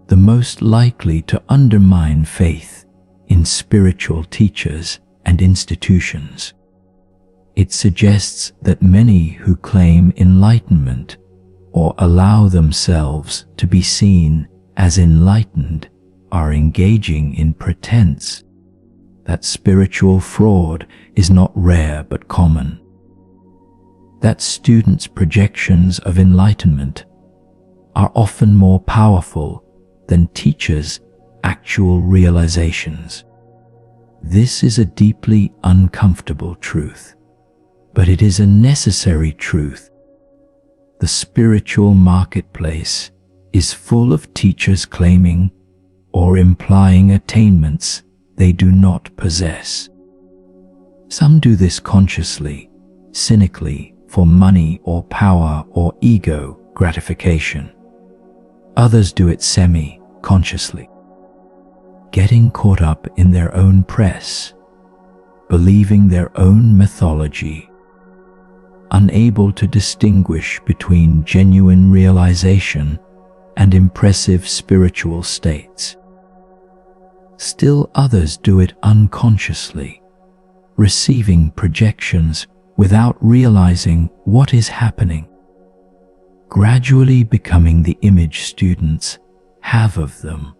the most likely to undermine faith in spiritual teachers and institutions. It suggests that many who claim enlightenment or allow themselves to be seen as enlightened are engaging in pretense, that spiritual fraud is not rare but common, that students' projections of enlightenment are often more powerful than teachers' actual realizations. This is a deeply uncomfortable truth, but it is a necessary truth. The spiritual marketplace is full of teachers claiming or implying attainments they do not possess. Some do this consciously, cynically, for money or power or ego gratification. Others do it semi-consciously, getting caught up in their own press, believing their own mythology, unable to distinguish between genuine realization and impressive spiritual states. Still others do it unconsciously, receiving projections without realizing what is happening, gradually becoming the image students have of them,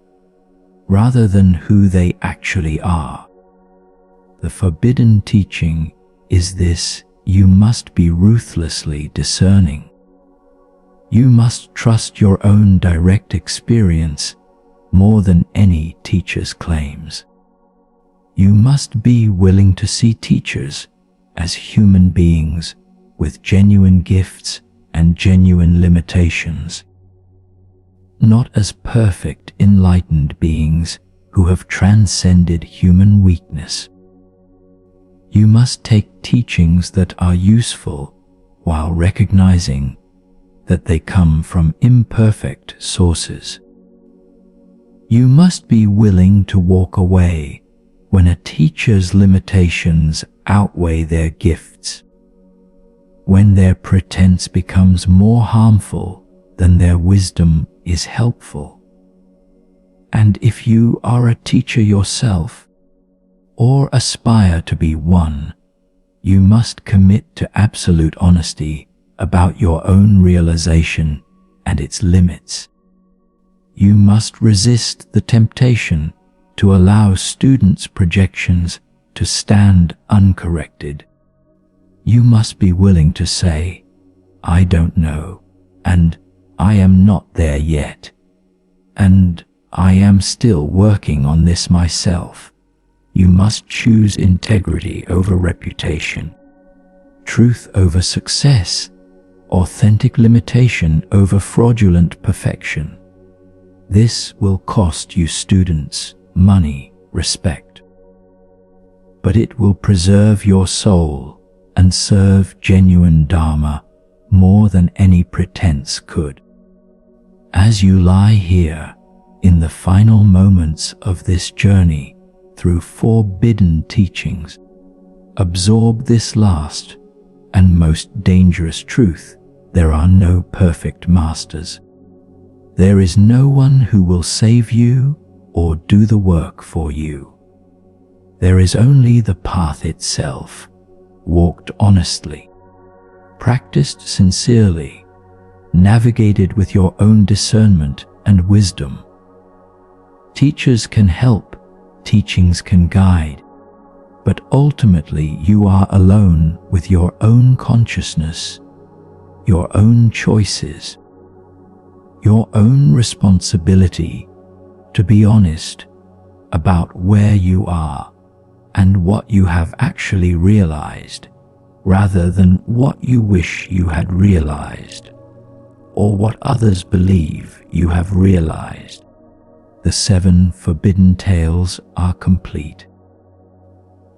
rather than who they actually are. The forbidden teaching is this: you must be ruthlessly discerning. You must trust your own direct experience more than any teacher's claims. You must be willing to see teachers as human beings with genuine gifts and genuine limitations, not as perfect enlightened beings who have transcended human weakness. You must take teachings that are useful while recognizing that they come from imperfect sources. You must be willing to walk away when a teacher's limitations outweigh their gifts, when their pretense becomes more harmful than their wisdom is helpful. And if you are a teacher yourself, or aspire to be one, you must commit to absolute honesty about your own realization and its limits. You must resist the temptation to allow students' projections to stand uncorrected. You must be willing to say, "I don't know," and "I am not there yet," and "I am still working on this myself." You must choose integrity over reputation, truth over success, authentic limitation over fraudulent perfection. This will cost you students money, respect, but it will preserve your soul and serve genuine Dharma more than any pretense could. As you lie here in the final moments of this journey through forbidden teachings, absorb this last and most dangerous truth: there are no perfect masters. There is no one who will save you or do the work for you. There is only the path itself, walked honestly, practiced sincerely, navigated with your own discernment and wisdom. Teachers can help, teachings can guide, but ultimately you are alone with your own consciousness, your own choices, your own responsibility to be honest about where you are and what you have actually realized, rather than what you wish you had realized, or what others believe you have realized. The 7 forbidden tales are complete.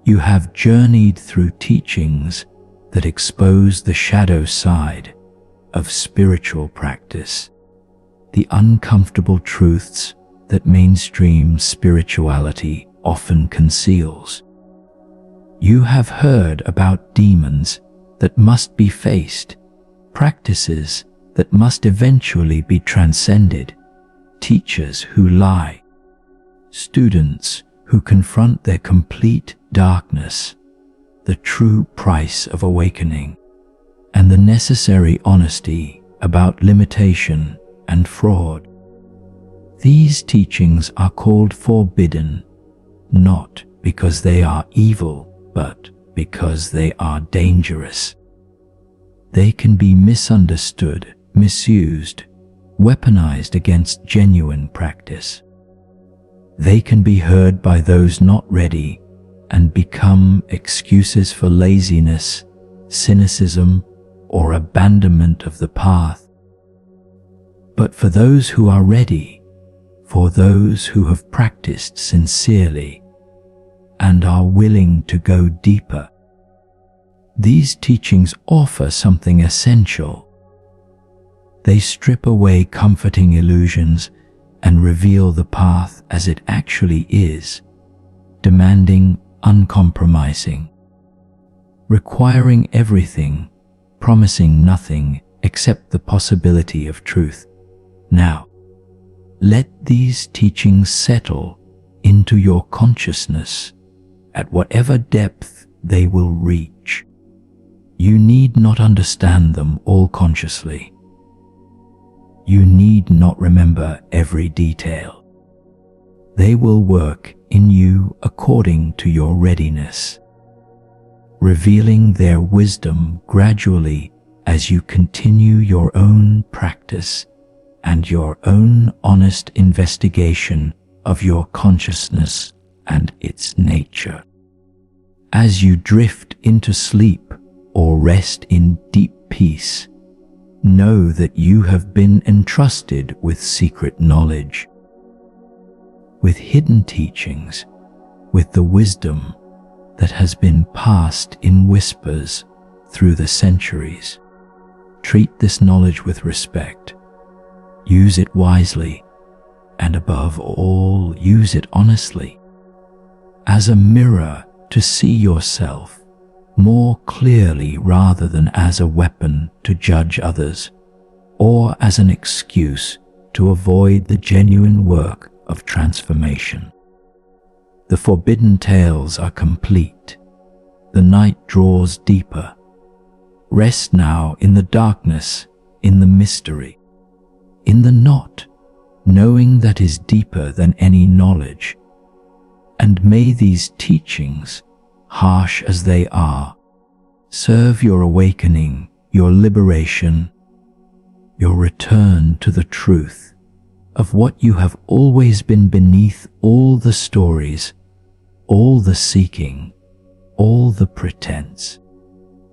You have journeyed through teachings that expose the shadow side of spiritual practice, the uncomfortable truths that mainstream spirituality often conceals. You have heard about demons that must be faced, practices that must eventually be transcended, teachers who lie, students who confront their complete darkness, the true price of awakening, and the necessary honesty about limitation and fraud. These teachings are called forbidden, not because they are evil, but because they are dangerous. They can be misunderstood, misused, weaponized against genuine practice. They can be heard by those not ready and become excuses for laziness, cynicism, or abandonment of the path. But for those who are ready, for those who have practiced sincerely and are willing to go deeper, these teachings offer something essential. They strip away comforting illusions and reveal the path as it actually is, demanding uncompromising, requiring everything, promising nothing except the possibility of truth. Now, let these teachings settle into your consciousness at whatever depth they will reach. You need not understand them all consciously. You need not remember every detail. They will work in you according to your readiness, revealing their wisdom gradually as you continue your own practice and your own honest investigation of your consciousness and its nature. As you drift into sleep or rest in deep peace, know that you have been entrusted with secret knowledge, with hidden teachings, with the wisdom that has been passed in whispers through the centuries. Treat this knowledge with respect. Use it wisely, and above all, use it honestly, as a mirror to see yourself more clearly rather than as a weapon to judge others or as an excuse to avoid the genuine work of transformation. The forbidden tales are complete. The night draws deeper. Rest now in the darkness, in the mystery, in the knot, knowing that is deeper than any knowledge. And may these teachings, harsh as they are, serve your awakening, your liberation, your return to the truth of what you have always been beneath all the stories, all the seeking, all the pretense.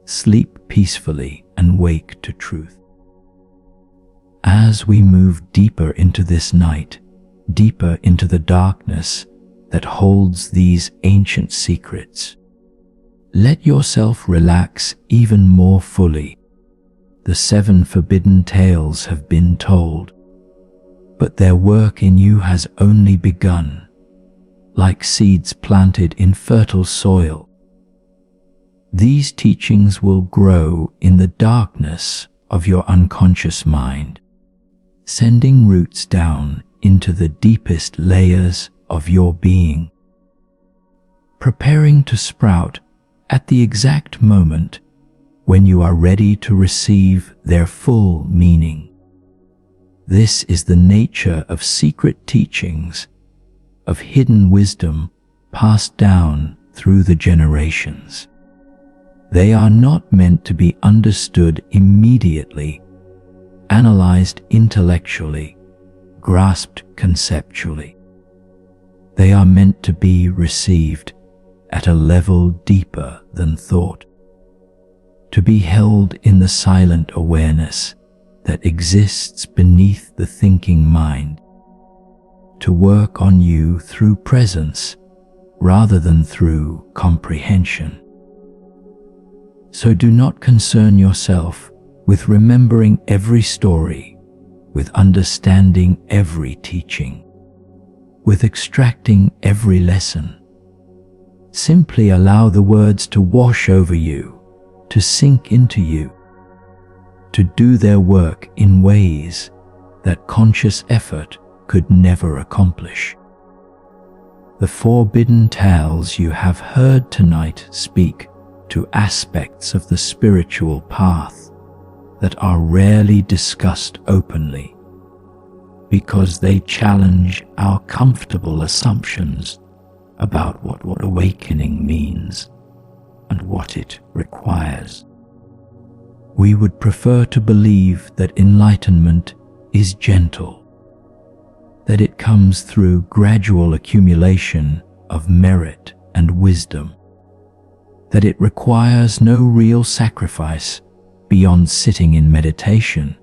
Sleep peacefully and wake to truth. As we move deeper into this night, deeper into the darkness that holds these ancient secrets, let yourself relax even more fully. The 7 forbidden tales have been told, but their work in you has only begun, like seeds planted in fertile soil. These teachings will grow in the darkness of your unconscious mind, sending roots down into the deepest layers of your being, preparing to sprout at the exact moment when you are ready to receive their full meaning. This is the nature of secret teachings, of hidden wisdom passed down through the generations. They are not meant to be understood immediately, analyzed intellectually, grasped conceptually. They are meant to be received at a level deeper than thought, to be held in the silent awareness that exists beneath the thinking mind, to work on you through presence rather than through comprehension. So do not concern yourself with remembering every story, with understanding every teaching, with extracting every lesson. Simply allow the words to wash over you, to sink into you, to do their work in ways that conscious effort could never accomplish. The forbidden tales you have heard tonight speak to aspects of the spiritual path that are rarely discussed openly, because they challenge our comfortable assumptions about what awakening means and what it requires. We would prefer to believe that enlightenment is gentle, that it comes through gradual accumulation of merit and wisdom, that it requires no real sacrifice beyond sitting in meditation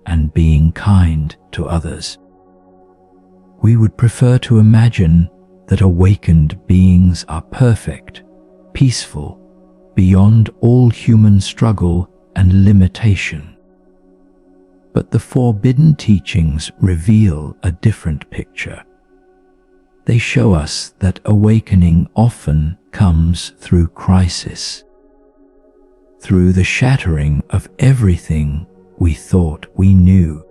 and being kind to others. We would prefer to imagine that awakened beings are perfect, peaceful, beyond all human struggle and limitation. But the forbidden teachings reveal a different picture. They show us that awakening often comes through crisis, through the shattering of everything we thought we knew,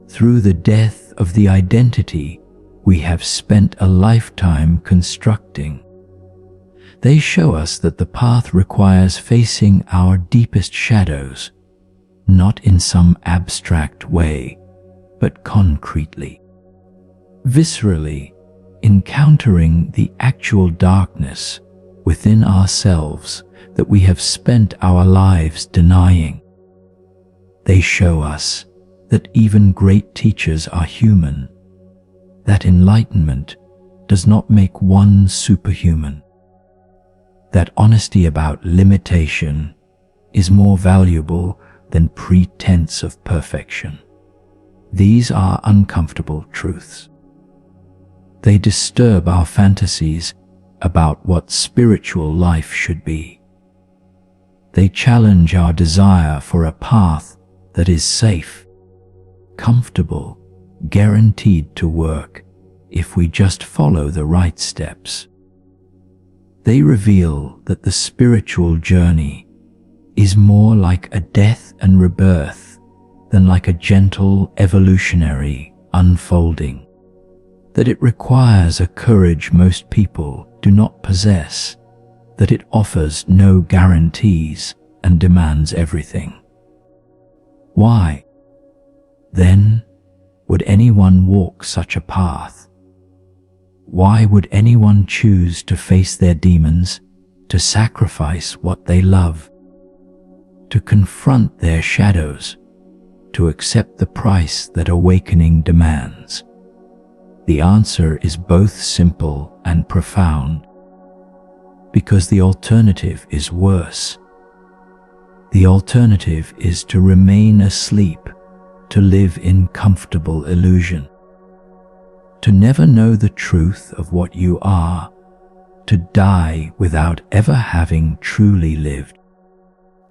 through the death of the identity we have spent a lifetime constructing. They show us that the path requires facing our deepest shadows, not in some abstract way, but concretely, viscerally, encountering the actual darkness within ourselves that we have spent our lives denying. They show us that even great teachers are human, that enlightenment does not make one superhuman, that honesty about limitation is more valuable than pretense of perfection. These are uncomfortable truths. They disturb our fantasies about what spiritual life should be. They challenge our desire for a path that is safe, comfortable, guaranteed to work if we just follow the right steps. They reveal that the spiritual journey is more like a death and rebirth than like a gentle evolutionary unfolding, that it requires a courage most people do not possess, that it offers no guarantees and demands everything. Why, then, would anyone walk such a path? Why would anyone choose to face their demons, to sacrifice what they love, to confront their shadows, to accept the price that awakening demands? The answer is both simple and profound, because the alternative is worse. The alternative is to remain asleep, to live in comfortable illusion, to never know the truth of what you are, to die without ever having truly lived.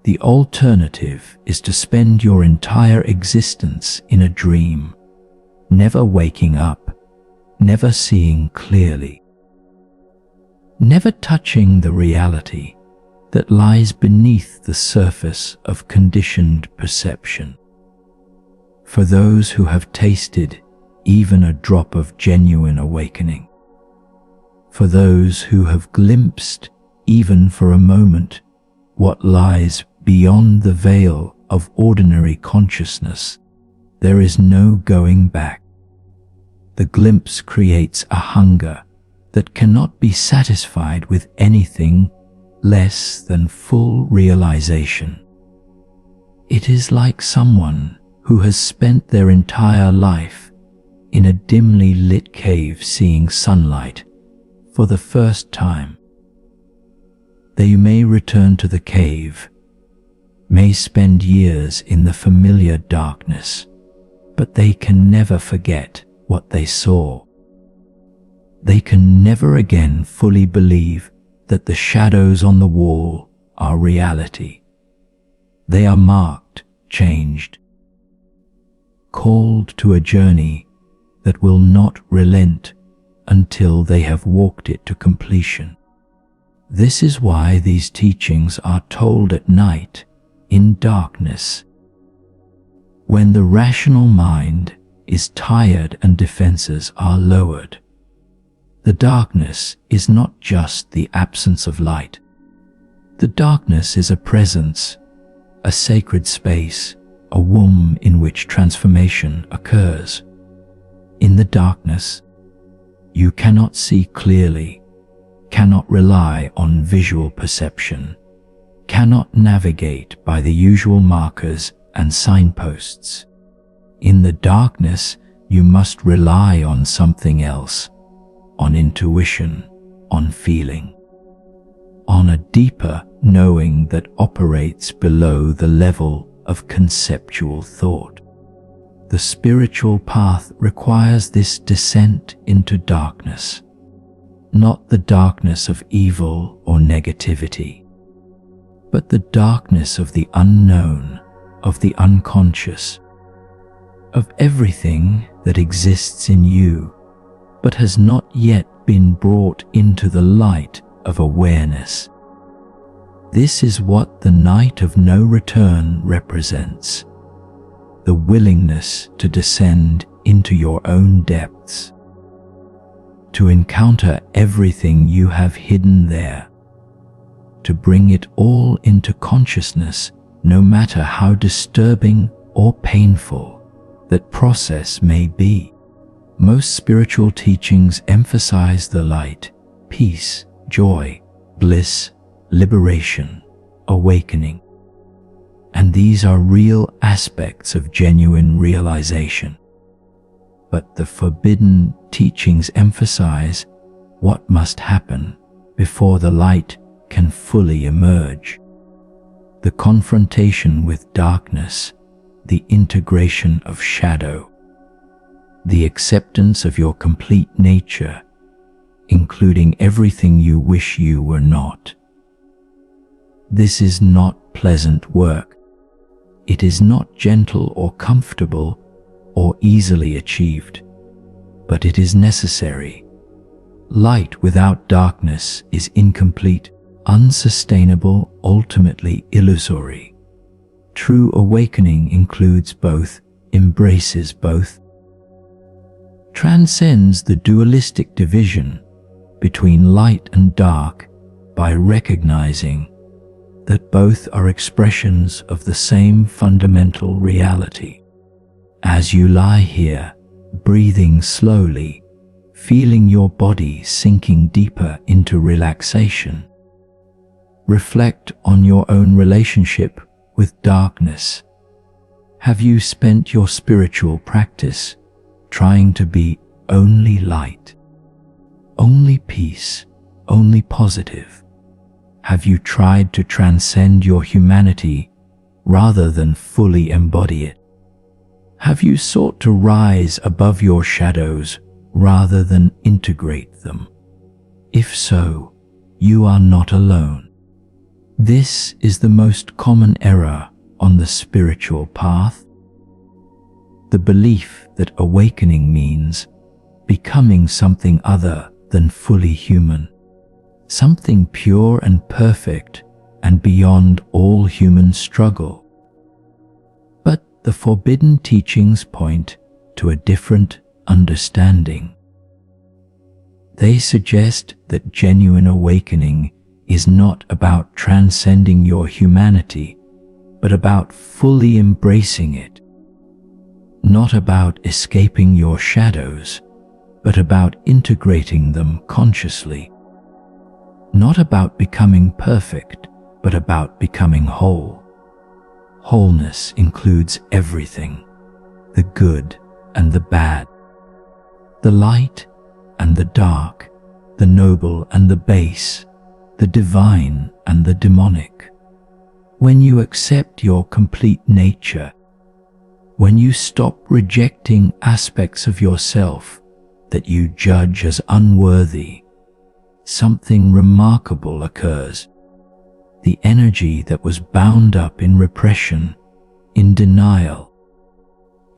The alternative is to spend your entire existence in a dream, never waking up, never seeing clearly, never touching the reality that lies beneath the surface of conditioned perception. For those who have tasted even a drop of genuine awakening, for those who have glimpsed, even for a moment, what lies beyond the veil of ordinary consciousness, there is no going back. The glimpse creates a hunger that cannot be satisfied with anything less than full realization. It is like someone who has spent their entire life in a dimly lit cave seeing sunlight for the first time. They may return to the cave, may spend years in the familiar darkness, but they can never forget what they saw. They can never again fully believe that the shadows on the wall are reality. They are marked, changed, called to a journey that will not relent until they have walked it to completion. This is why these teachings are told at night, in darkness, when the rational mind is tired and defenses are lowered. The darkness is not just the absence of light. The darkness is a presence, a sacred space, a womb in which transformation occurs. In the darkness, you cannot see clearly, cannot rely on visual perception, cannot navigate by the usual markers and signposts. In the darkness, you must rely on something else, on intuition, on feeling, on a deeper knowing that operates below the level of conceptual thought. The spiritual path requires this descent into darkness, not the darkness of evil or negativity, but the darkness of the unknown, of the unconscious, of everything that exists in you, but has not yet been brought into the light of awareness. This is what the night of no return represents, the willingness to descend into your own depths, to encounter everything you have hidden there, to bring it all into consciousness, no matter how disturbing or painful that process may be. Most spiritual teachings emphasize the light, peace, joy, bliss, liberation, awakening. And these are real aspects of genuine realization. But the forbidden teachings emphasize what must happen before the light can fully emerge. The confrontation with darkness, the integration of shadow, the acceptance of your complete nature including everything you wish you were not. This is not pleasant work. It is not gentle or comfortable or easily achieved, but it is necessary. Light without darkness is incomplete, unsustainable, ultimately illusory. True awakening includes both, embraces both, transcends the dualistic division between light and dark by recognizing that both are expressions of the same fundamental reality. As you lie here, breathing slowly, feeling your body sinking deeper into relaxation, reflect on your own relationship with darkness. Have you spent your spiritual practice trying to be only light, only peace, only positive? Have you tried to transcend your humanity rather than fully embody it? Have you sought to rise above your shadows rather than integrate them? If so, you are not alone. This is the most common error on the spiritual path. The belief that awakening means becoming something other than fully human, something pure and perfect and beyond all human struggle. But the forbidden teachings point to a different understanding. They suggest that genuine awakening is not about transcending your humanity, but about fully embracing it. Not about escaping your shadows, but about integrating them consciously. Not about becoming perfect, but about becoming whole. Wholeness includes everything, the good and the bad, the light and the dark, the noble and the base, the divine and the demonic. When you accept your complete nature, when you stop rejecting aspects of yourself that you judge as unworthy, something remarkable occurs. The energy that was bound up in repression, in denial,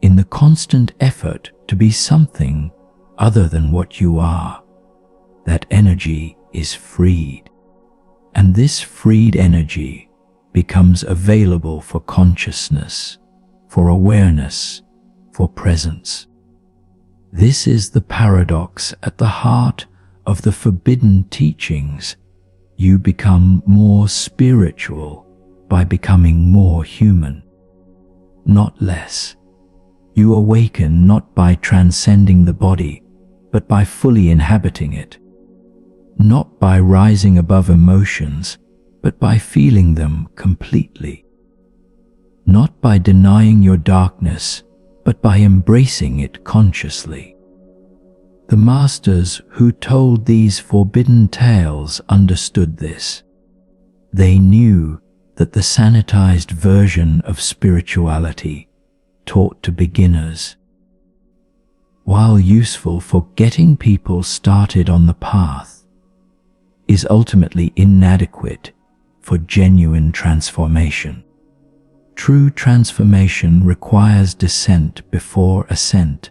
in the constant effort to be something other than what you are, that energy is freed. And this freed energy becomes available for consciousness, for awareness, for presence. This is the paradox at the heart of the forbidden teachings. You become more spiritual by becoming more human, not less. You awaken not by transcending the body, but by fully inhabiting it. Not by rising above emotions, but by feeling them completely. Not by denying your darkness, but by embracing it consciously. The masters who told these forbidden tales understood this. They knew that the sanitized version of spirituality, taught to beginners, while useful for getting people started on the path, is ultimately inadequate for genuine transformation. True transformation requires descent before ascent,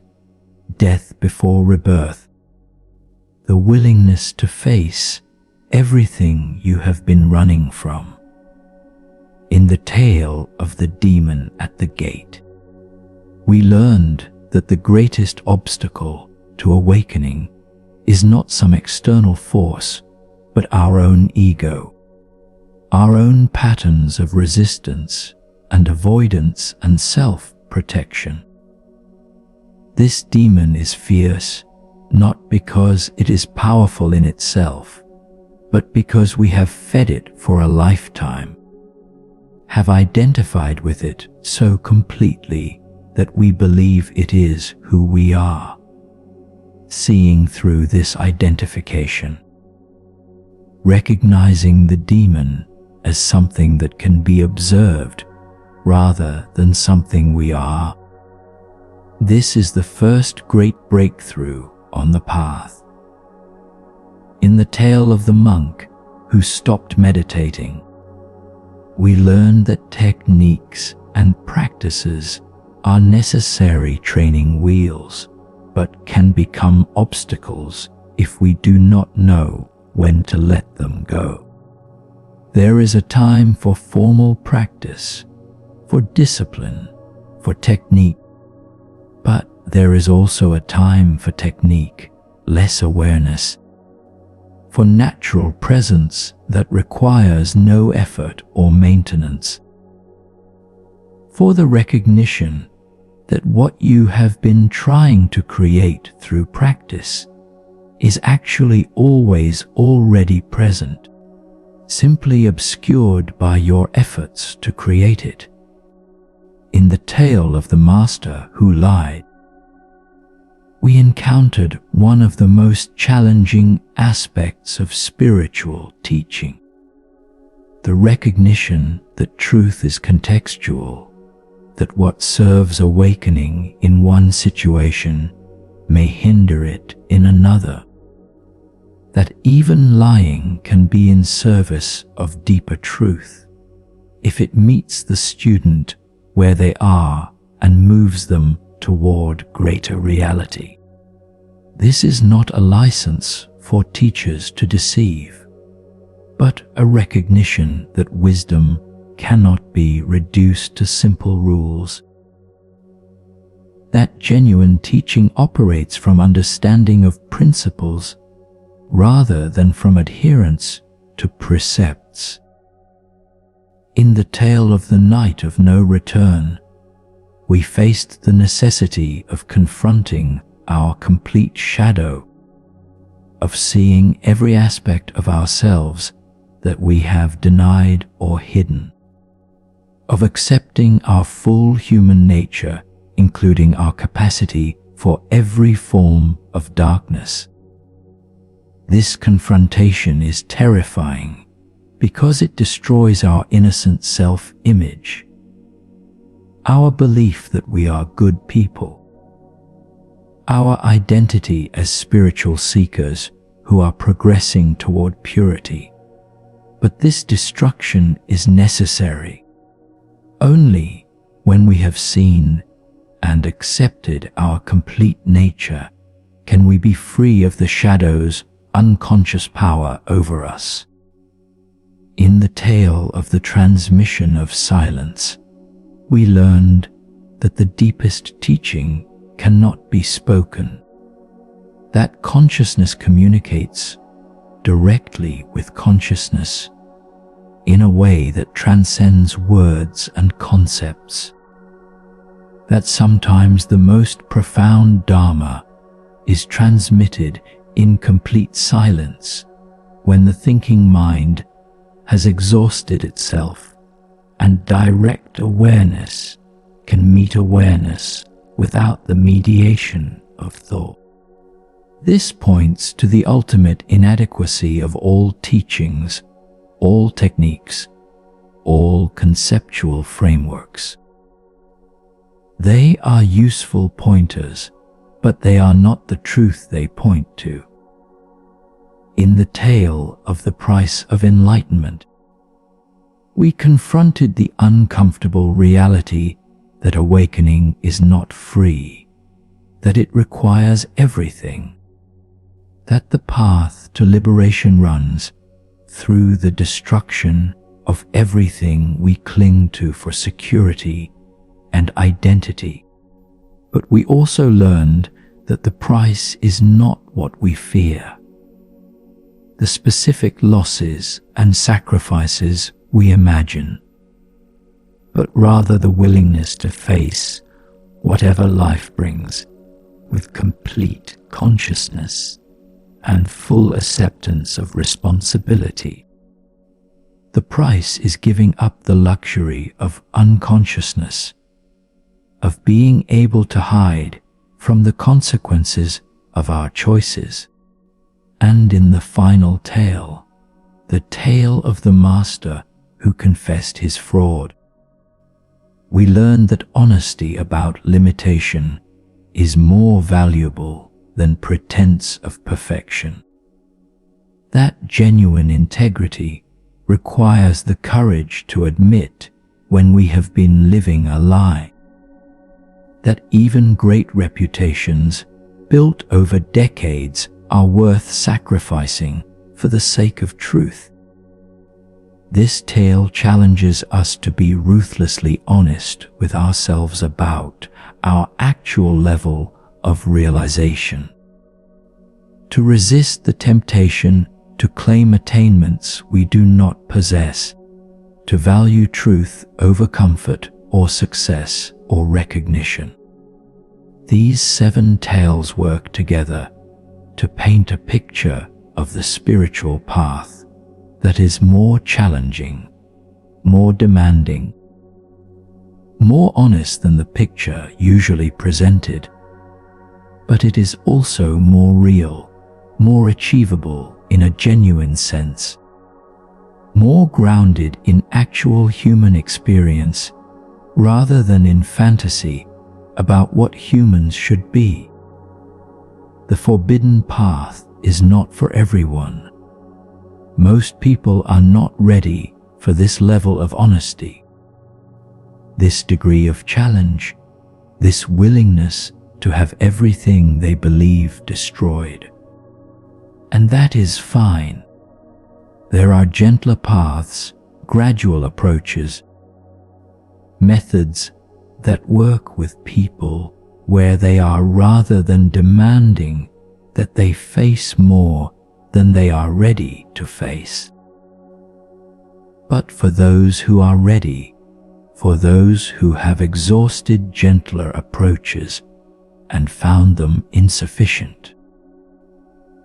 death before rebirth, the willingness to face everything you have been running from. In the tale of the demon at the gate, we learned that the greatest obstacle to awakening is not some external force, but our own ego, our own patterns of resistance and avoidance and self-protection. This demon is fierce, not because it is powerful in itself, but because we have fed it for a lifetime, have identified with it so completely that we believe it is who we are. Seeing through this identification, recognizing the demon as something that can be observed rather than something we are. This is the first great breakthrough on the path. In the tale of the monk who stopped meditating, we learn that techniques and practices are necessary training wheels, but can become obstacles if we do not know when to let them go. There is a time for formal practice, for discipline, for technique, but there is also a time for technique, less awareness, for natural presence that requires no effort or maintenance, for the recognition that what you have been trying to create through practice is actually always already present, simply obscured by your efforts to create it. In the tale of the master who lied, we encountered one of the most challenging aspects of spiritual teaching: the recognition that truth is contextual, that what serves awakening in one situation may hinder it in another, that even lying can be in service of deeper truth if it meets the student where they are and moves them toward greater reality. This is not a license for teachers to deceive, but a recognition that wisdom cannot be reduced to simple rules. That genuine teaching operates from understanding of principles rather than from adherence to precepts. In the tale of the night of no return, we faced the necessity of confronting our complete shadow, of seeing every aspect of ourselves that we have denied or hidden, of accepting our full human nature, including our capacity for every form of darkness. This confrontation is terrifying because it destroys our innocent self-image, our belief that we are good people, our identity as spiritual seekers who are progressing toward purity. But this destruction is necessary only when we have seen and accepted our complete nature can we be free of the shadow's unconscious power over us. In the tale of the transmission of silence, we learned that the deepest teaching cannot be spoken, that consciousness communicates directly with consciousness in a way that transcends words and concepts, that sometimes the most profound Dharma is transmitted in complete silence when the thinking mind has exhausted itself, and direct awareness can meet awareness without the mediation of thought. This points to the ultimate inadequacy of all teachings, all techniques, all conceptual frameworks. They are useful pointers, but they are not the truth they point to. In the tale of the price of enlightenment, we confronted the uncomfortable reality that awakening is not free, that it requires everything, that the path to liberation runs through the destruction of everything we cling to for security and identity. But we also learned that the price is not what we fear, the specific losses and sacrifices we imagine, but rather the willingness to face whatever life brings with complete consciousness and full acceptance of responsibility. The price is giving up the luxury of unconsciousness, of being able to hide from the consequences of our choices. And in the final tale, the tale of the master who confessed his fraud, we learn that honesty about limitation is more valuable than pretense of perfection. That genuine integrity requires the courage to admit when we have been living a lie. That even great reputations built over decades are worth sacrificing for the sake of truth. This tale challenges us to be ruthlessly honest with ourselves about our actual level of realization. To resist the temptation to claim attainments we do not possess, to value truth over comfort or success or recognition. These 7 tales work together to paint a picture of the spiritual path that is more challenging, more demanding, more honest than the picture usually presented, but it is also more real, more achievable in a genuine sense, more grounded in actual human experience rather than in fantasy about what humans should be. The forbidden path is not for everyone. Most people are not ready for this level of honesty, this degree of challenge, this willingness to have everything they believe destroyed. And that is fine. There are gentler paths, gradual approaches, methods that work with people where they are, rather than demanding that they face more than they are ready to face. But for those who are ready, for those who have exhausted gentler approaches and found them insufficient,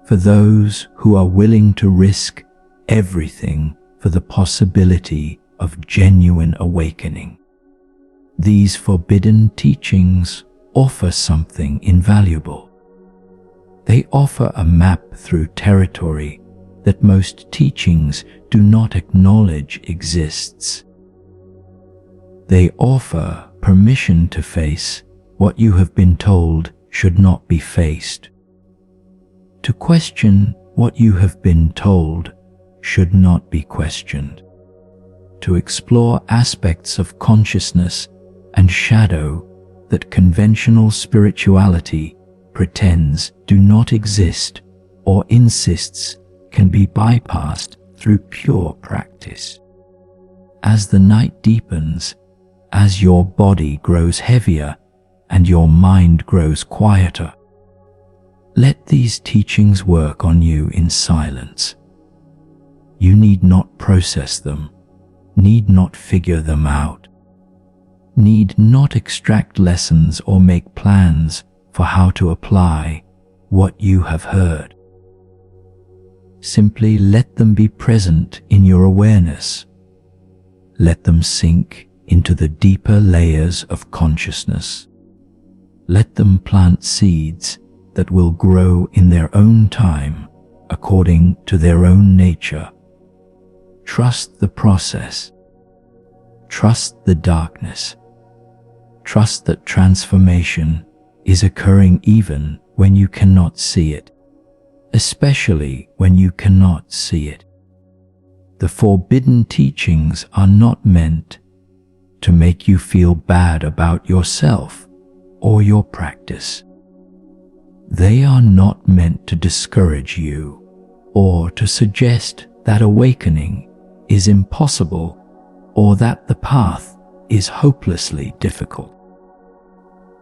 for those who are willing to risk everything for the possibility of genuine awakening, these forbidden teachings offer something invaluable. They offer a map through territory that most teachings do not acknowledge exists. They offer permission to face what you have been told should not be faced, to question what you have been told should not be questioned, to explore aspects of consciousness and shadow that conventional spirituality pretends do not exist or insists can be bypassed through pure practice. As the night deepens, as your body grows heavier and your mind grows quieter, let these teachings work on you in silence. You need not process them, need not figure them out, need not extract lessons or make plans for how to apply what you have heard. Simply let them be present in your awareness. Let them sink into the deeper layers of consciousness. Let them plant seeds that will grow in their own time, according to their own nature. Trust the process. Trust the darkness. Trust that transformation is occurring even when you cannot see it, especially when you cannot see it. The forbidden teachings are not meant to make you feel bad about yourself or your practice. They are not meant to discourage you or to suggest that awakening is impossible or that the path is hopelessly difficult.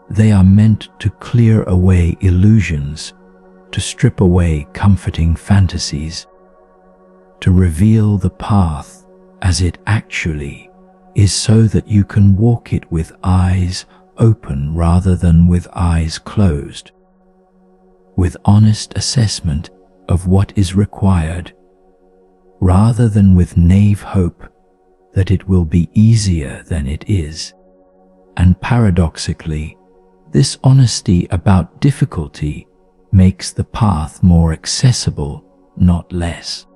They are meant to clear away illusions, to strip away comforting fantasies, to reveal the path as it actually is so that you can walk it with eyes open rather than with eyes closed, with honest assessment of what is required, rather than with naive hope that it will be easier than it is. And paradoxically, this honesty about difficulty makes the path more accessible, not less.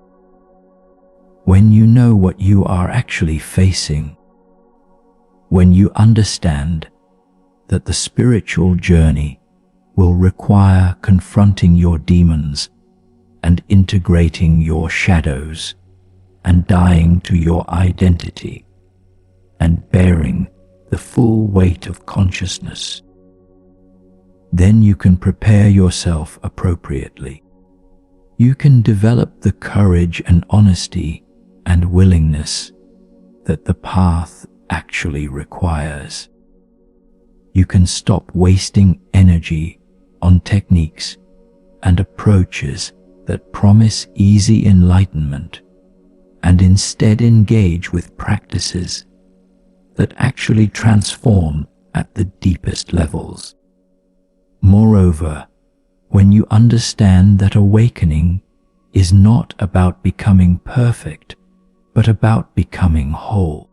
When you know what you are actually facing, when you understand that the spiritual journey will require confronting your demons and integrating your shadows and dying to your identity and bearing the full weight of consciousness. Then you can prepare yourself appropriately. You can develop the courage and honesty and willingness that the path actually requires. You can stop wasting energy on techniques and approaches that promise easy enlightenment and instead engage with practices that actually transform at the deepest levels. Moreover, when you understand that awakening is not about becoming perfect, but about becoming whole,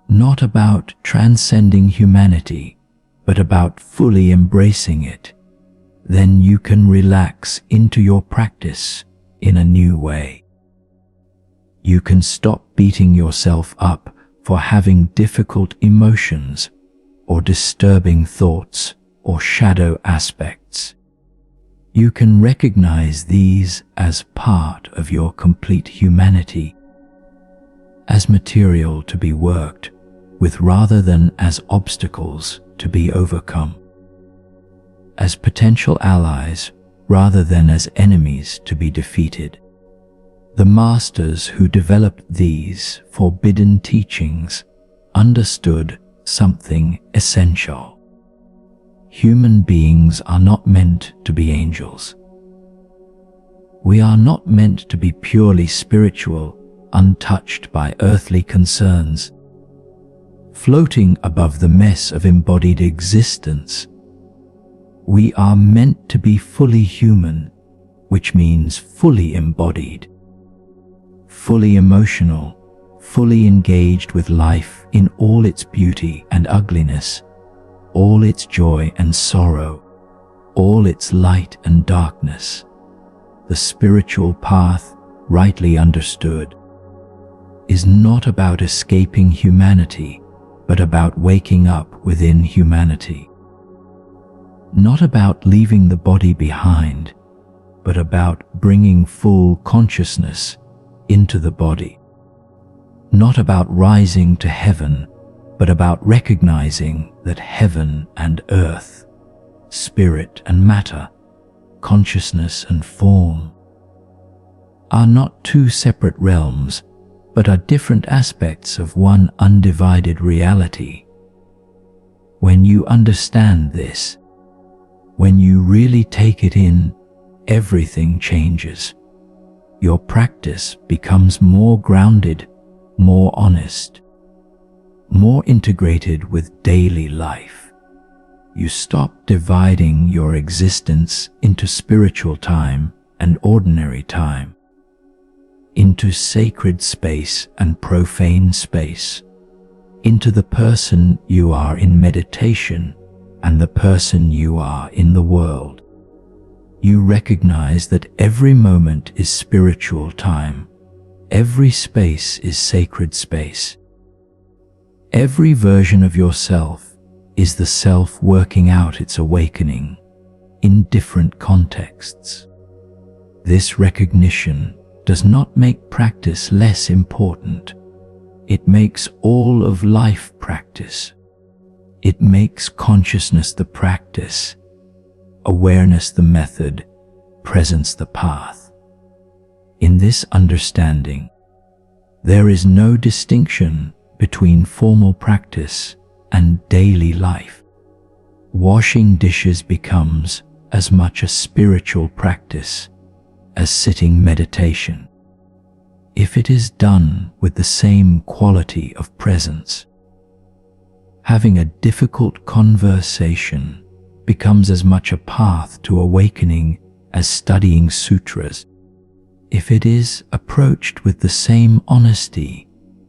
not about transcending humanity, but about fully embracing it, then you can relax into your practice in a new way. You can stop beating yourself up for having difficult emotions or disturbing thoughts or shadow aspects. You can recognize these as part of your complete humanity, as material to be worked with rather than as obstacles to be overcome, as potential allies rather than as enemies to be defeated. The masters who developed these forbidden teachings understood something essential. Human beings are not meant to be angels. We are not meant to be purely spiritual, untouched by earthly concerns, floating above the mess of embodied existence. We are meant to be fully human, which means fully embodied, fully emotional, fully engaged with life in all its beauty and ugliness, all its joy and sorrow, all its light and darkness. The spiritual path, rightly understood, is not about escaping humanity, but about waking up within humanity. Not about leaving the body behind, but about bringing full consciousness into the body. Not about rising to heaven, but about recognizing that heaven and earth, spirit and matter, consciousness and form, are not two separate realms, but are different aspects of one undivided reality. When you understand this, when you really take it in, everything changes. Your practice becomes more grounded, more honest, more integrated with daily life. You stop dividing your existence into spiritual time and ordinary time, into sacred space and profane space, into the person you are in meditation and the person you are in the world. You recognize that every moment is spiritual time, every space is sacred space. Every version of yourself is the self working out its awakening in different contexts. This recognition does not make practice less important. It makes all of life practice. It makes consciousness the practice, awareness the method, presence the path. In this understanding, there is no distinction between formal practice and daily life. Washing dishes becomes as much a spiritual practice as sitting meditation, if it is done with the same quality of presence. Having a difficult conversation becomes as much a path to awakening as studying sutras, if it is approached with the same honesty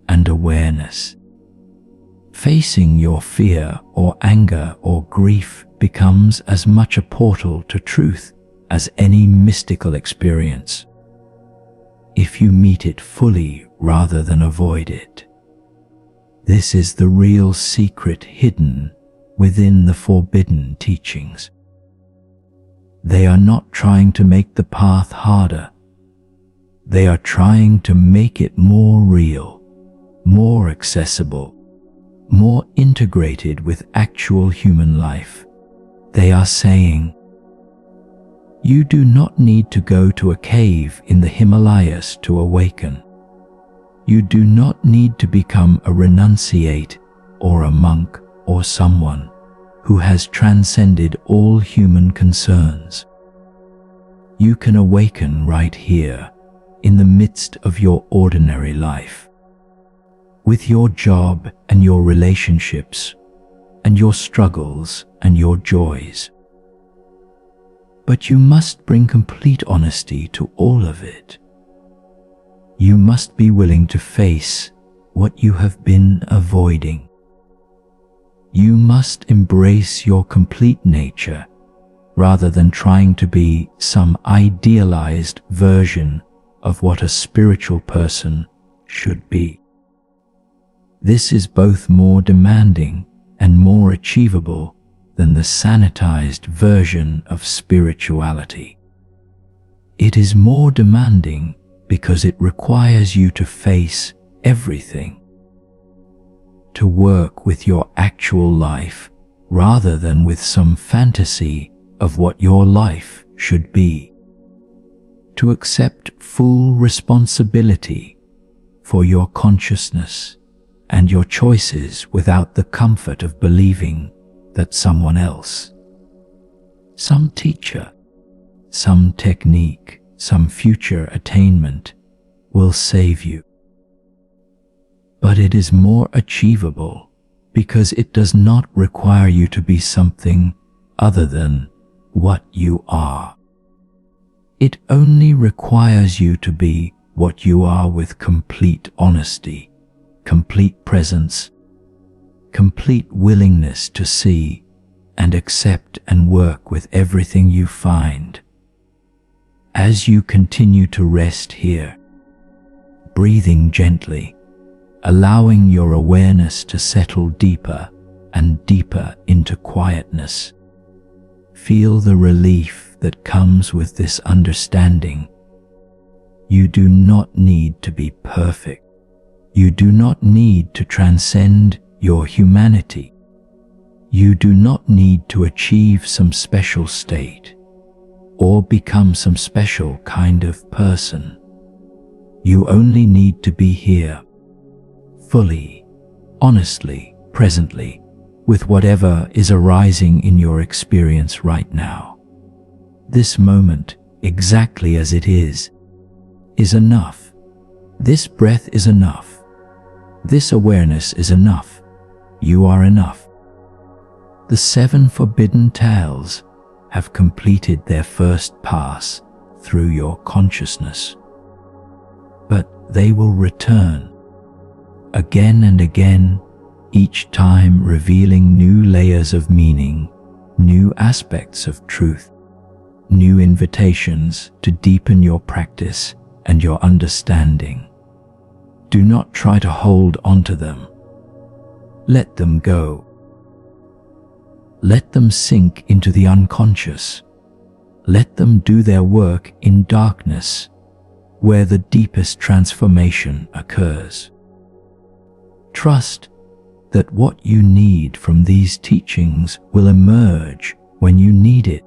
and awareness. Facing your fear or anger or grief becomes as much a portal to truth as any mystical experience, if you meet it fully rather than avoid it. This is the real secret hidden within the forbidden teachings. They are not trying to make the path harder. They are trying to make it more real, more accessible, more integrated with actual human life. They are saying, you do not need to go to a cave in the Himalayas to awaken. You do not need to become a renunciate or a monk or someone who has transcended all human concerns. You can awaken right here in the midst of your ordinary life, with your job and your relationships and your struggles and your joys. But you must bring complete honesty to all of it. You must be willing to face what you have been avoiding. You must embrace your complete nature rather than trying to be some idealized version of what a spiritual person should be. This is both more demanding and more achievable than the sanitized version of spirituality. It is more demanding because it requires you to face everything, to work with your actual life rather than with some fantasy of what your life should be, to accept full responsibility for your consciousness and your choices without the comfort of believing that someone else, some teacher, some technique, some future attainment will save you. But it is more achievable because it does not require you to be something other than what you are. It only requires you to be what you are with complete honesty, complete presence, complete willingness to see and accept and work with everything you find. As you continue to rest here, breathing gently, allowing your awareness to settle deeper and deeper into quietness, feel the relief that comes with this understanding. You do not need to be perfect. You do not need to transcend your humanity. You do not need to achieve some special state or become some special kind of person. You only need to be here, fully, honestly, presently, with whatever is arising in your experience right now. This moment, exactly as it is enough. This breath is enough. This awareness is enough. You are enough. The 7 forbidden tales have completed their first pass through your consciousness. But they will return again and again, each time revealing new layers of meaning, new aspects of truth, new invitations to deepen your practice and your understanding. Do not try to hold onto them. Let them go. Let them sink into the unconscious. Let them do their work in darkness, where the deepest transformation occurs. Trust that what you need from these teachings will emerge when you need it,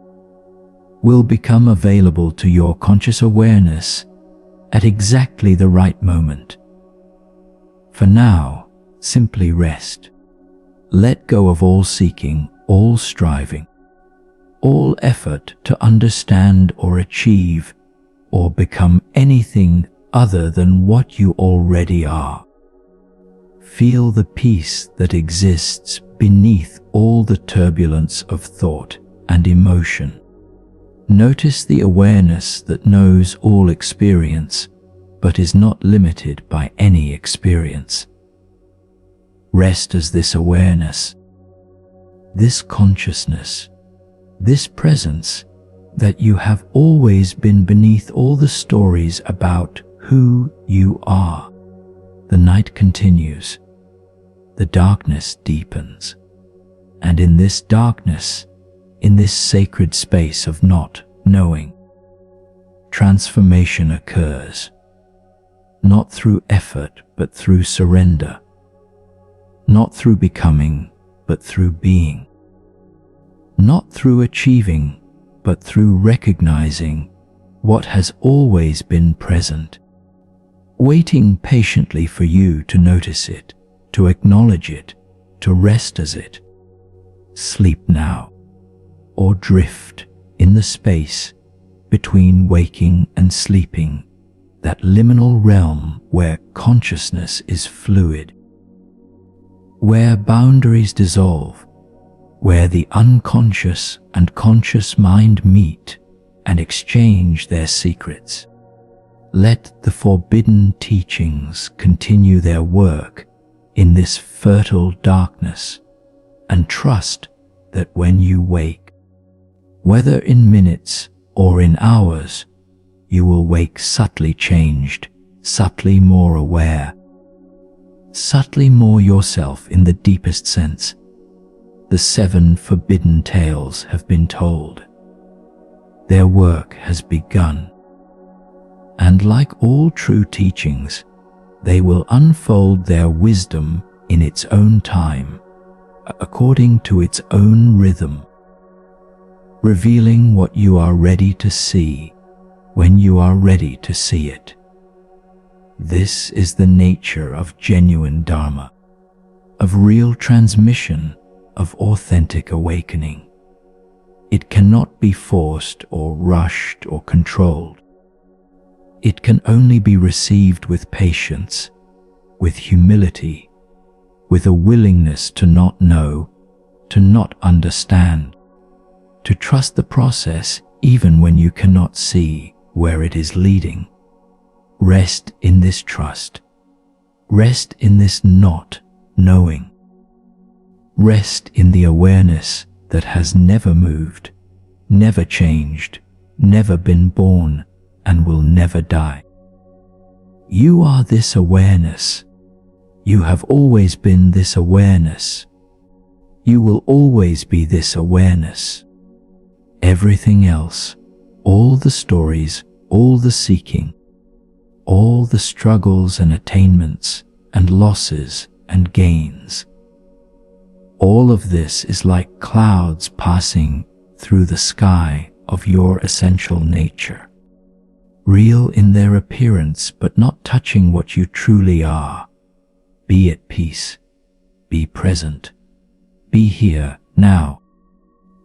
will become available to your conscious awareness at exactly the right moment. For now, simply rest. Let go of all seeking, all striving, all effort to understand or achieve or become anything other than what you already are. Feel the peace that exists beneath all the turbulence of thought and emotion. Notice the awareness that knows all experience, but is not limited by any experience. Rest as this awareness, this consciousness, this presence that you have always been beneath all the stories about who you are. The night continues, the darkness deepens, and in this darkness, in this sacred space of not knowing, transformation occurs, not through effort but through surrender, not through becoming but through being, not through achieving but through recognizing what has always been present, waiting patiently for you to notice it, to acknowledge it, to rest as it. Sleep now, or drift in the space between waking and sleeping, that liminal realm where consciousness is fluid, where boundaries dissolve, where the unconscious and conscious mind meet and exchange their secrets. Let the forbidden teachings continue their work in this fertile darkness, and trust that when you wake, whether in minutes or in hours, you will wake subtly changed, subtly more aware, subtly more yourself in the deepest sense. The 7 forbidden tales have been told. Their work has begun. And like all true teachings, they will unfold their wisdom in its own time, according to its own rhythm, revealing what you are ready to see when you are ready to see it. This is the nature of genuine Dharma, of real transmission, of authentic awakening. It cannot be forced or rushed or controlled. It can only be received with patience, with humility, with a willingness to not know, to not understand, to trust the process even when you cannot see where it is leading. Rest in this trust. Rest in this not knowing. Rest in the awareness that has never moved, never changed, never been born, and will never die. You are this awareness. You have always been this awareness. You will always be this awareness. Everything else, all the stories, all the seeking, all the struggles and attainments and losses and gains, all of this is like clouds passing through the sky of your essential nature, real in their appearance but not touching what you truly are. Be at peace, be present, be here, now,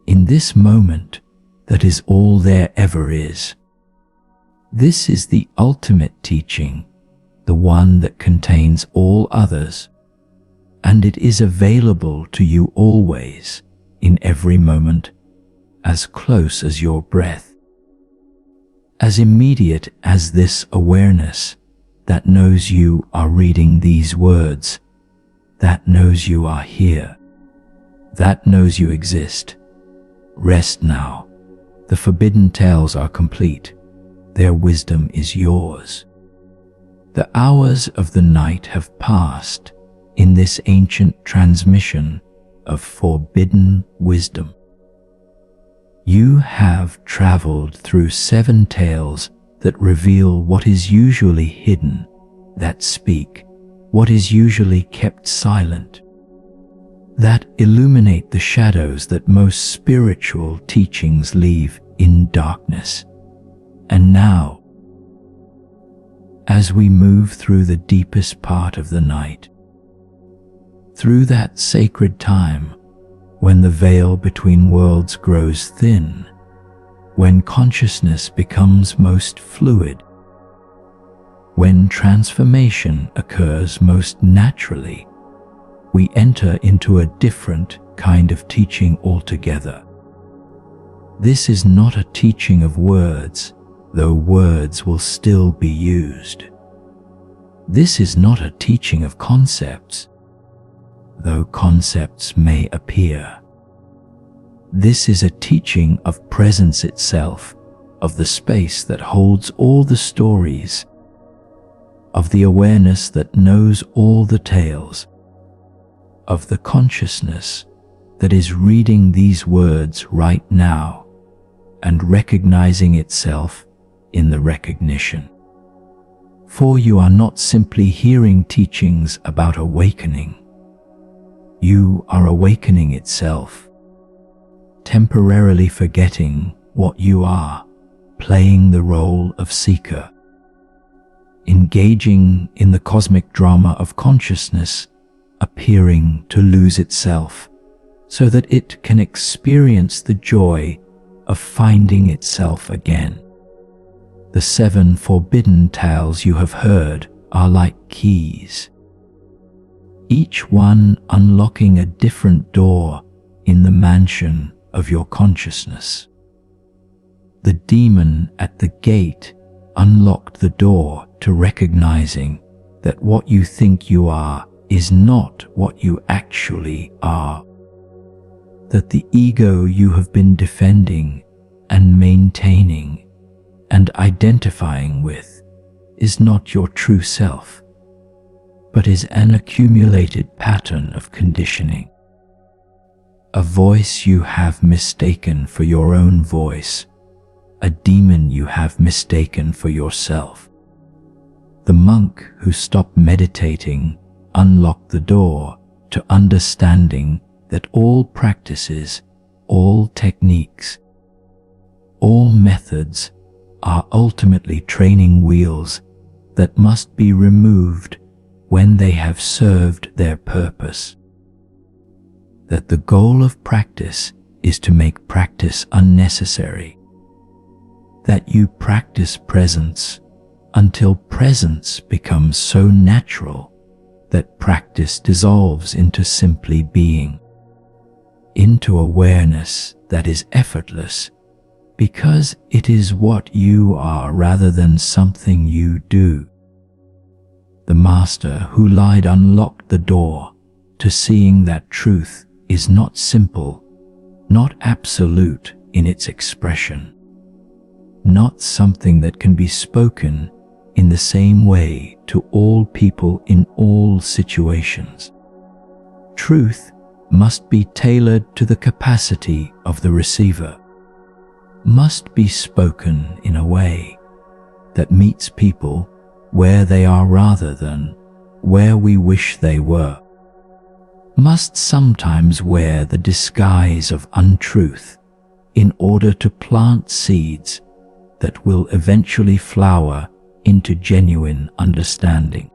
in this moment that is all there ever is. This is the ultimate teaching, the one that contains all others, and it is available to you always, in every moment, as close as your breath, as immediate as this awareness that knows you are reading these words, that knows you are here, that knows you exist. Rest now. The forbidden tales are complete. Their wisdom is yours. The hours of the night have passed in this ancient transmission of forbidden wisdom. You have traveled through 7 tales that reveal what is usually hidden, that speak what is usually kept silent, that illuminate the shadows that most spiritual teachings leave in darkness. And now, as we move through the deepest part of the night, through that sacred time when the veil between worlds grows thin, when consciousness becomes most fluid, when transformation occurs most naturally, we enter into a different kind of teaching altogether. This is not a teaching of words, though words will still be used. This is not a teaching of concepts, though concepts may appear. This is a teaching of presence itself, of the space that holds all the stories, of the awareness that knows all the tales, of the consciousness that is reading these words right now and recognizing itself in the recognition. For you are not simply hearing teachings about awakening. You are awakening itself, temporarily forgetting what you are, playing the role of seeker, engaging in the cosmic drama of consciousness, appearing to lose itself so that it can experience the joy of finding itself again. The 7 forbidden tales you have heard are like keys, each one unlocking a different door in the mansion of your consciousness. The demon at the gate unlocked the door to recognizing that what you think you are is not what you actually are. That the ego you have been defending and maintaining and identifying with is not your true self, but is an accumulated pattern of conditioning. A voice you have mistaken for your own voice, a demon you have mistaken for yourself. The monk who stopped meditating unlocked the door to understanding that all practices, all techniques, all methods are ultimately training wheels that must be removed when they have served their purpose. That the goal of practice is to make practice unnecessary. That you practice presence until presence becomes so natural that practice dissolves into simply being, into awareness that is effortless because it is what you are rather than something you do. The master who lied unlocked the door to seeing that truth is not simple, not absolute in its expression, not something that can be spoken in the same way to all people in all situations. Truth must be tailored to the capacity of the receiver, must be spoken in a way that meets people where they are rather than where we wish they were, must sometimes wear the disguise of untruth in order to plant seeds that will eventually flower into genuine understanding.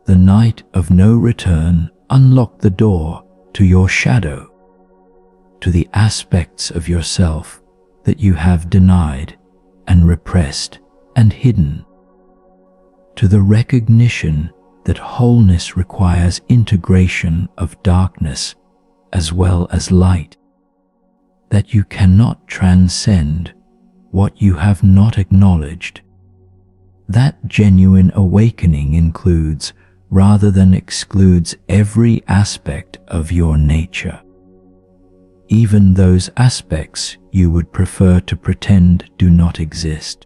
The night of no return unlocked the door to your shadow, to the aspects of yourself that you have denied and repressed and hidden, to the recognition that wholeness requires integration of darkness as well as light, that you cannot transcend what you have not acknowledged. That genuine awakening includes rather than excludes every aspect of your nature, even those aspects you would prefer to pretend do not exist.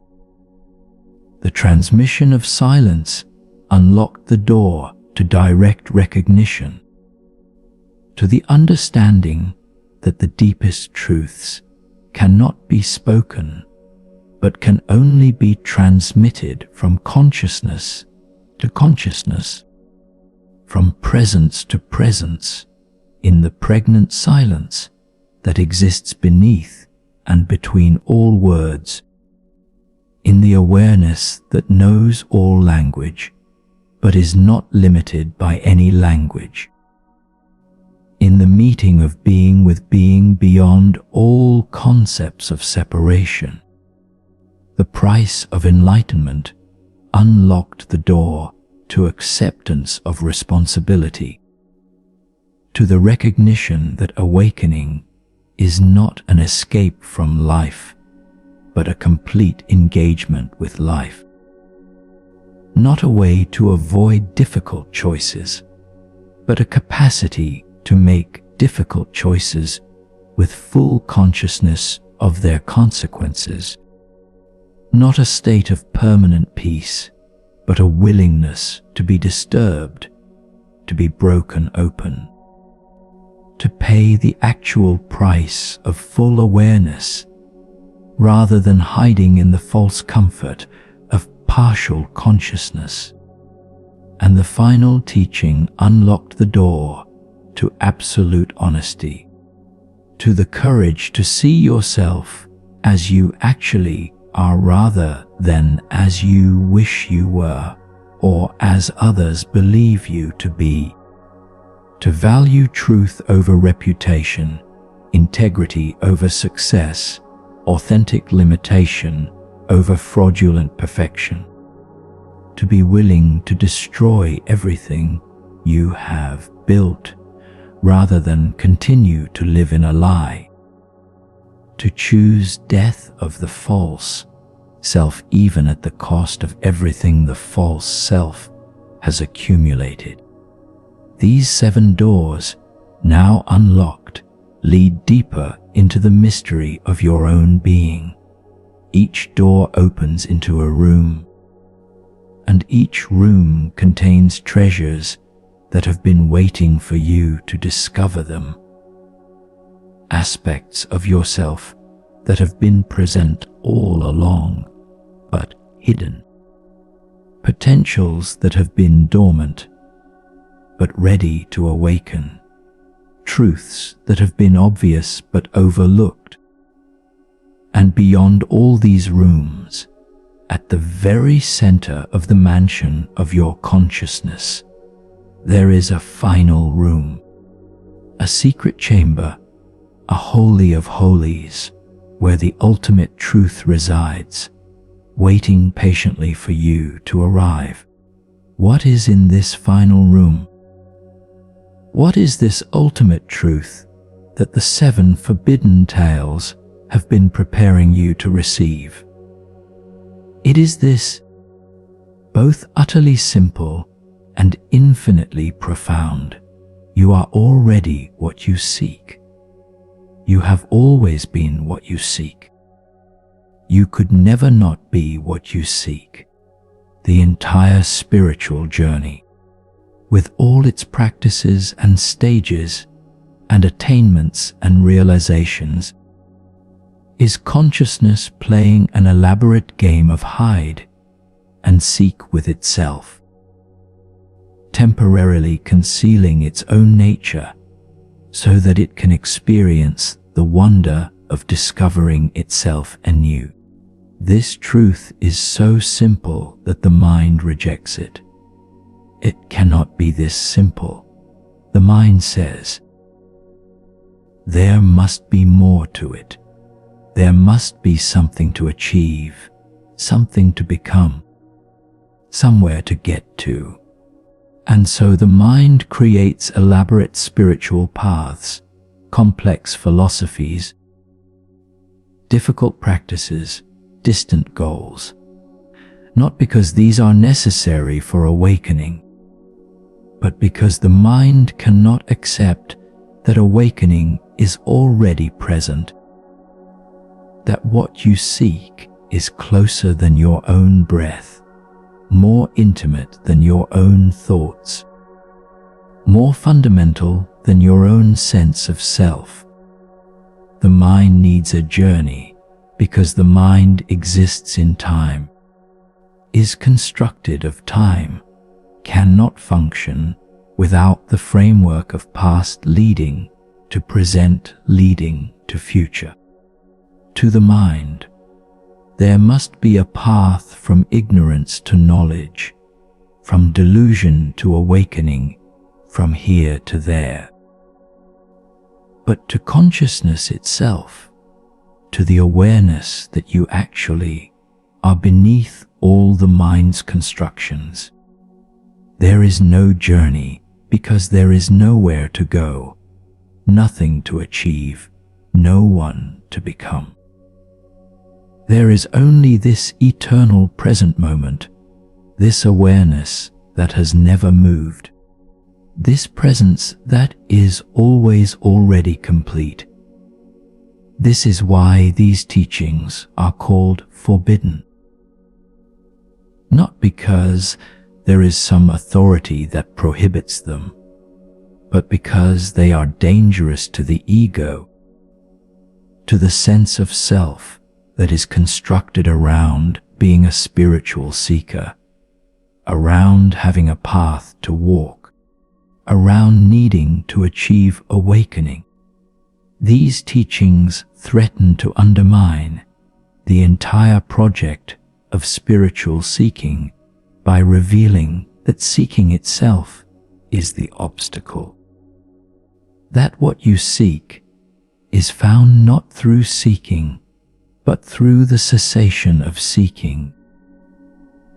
The transmission of silence unlocked the door to direct recognition, to the understanding that the deepest truths cannot be spoken, but can only be transmitted from consciousness to consciousness, from presence to presence, in the pregnant silence that exists beneath and between all words, in the awareness that knows all language, but is not limited by any language, in the meeting of being with being beyond all concepts of separation. The price of enlightenment unlocked the door to acceptance of responsibility, to the recognition that awakening is not an escape from life, but a complete engagement with life. Not a way to avoid difficult choices, but a capacity to make difficult choices with full consciousness of their consequences. Not a state of permanent peace, but a willingness to be disturbed, to be broken open, to pay the actual price of full awareness, rather than hiding in the false comfort of partial consciousness. And the final teaching unlocked the door to absolute honesty, to the courage to see yourself as you actually are rather than as you wish you were or as others believe you to be. To value truth over reputation, integrity over success, authentic limitation over fraudulent perfection. To be willing to destroy everything you have built rather than continue to live in a lie. To choose death of the false self even at the cost of everything the false self has accumulated. These 7 doors, now unlocked, lead deeper into the mystery of your own being. Each door opens into a room, and each room contains treasures that have been waiting for you to discover them. Aspects of yourself that have been present all along, but hidden. Potentials that have been dormant, but ready to awaken. Truths that have been obvious but overlooked. And beyond all these rooms, at the very center of the mansion of your consciousness, there is a final room, a secret chamber, a holy of holies, where the ultimate truth resides, waiting patiently for you to arrive. What is in this final room? What is this ultimate truth that the 7 forbidden tales have been preparing you to receive? It is this, both utterly simple and infinitely profound. You are already what you seek. You have always been what you seek. You could never not be what you seek. The entire spiritual journey, with all its practices and stages and attainments and realizations, is consciousness playing an elaborate game of hide and seek with itself, temporarily concealing its own nature so that it can experience the wonder of discovering itself anew. This truth is so simple that the mind rejects it. It cannot be this simple. The mind says, there must be more to it. There must be something to achieve, something to become, somewhere to get to. And so the mind creates elaborate spiritual paths, complex philosophies, difficult practices, distant goals, not because these are necessary for awakening, but because the mind cannot accept that awakening is already present, that what you seek is closer than your own breath, more intimate than your own thoughts, more fundamental than your own sense of self. The mind needs a journey because the mind exists in time, is constructed of time, cannot function without the framework of past leading to present leading to future. To the mind, there must be a path from ignorance to knowledge, from delusion to awakening, from here to there. But to consciousness itself, to the awareness that you actually are beneath all the mind's constructions, there is no journey because there is nowhere to go, nothing to achieve, no one to become. There is only this eternal present moment, this awareness that has never moved, this presence that is always already complete. This is why these teachings are called forbidden. Not because there is some authority that prohibits them, but because they are dangerous to the ego, to the sense of self that is constructed around being a spiritual seeker, around having a path to walk, around needing to achieve awakening. These teachings threaten to undermine the entire project of spiritual seeking by revealing that seeking itself is the obstacle. That what you seek is found not through seeking, but through the cessation of seeking.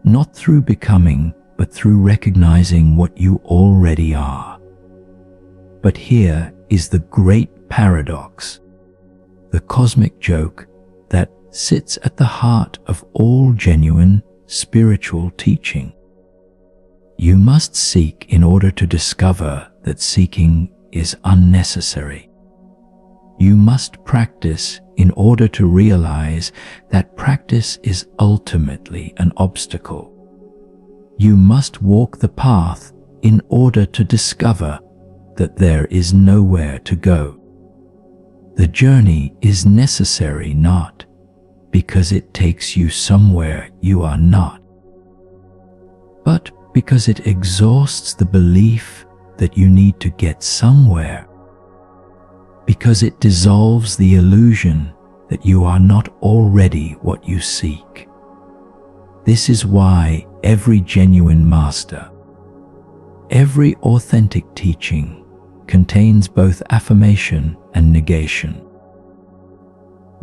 Not through becoming, but through recognizing what you already are. But here is the great paradox, the cosmic joke that sits at the heart of all genuine spiritual teaching. You must seek in order to discover that seeking is unnecessary. You must practice in order to realize that practice is ultimately an obstacle. You must walk the path in order to discover that there is nowhere to go. The journey is necessary not because it takes you somewhere you are not, but because it exhausts the belief that you need to get somewhere, because it dissolves the illusion that you are not already what you seek. This is why every genuine master, every authentic teaching contains both affirmation and negation,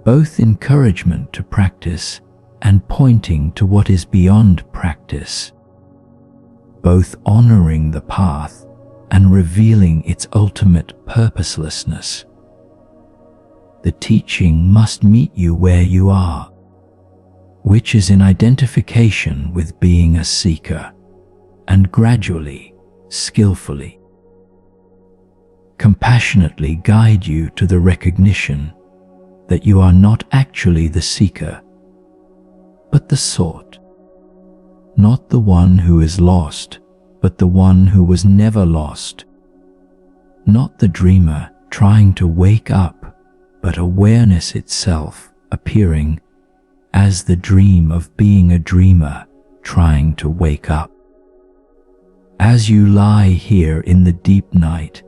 both encouragement to practice and pointing to what is beyond practice, both honoring the path and revealing its ultimate purposelessness. The teaching must meet you where you are, which is in identification with being a seeker, and gradually, skillfully, compassionately guide you to the recognition that you are not actually the seeker, but the sought, not the one who is lost, but the one who was never lost, not the dreamer trying to wake up, but awareness itself appearing as the dream of being a dreamer trying to wake up. As you lie here in the deep night,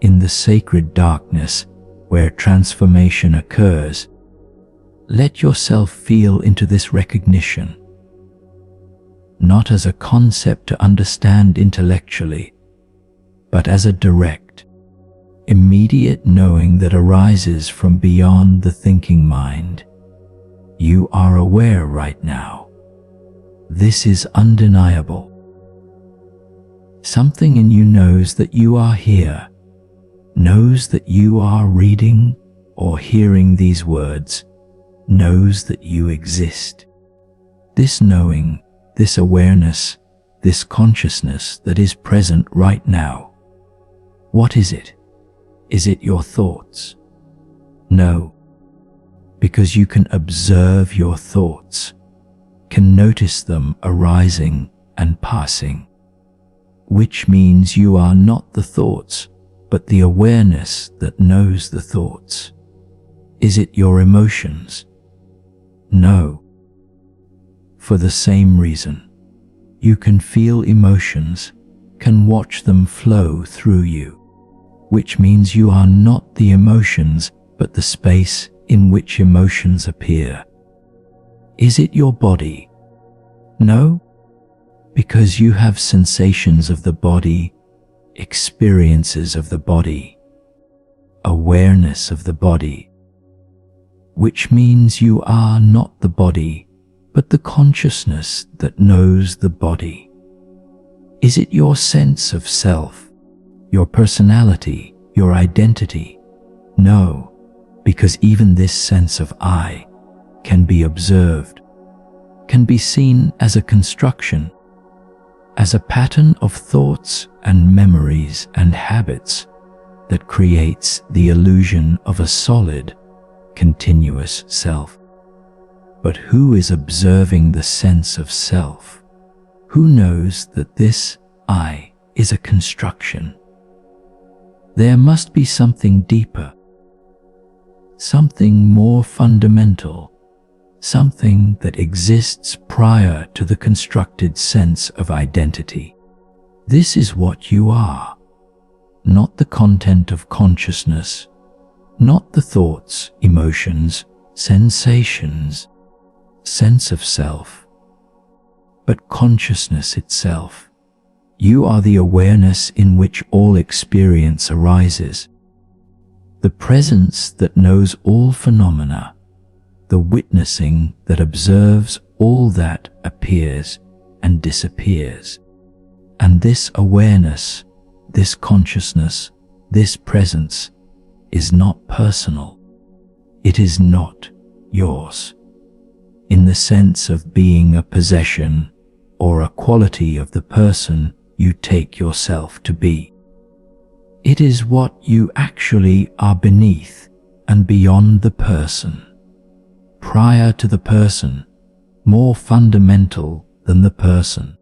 in the sacred darkness where transformation occurs, let yourself feel into this recognition, not as a concept to understand intellectually, but as a direct, immediate knowing that arises from beyond the thinking mind. You are aware right now. This is undeniable. Something in you knows that you are here, knows that you are reading or hearing these words, knows that you exist. This knowing, this awareness, this consciousness that is present right now. What is it? Is it your thoughts? No, because you can observe your thoughts, can notice them arising and passing, which means you are not the thoughts, but the awareness that knows the thoughts. Is it your emotions? No. For the same reason, you can feel emotions, can watch them flow through you, which means you are not the emotions, but the space in which emotions appear. Is it your body? No, because you have sensations of the body, experiences of the body, awareness of the body, which means you are not the body, but the consciousness that knows the body. Is it your sense of self, your personality, your identity? No, because even this sense of I can be observed, can be seen as a construction, as a pattern of thoughts and memories and habits that creates the illusion of a solid, continuous self. But who is observing the sense of self? Who knows that this I is a construction? There must be something deeper, something more fundamental, something that exists prior to the constructed sense of identity. This is what you are, not the content of consciousness, not the thoughts, emotions, sensations, sense of self, but consciousness itself. You are the awareness in which all experience arises, the presence that knows all phenomena, the witnessing that observes all that appears and disappears. And this awareness, this consciousness, this presence is not personal. It is not yours, in the sense of being a possession or a quality of the person you take yourself to be. It is what you actually are beneath and beyond the person, prior to the person, more fundamental than the person.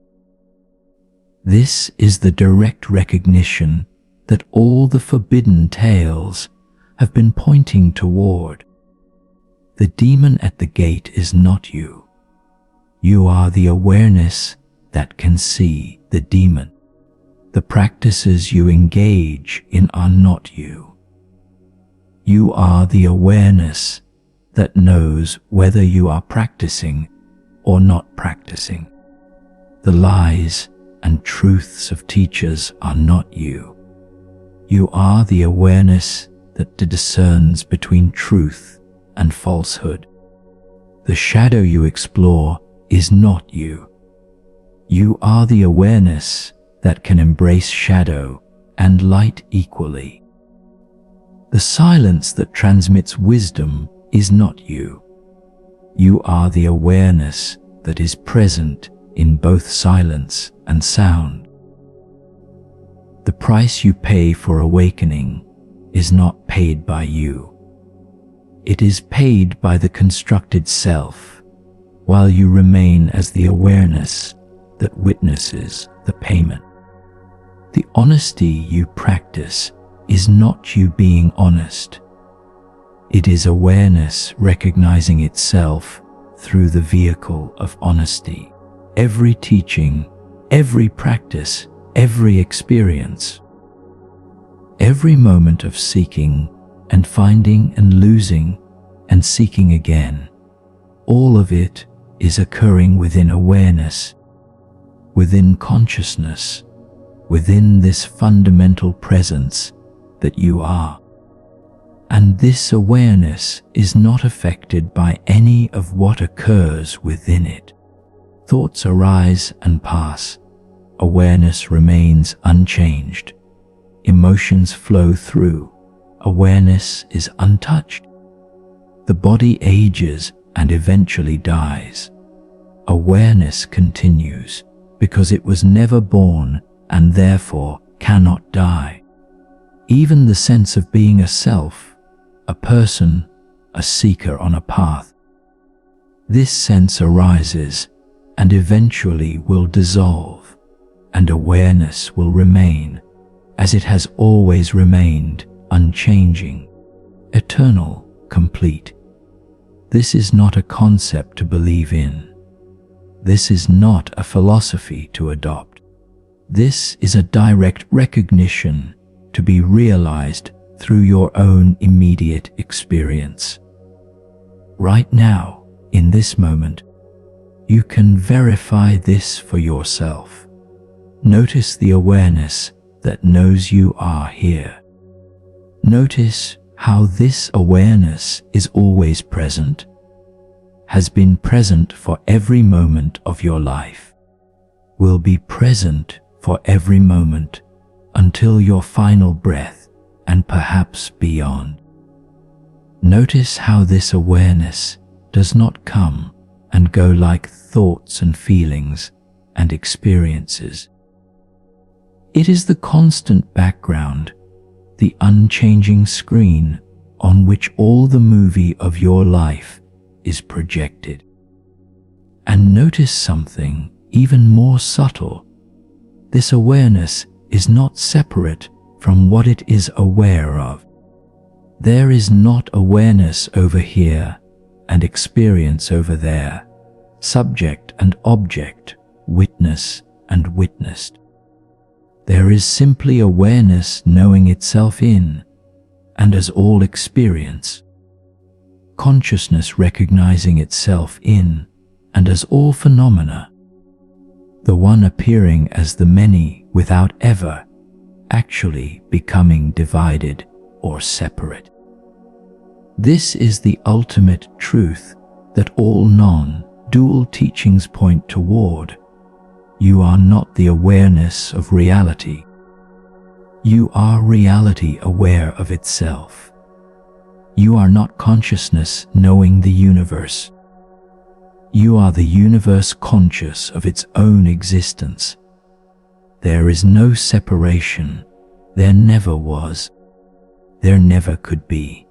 This is the direct recognition that all the forbidden tales have been pointing toward. The demon at the gate is not you. You are the awareness that can see the demon. The practices you engage in are not you. You are the awareness that knows whether you are practicing or not practicing. The lies and truths of teachers are not you. You are the awareness that discerns between truth and falsehood. The shadow you explore is not you. You are the awareness that can embrace shadow and light equally. The silence that transmits wisdom is not you. You are the awareness that is present in both silence and sound. The price you pay for awakening is not paid by you. It is paid by the constructed self, while you remain as the awareness that witnesses the payment. The honesty you practice is not you being honest. It is awareness recognizing itself through the vehicle of honesty. Every teaching, every practice, every experience, every moment of seeking and finding and losing and seeking again, all of it is occurring within awareness, within consciousness, within this fundamental presence that you are. And this awareness is not affected by any of what occurs within it. Thoughts arise and pass. Awareness remains unchanged. Emotions flow through. Awareness is untouched. The body ages and eventually dies. Awareness continues because it was never born and therefore cannot die. Even the sense of being a self, a person, a seeker on a path, this sense arises and eventually will dissolve, and awareness will remain as it has always remained, unchanging, eternal, complete. This is not a concept to believe in. This is not a philosophy to adopt. This is a direct recognition to be realized through your own immediate experience. Right now, in this moment, you can verify this for yourself. Notice the awareness that knows you are here. Notice how this awareness is always present, has been present for every moment of your life, will be present for every moment until your final breath and perhaps beyond. Notice how this awareness does not come and go like thoughts and feelings and experiences. It is the constant background, the unchanging screen on which all the movie of your life is projected. And notice something even more subtle. This awareness is not separate from what it is aware of. There is not awareness over here and experience over there, subject and object, witness and witnessed. There is simply awareness knowing itself in and as all experience, consciousness recognizing itself in and as all phenomena, the one appearing as the many without ever actually becoming divided or separate. This is the ultimate truth that all non-dual teachings point toward. You are not the awareness of reality. You are reality aware of itself. You are not consciousness knowing the universe. You are the universe conscious of its own existence. There is no separation. There never was. There never could be.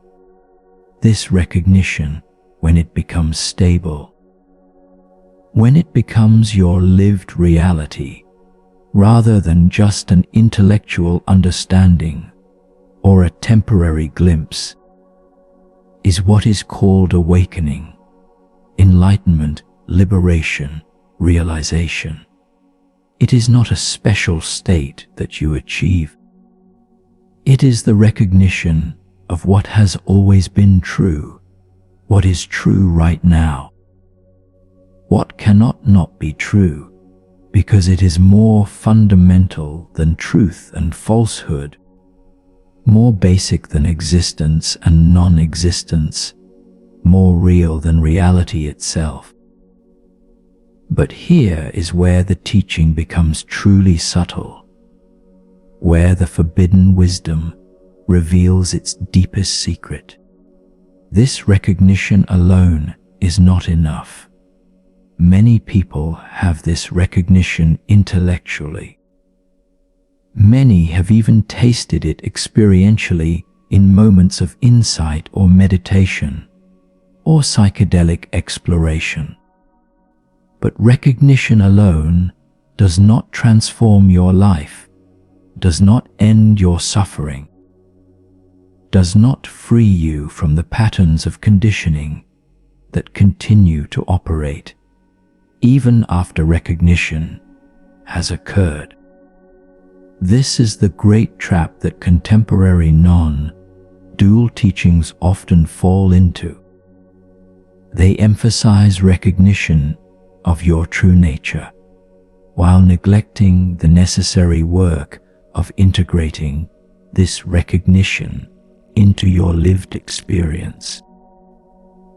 This recognition, when it becomes stable, when it becomes your lived reality, rather than just an intellectual understanding or a temporary glimpse, is what is called awakening, enlightenment, liberation, realization. It is not a special state that you achieve. It is the recognition of what has always been true, what is true right now. What cannot not be true, because it is more fundamental than truth and falsehood, more basic than existence and non-existence, more real than reality itself. But here is where the teaching becomes truly subtle, where the forbidden wisdom reveals its deepest secret. This recognition alone is not enough. Many people have this recognition intellectually. Many have even tasted it experientially in moments of insight or meditation, or psychedelic exploration. But recognition alone does not transform your life, does not end your suffering, does not free you from the patterns of conditioning that continue to operate even after recognition has occurred. This is the great trap that contemporary non-dual teachings often fall into. They emphasize recognition of your true nature, while neglecting the necessary work of integrating this recognition into your lived experience,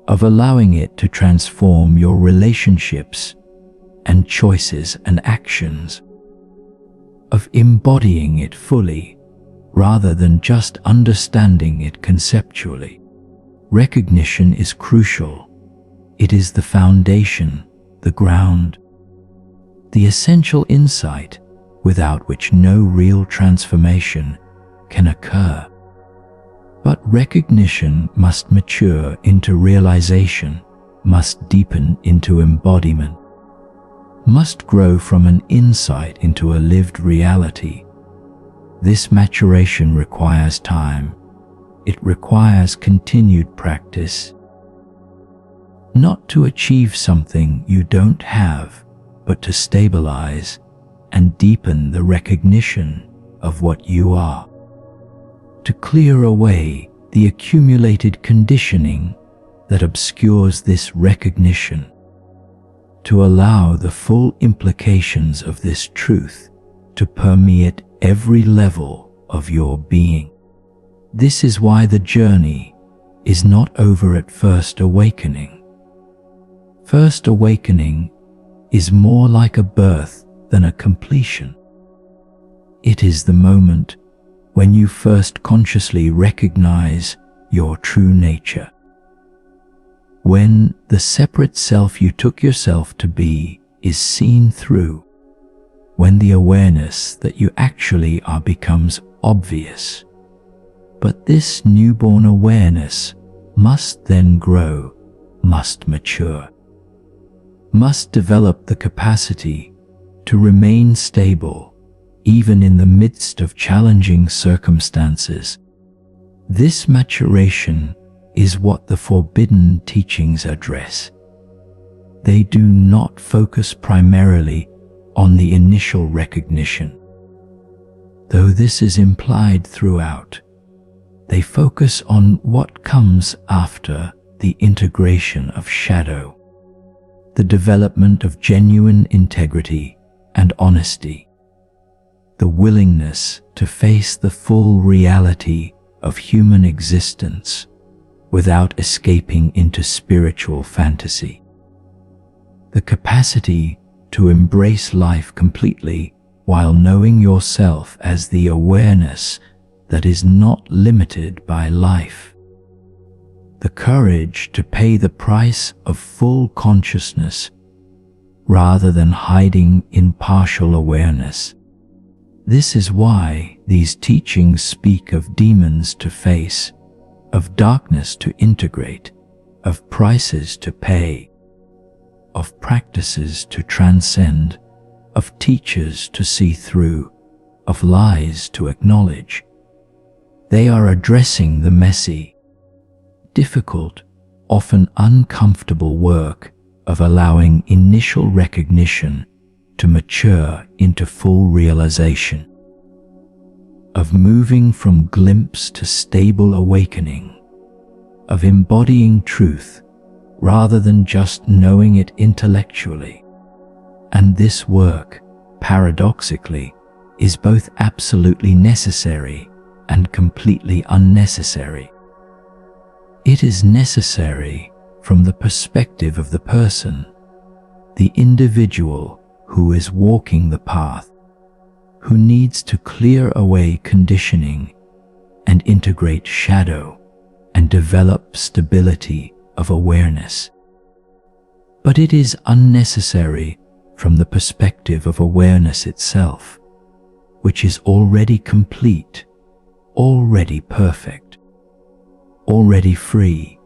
of allowing it to transform your relationships and choices and actions, of embodying it fully rather than just understanding it conceptually. Recognition is crucial. It is the foundation, the ground, the essential insight without which no real transformation can occur. But recognition must mature into realization, must deepen into embodiment, must grow from an insight into a lived reality. This maturation requires time. It requires continued practice. Not to achieve something you don't have, but to stabilize and deepen the recognition of what you are. To clear away the accumulated conditioning that obscures this recognition, to allow the full implications of this truth to permeate every level of your being. This is why the journey is not over at first awakening. First awakening is more like a birth than a completion. It is the moment when you first consciously recognize your true nature, when the separate self you took yourself to be is seen through, when the awareness that you actually are becomes obvious. But this newborn awareness must then grow, must mature, must develop the capacity to remain stable even in the midst of challenging circumstances. This maturation is what the forbidden teachings address. They do not focus primarily on the initial recognition, though this is implied throughout. They focus on what comes after the integration of shadow, the development of genuine integrity and honesty, the willingness to face the full reality of human existence without escaping into spiritual fantasy, the capacity to embrace life completely while knowing yourself as the awareness that is not limited by life, the courage to pay the price of full consciousness rather than hiding in partial awareness. This is why these teachings speak of demons to face, of darkness to integrate, of prices to pay, of practices to transcend, of teachers to see through, of lies to acknowledge. They are addressing the messy, difficult, often uncomfortable work of allowing initial recognition to mature into full realization, of moving from glimpse to stable awakening, of embodying truth rather than just knowing it intellectually. And this work, paradoxically, is both absolutely necessary and completely unnecessary. It is necessary from the perspective of the person, the individual who is walking the path, who needs to clear away conditioning and integrate shadow and develop stability of awareness. But it is unnecessary from the perspective of awareness itself, which is already complete, already perfect, already free,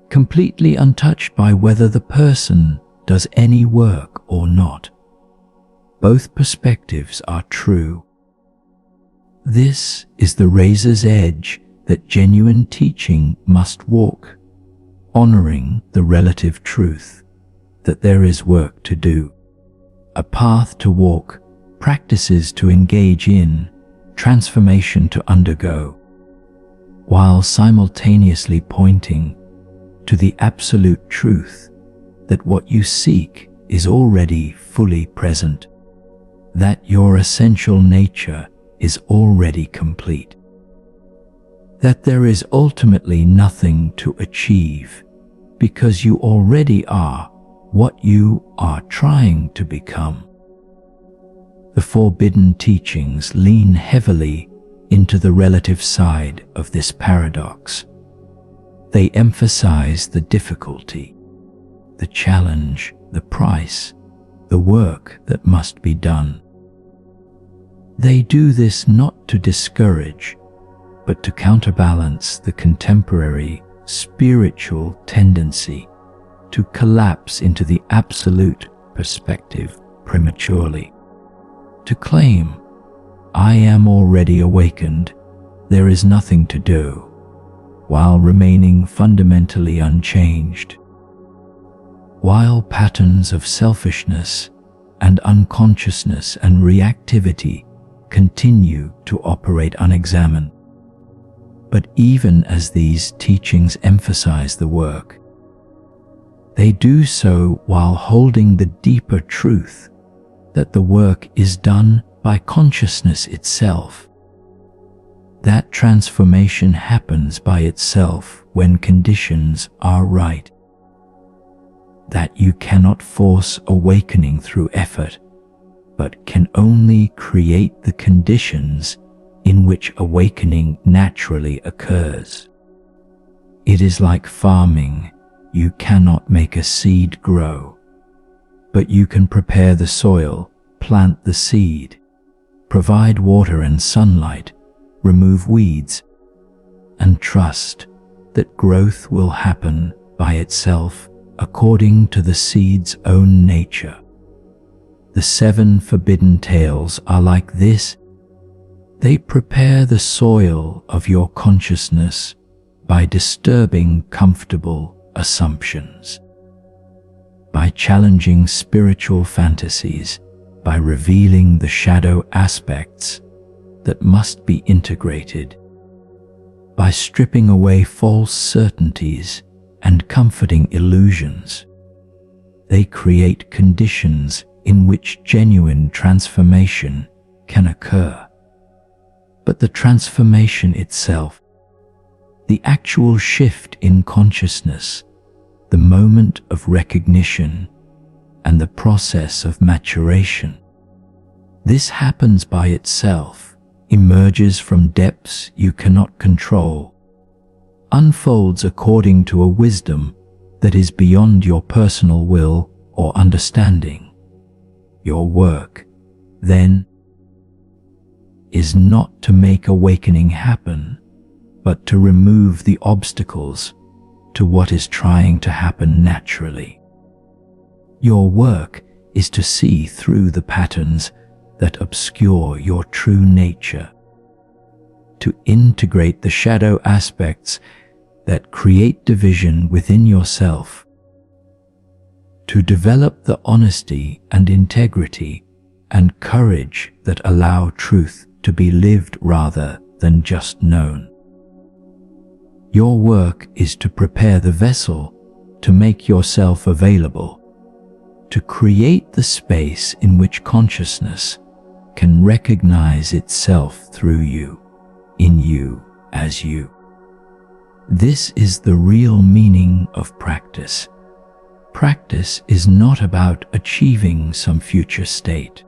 completely untouched by whether the person does any work or not. Both perspectives are true. This is the razor's edge that genuine teaching must walk, honoring the relative truth that there is work to do, a path to walk, practices to engage in, transformation to undergo, while simultaneously pointing to the absolute truth that what you seek is already fully present, that your essential nature is already complete, that there is ultimately nothing to achieve because you already are what you are trying to become. The forbidden teachings lean heavily into the relative side of this paradox. They emphasize the difficulty, the challenge, the price, the work that must be done. They do this not to discourage, but to counterbalance the contemporary spiritual tendency to collapse into the absolute perspective prematurely, to claim, "I am already awakened, there is nothing to do," while remaining fundamentally unchanged. While patterns of selfishness and unconsciousness and reactivity continue to operate unexamined. But even as these teachings emphasize the work, they do so while holding the deeper truth that the work is done by consciousness itself. That transformation happens by itself when conditions are right. That you cannot force awakening through effort, but can only create the conditions in which awakening naturally occurs. It is like farming. You cannot make a seed grow, but you can prepare the soil, plant the seed, provide water and sunlight, remove weeds, and trust that growth will happen by itself according to the seed's own nature. The 7 forbidden tales are like this They prepare the soil of your consciousness by disturbing comfortable assumptions, by challenging spiritual fantasies, by revealing the shadow aspects that must be integrated, by stripping away false certainties and comforting illusions. They create conditions in which genuine transformation can occur. But the transformation itself, the actual shift in consciousness, the moment of recognition, and the process of maturation, this happens by itself, emerges from depths you cannot control, unfolds according to a wisdom that is beyond your personal will or understanding. Your work, then, is not to make awakening happen, but to remove the obstacles to what is trying to happen naturally. Your work is to see through the patterns that obscure your true nature, to integrate the shadow aspects that create division within yourself, to develop the honesty and integrity and courage that allow truth to be lived rather than just known. Your work is to prepare the vessel, to make yourself available, to create the space in which consciousness can recognize itself through you, in you as you. This is the real meaning of practice. Practice is not about achieving some future state.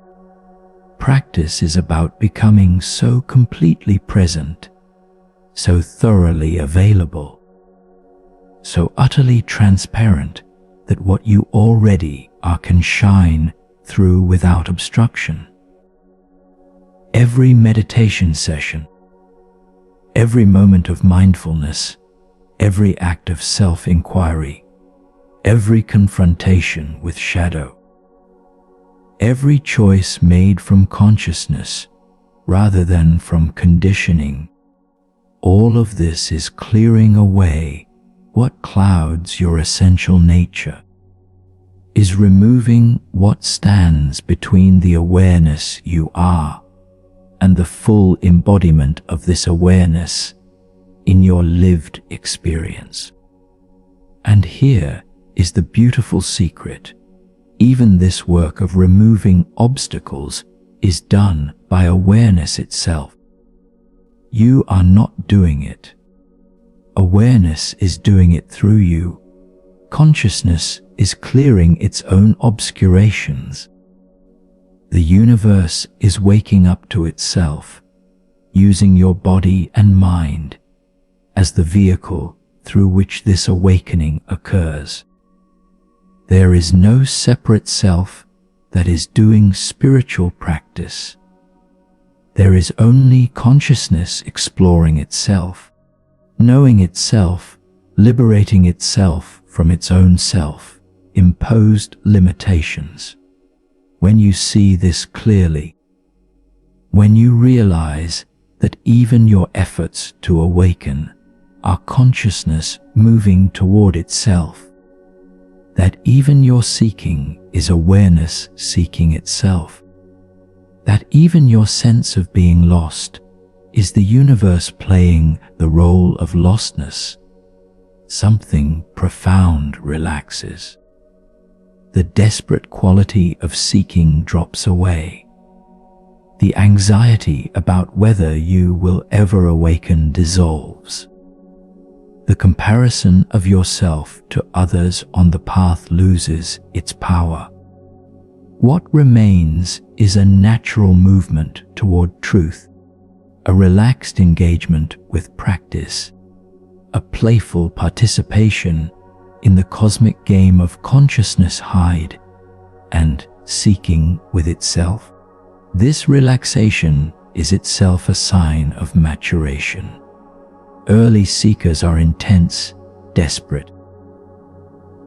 Practice is about becoming so completely present, so thoroughly available, so utterly transparent that what you already are can shine through without obstruction. Every meditation session, every moment of mindfulness, every act of self-inquiry, every confrontation with shadow, every choice made from consciousness rather than from conditioning, all of this is clearing away what clouds your essential nature, is removing what stands between the awareness you are and the full embodiment of this awareness in your lived experience. And here is the beautiful secret. Even this work of removing obstacles is done by awareness itself. You are not doing it. Awareness is doing it through you. Consciousness is clearing its own obscurations. The universe is waking up to itself, using your body and mind as the vehicle through which this awakening occurs. There is no separate self that is doing spiritual practice. There is only consciousness exploring itself, knowing itself, liberating itself from its own self-imposed limitations. When you see this clearly, when you realize that even your efforts to awaken are consciousness moving toward itself, that even your seeking is awareness seeking itself, that even your sense of being lost is the universe playing the role of lostness, something profound relaxes. The desperate quality of seeking drops away. The anxiety about whether you will ever awaken dissolves. The comparison of yourself to others on the path loses its power. What remains is a natural movement toward truth, a relaxed engagement with practice, a playful participation in the cosmic game of consciousness hide and seeking with itself. This relaxation is itself a sign of maturation. Early seekers are intense, desperate,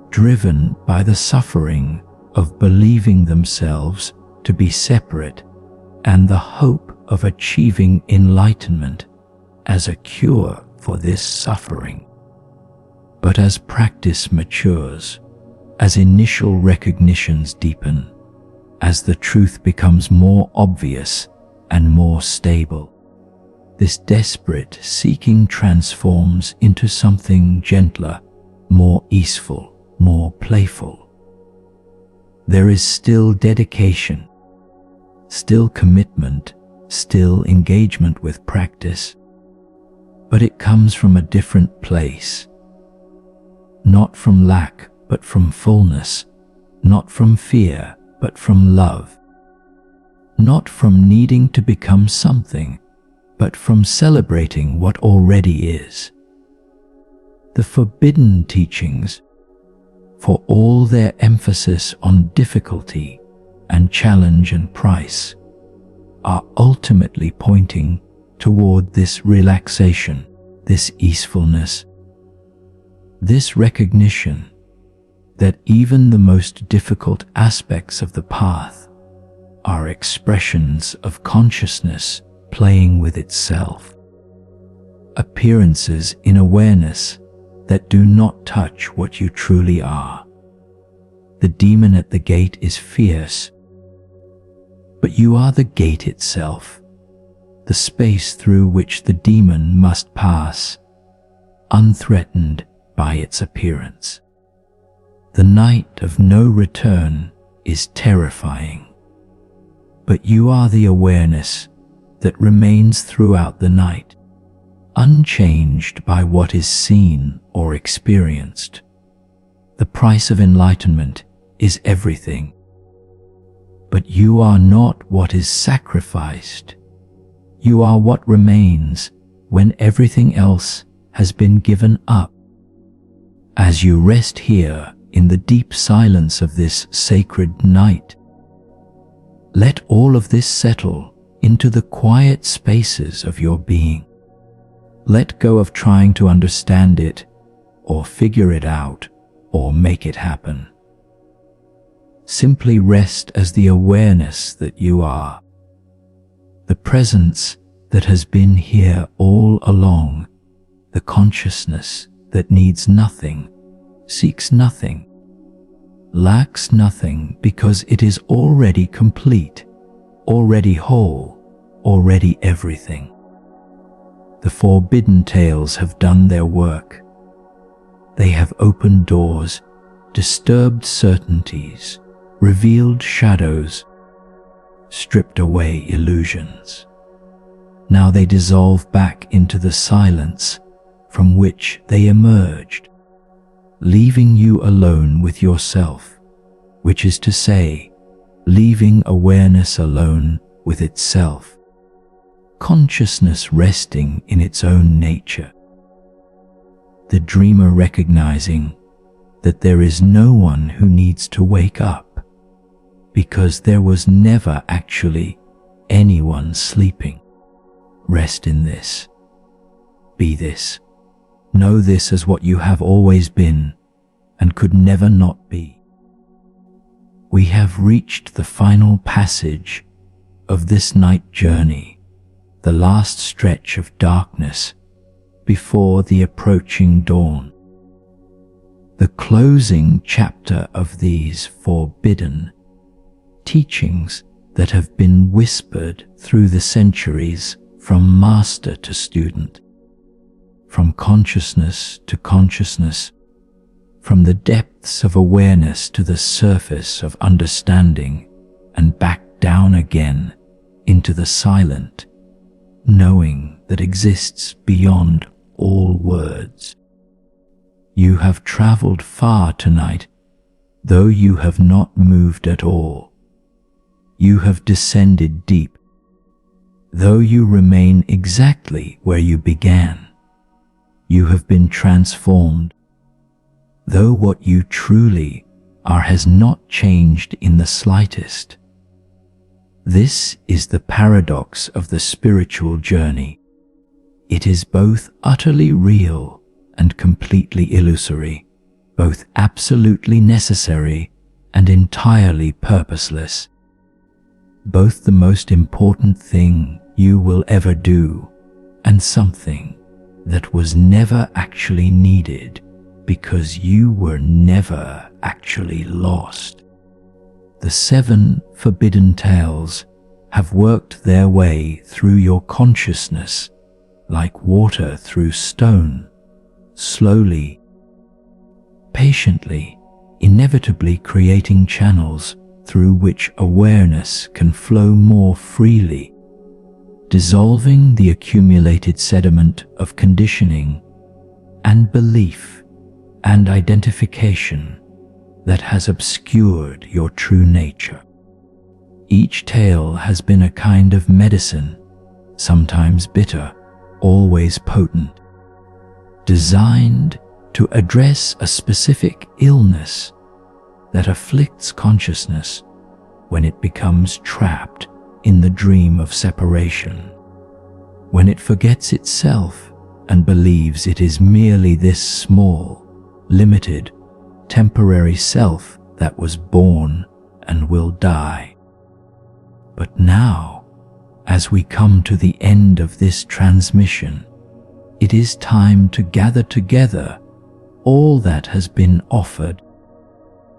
driven by the suffering of believing themselves to be separate and the hope of achieving enlightenment as a cure for this suffering. But as practice matures, as initial recognitions deepen, as the truth becomes more obvious and more stable, this desperate seeking transforms into something gentler, more easeful, more playful. There is still dedication, still commitment, still engagement with practice, but it comes from a different place. Not from lack, but from fullness. Not from fear, but from love. Not from needing to become something, but from celebrating what already is. The forbidden teachings, for all their emphasis on difficulty and challenge and price, are ultimately pointing toward this relaxation, this easefulness, this recognition that even the most difficult aspects of the path are expressions of consciousness playing with itself, appearances in awareness that do not touch what you truly are. The demon at the gate is fierce, but you are the gate itself, the space through which the demon must pass, unthreatened by its appearance. The night of no return is terrifying, but you are the awareness that remains throughout the night, unchanged by what is seen or experienced. The price of enlightenment is everything, but you are not what is sacrificed. You are what remains when everything else has been given up. As you rest here in the deep silence of this sacred night, let all of this settle into the quiet spaces of your being. Let go of trying to understand it, or figure it out, or make it happen. Simply rest as the awareness that you are, the presence that has been here all along, the consciousness that needs nothing, seeks nothing, lacks nothing because it is already complete, already whole, already everything. The forbidden tales have done their work. They have opened doors, disturbed certainties, revealed shadows, stripped away illusions. Now they dissolve back into the silence from which they emerged, leaving you alone with yourself, which is to say, leaving awareness alone with itself, consciousness resting in its own nature. The dreamer recognizing that there is no one who needs to wake up, because there was never actually anyone sleeping. Rest in this. Be this. Know this as what you have always been and could never not be. We have reached the final passage of this night journey, the last stretch of darkness before the approaching dawn. The closing chapter of these forbidden teachings that have been whispered through the centuries from master to student, from consciousness to consciousness, from the depths of awareness to the surface of understanding, and back down again into the silent, knowing that exists beyond all words. You have traveled far tonight, though you have not moved at all. You have descended deep, though you remain exactly where you began. You have been transformed, though what you truly are has not changed in the slightest. This is the paradox of the spiritual journey. It is both utterly real and completely illusory, both absolutely necessary and entirely purposeless. Both the most important thing you will ever do, and something that was never actually needed because you were never actually lost. The 7 forbidden tales have worked their way through your consciousness like water through stone, slowly, patiently, inevitably creating channels through which awareness can flow more freely, dissolving the accumulated sediment of conditioning and belief and identification that has obscured your true nature. Each tale has been a kind of medicine, sometimes bitter, always potent, designed to address a specific illness that afflicts consciousness when it becomes trapped in the dream of separation, when it forgets itself and believes it is merely this small, limited, temporary self that was born and will die. But now, as we come to the end of this transmission, it is time to gather together all that has been offered,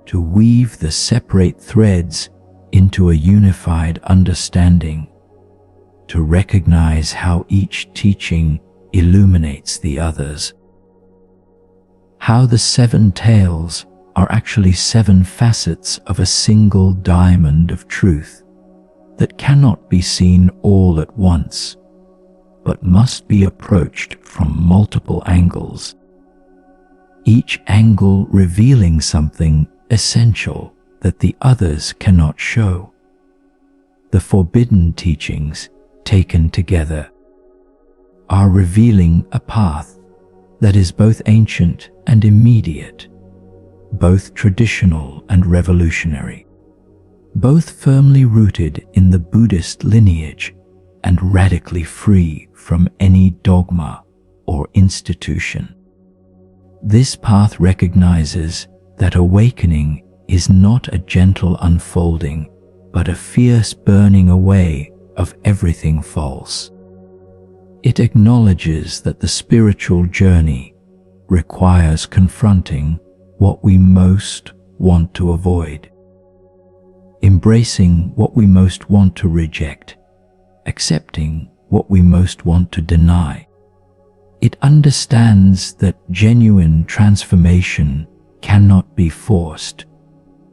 to weave the separate threads into a unified understanding, to recognize how each teaching illuminates the others, how the 7 tales are actually 7 facets of a single diamond of truth that cannot be seen all at once, but must be approached from multiple angles, each angle revealing something essential that the others cannot show. The forbidden teachings, taken together, are revealing a path that is both ancient and immediate, both traditional and revolutionary, both firmly rooted in the Buddhist lineage and radically free from any dogma or institution. This path recognizes that awakening is not a gentle unfolding, but a fierce burning away of everything false. It acknowledges that the spiritual journey requires confronting what we most want to avoid, embracing what we most want to reject, accepting what we most want to deny. It understands that genuine transformation cannot be forced,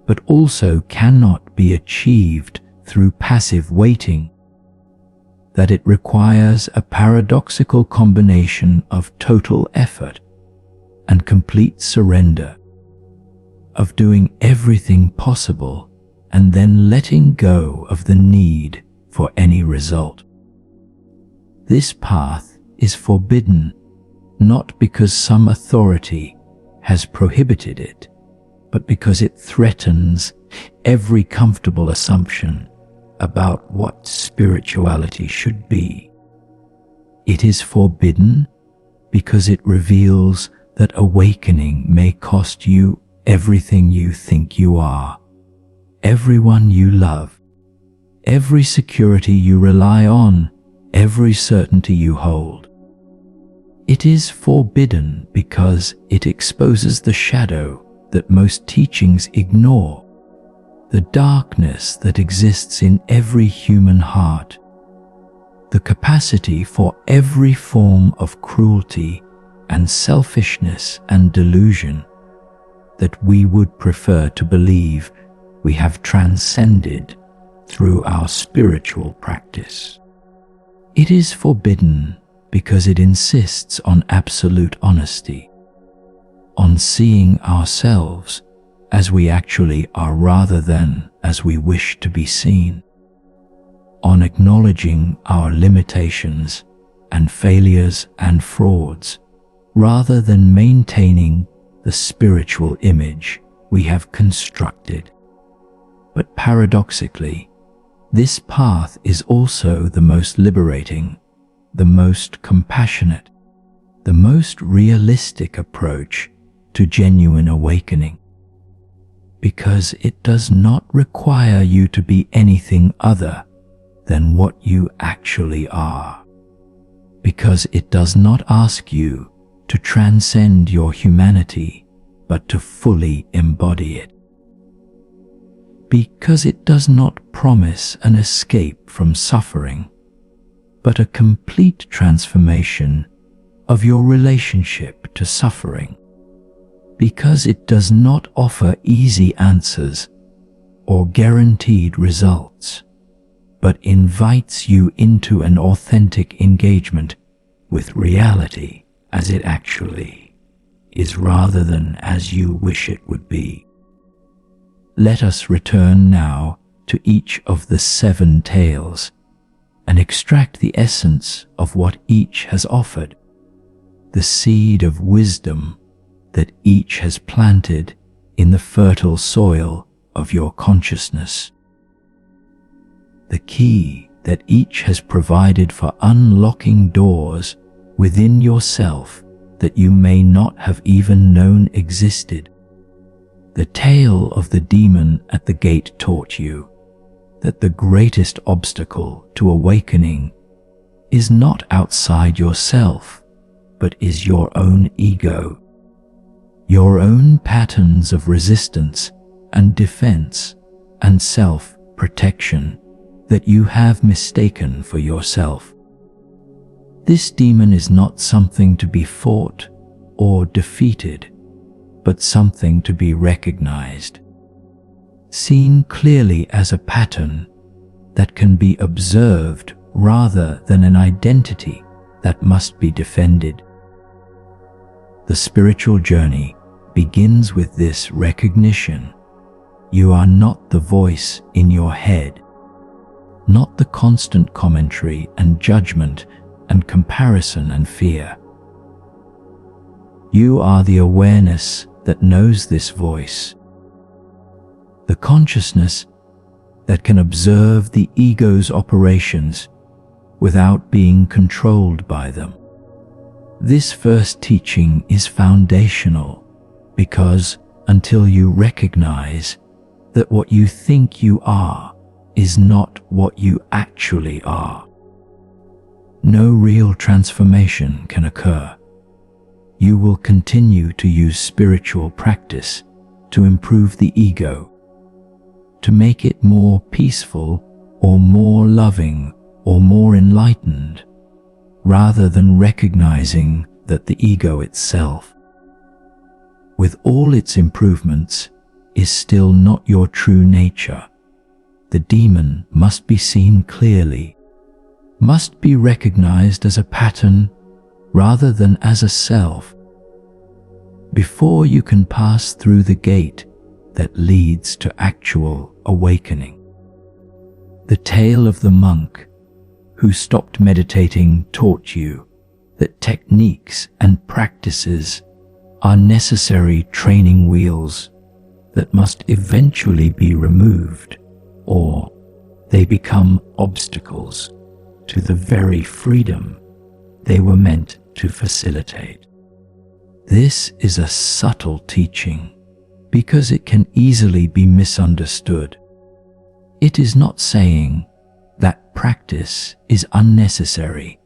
but also cannot be achieved through passive waiting, that it requires a paradoxical combination of total effort and complete surrender, of doing everything possible and then letting go of the need for any result. This path is forbidden not because some authority has prohibited it, but because it threatens every comfortable assumption about what spirituality should be. It is forbidden because it reveals that awakening may cost you everything you think you are, everyone you love, every security you rely on, every certainty you hold. It is forbidden because it exposes the shadow that most teachings ignore, the darkness that exists in every human heart, the capacity for every form of cruelty and selfishness and delusion that we would prefer to believe we have transcended through our spiritual practice. It is forbidden because it insists on absolute honesty, on seeing ourselves as we actually are rather than as we wish to be seen, on acknowledging our limitations and failures and frauds rather than maintaining the spiritual image we have constructed. But paradoxically, this path is also the most liberating, the most compassionate, the most realistic approach to genuine awakening, because it does not require you to be anything other than what you actually are, because it does not ask you to transcend your humanity, but to fully embody it. Because it does not promise an escape from suffering, but a complete transformation of your relationship to suffering. Because it does not offer easy answers or guaranteed results, but invites you into an authentic engagement with reality as it actually is, rather than as you wish it would be. Let us return now to each of the 7 tales and extract the essence of what each has offered, the seed of wisdom that each has planted in the fertile soil of your consciousness, the key that each has provided for unlocking doors within yourself that you may not have even known existed. The tale of the demon at the gate taught you that the greatest obstacle to awakening is not outside yourself, but is your own ego, your own patterns of resistance and defense and self-protection that you have mistaken for yourself. This demon is not something to be fought or defeated, but something to be recognized, seen clearly as a pattern that can be observed rather than an identity that must be defended. The spiritual journey begins with this recognition. You are not the voice in your head, not the constant commentary and judgment and comparison and fear. You are the awareness that knows this voice, the consciousness that can observe the ego's operations without being controlled by them. This first teaching is foundational because until you recognize that what you think you are is not what you actually are, no real transformation can occur. You will continue to use spiritual practice to improve the ego, to make it more peaceful or more loving or more enlightened, rather than recognizing that the ego itself, with all its improvements, is still not your true nature. The demon must be seen clearly, must be recognized as a pattern rather than as a self, before you can pass through the gate that leads to actual awakening. The tale of the monk who stopped meditating taught you that techniques and practices are necessary training wheels that must eventually be removed, or they become obstacles to the very freedom they were meant to facilitate. This is a subtle teaching because it can easily be misunderstood. It is not saying that practice is unnecessary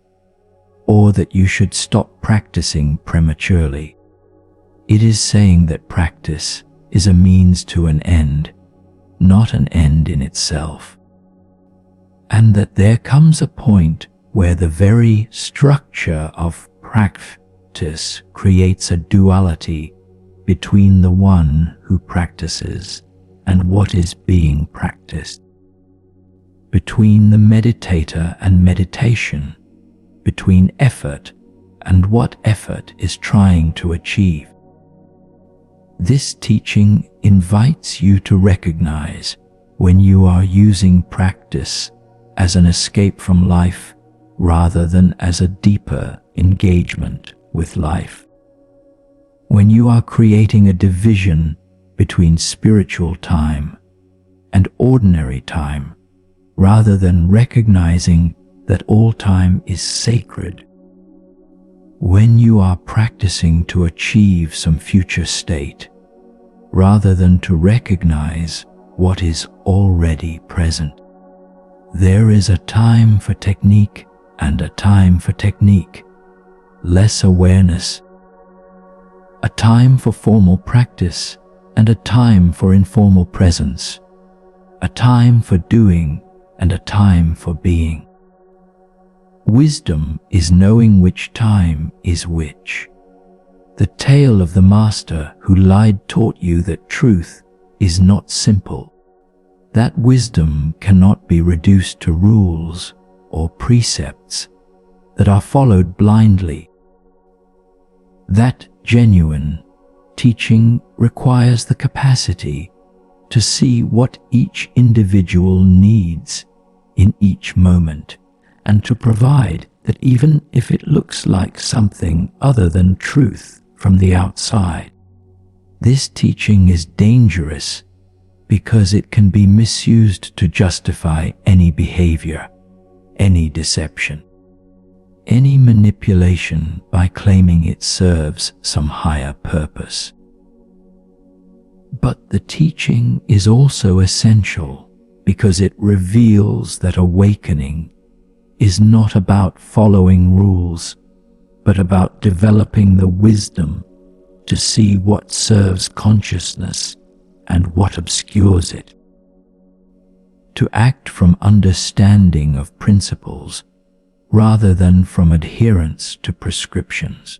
or that you should stop practicing prematurely. It is saying that practice is a means to an end, not an end in itself, and that there comes a point where the very structure of practice creates a duality between the one who practices and what is being practiced, between the meditator and meditation, between effort and what effort is trying to achieve. This teaching invites you to recognize when you are using practice as an escape from life rather than as a deeper engagement with life. When you are creating a division between spiritual time and ordinary time, rather than recognizing that all time is sacred. When you are practicing to achieve some future state, rather than to recognize what is already present. There is a time for technique and a time for technique, less awareness, a time for formal practice and a time for informal presence, a time for doing and a time for being. Wisdom is knowing which time is which. The tale of the master who lied taught you that truth is not simple. That wisdom cannot be reduced to rules or precepts that are followed blindly. That genuine teaching requires the capacity to see what each individual needs in each moment, and to provide that even if it looks like something other than truth from the outside. This teaching is dangerous because it can be misused to justify any behavior, any deception, any manipulation by claiming it serves some higher purpose. But the teaching is also essential because it reveals that awakening is not about following rules, but about developing the wisdom to see what serves consciousness and what obscures it. To act from understanding of principles rather than from adherence to prescriptions.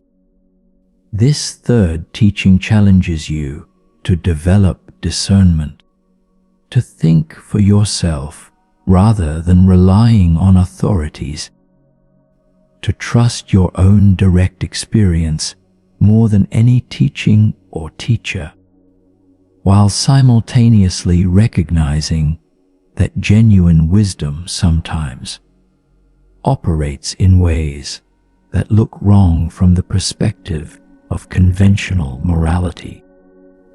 This third teaching challenges you to develop discernment, to think for yourself rather than relying on authorities, to trust your own direct experience more than any teaching or teacher, while simultaneously recognizing that genuine wisdom sometimes operates in ways that look wrong from the perspective of conventional morality.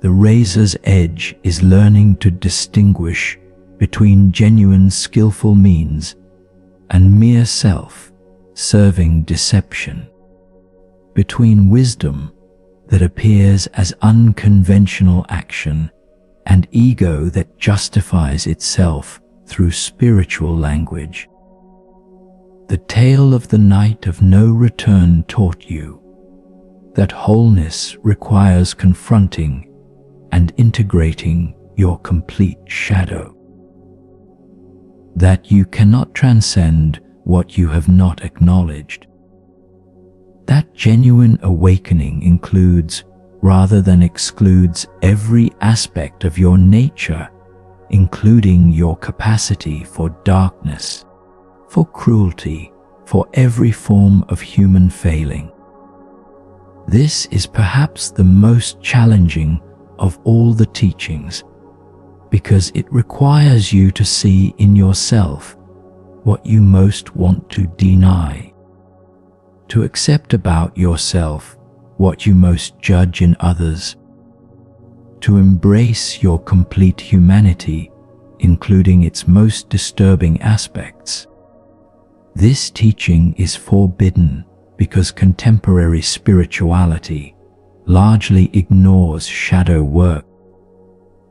The razor's edge is learning to distinguish between genuine skillful means and mere self-serving deception, between wisdom that appears as unconventional action and ego that justifies itself through spiritual language. The tale of the night of no return taught you that wholeness requires confronting and integrating your complete shadow, that you cannot transcend what you have not acknowledged. That genuine awakening includes, rather than excludes, every aspect of your nature, including your capacity for darkness, for cruelty, for every form of human failing. This is perhaps the most challenging of all the teachings, because it requires you to see in yourself what you most want to deny, to accept about yourself what you most judge in others, to embrace your complete humanity, including its most disturbing aspects. This teaching is forbidden because contemporary spirituality largely ignores shadow work,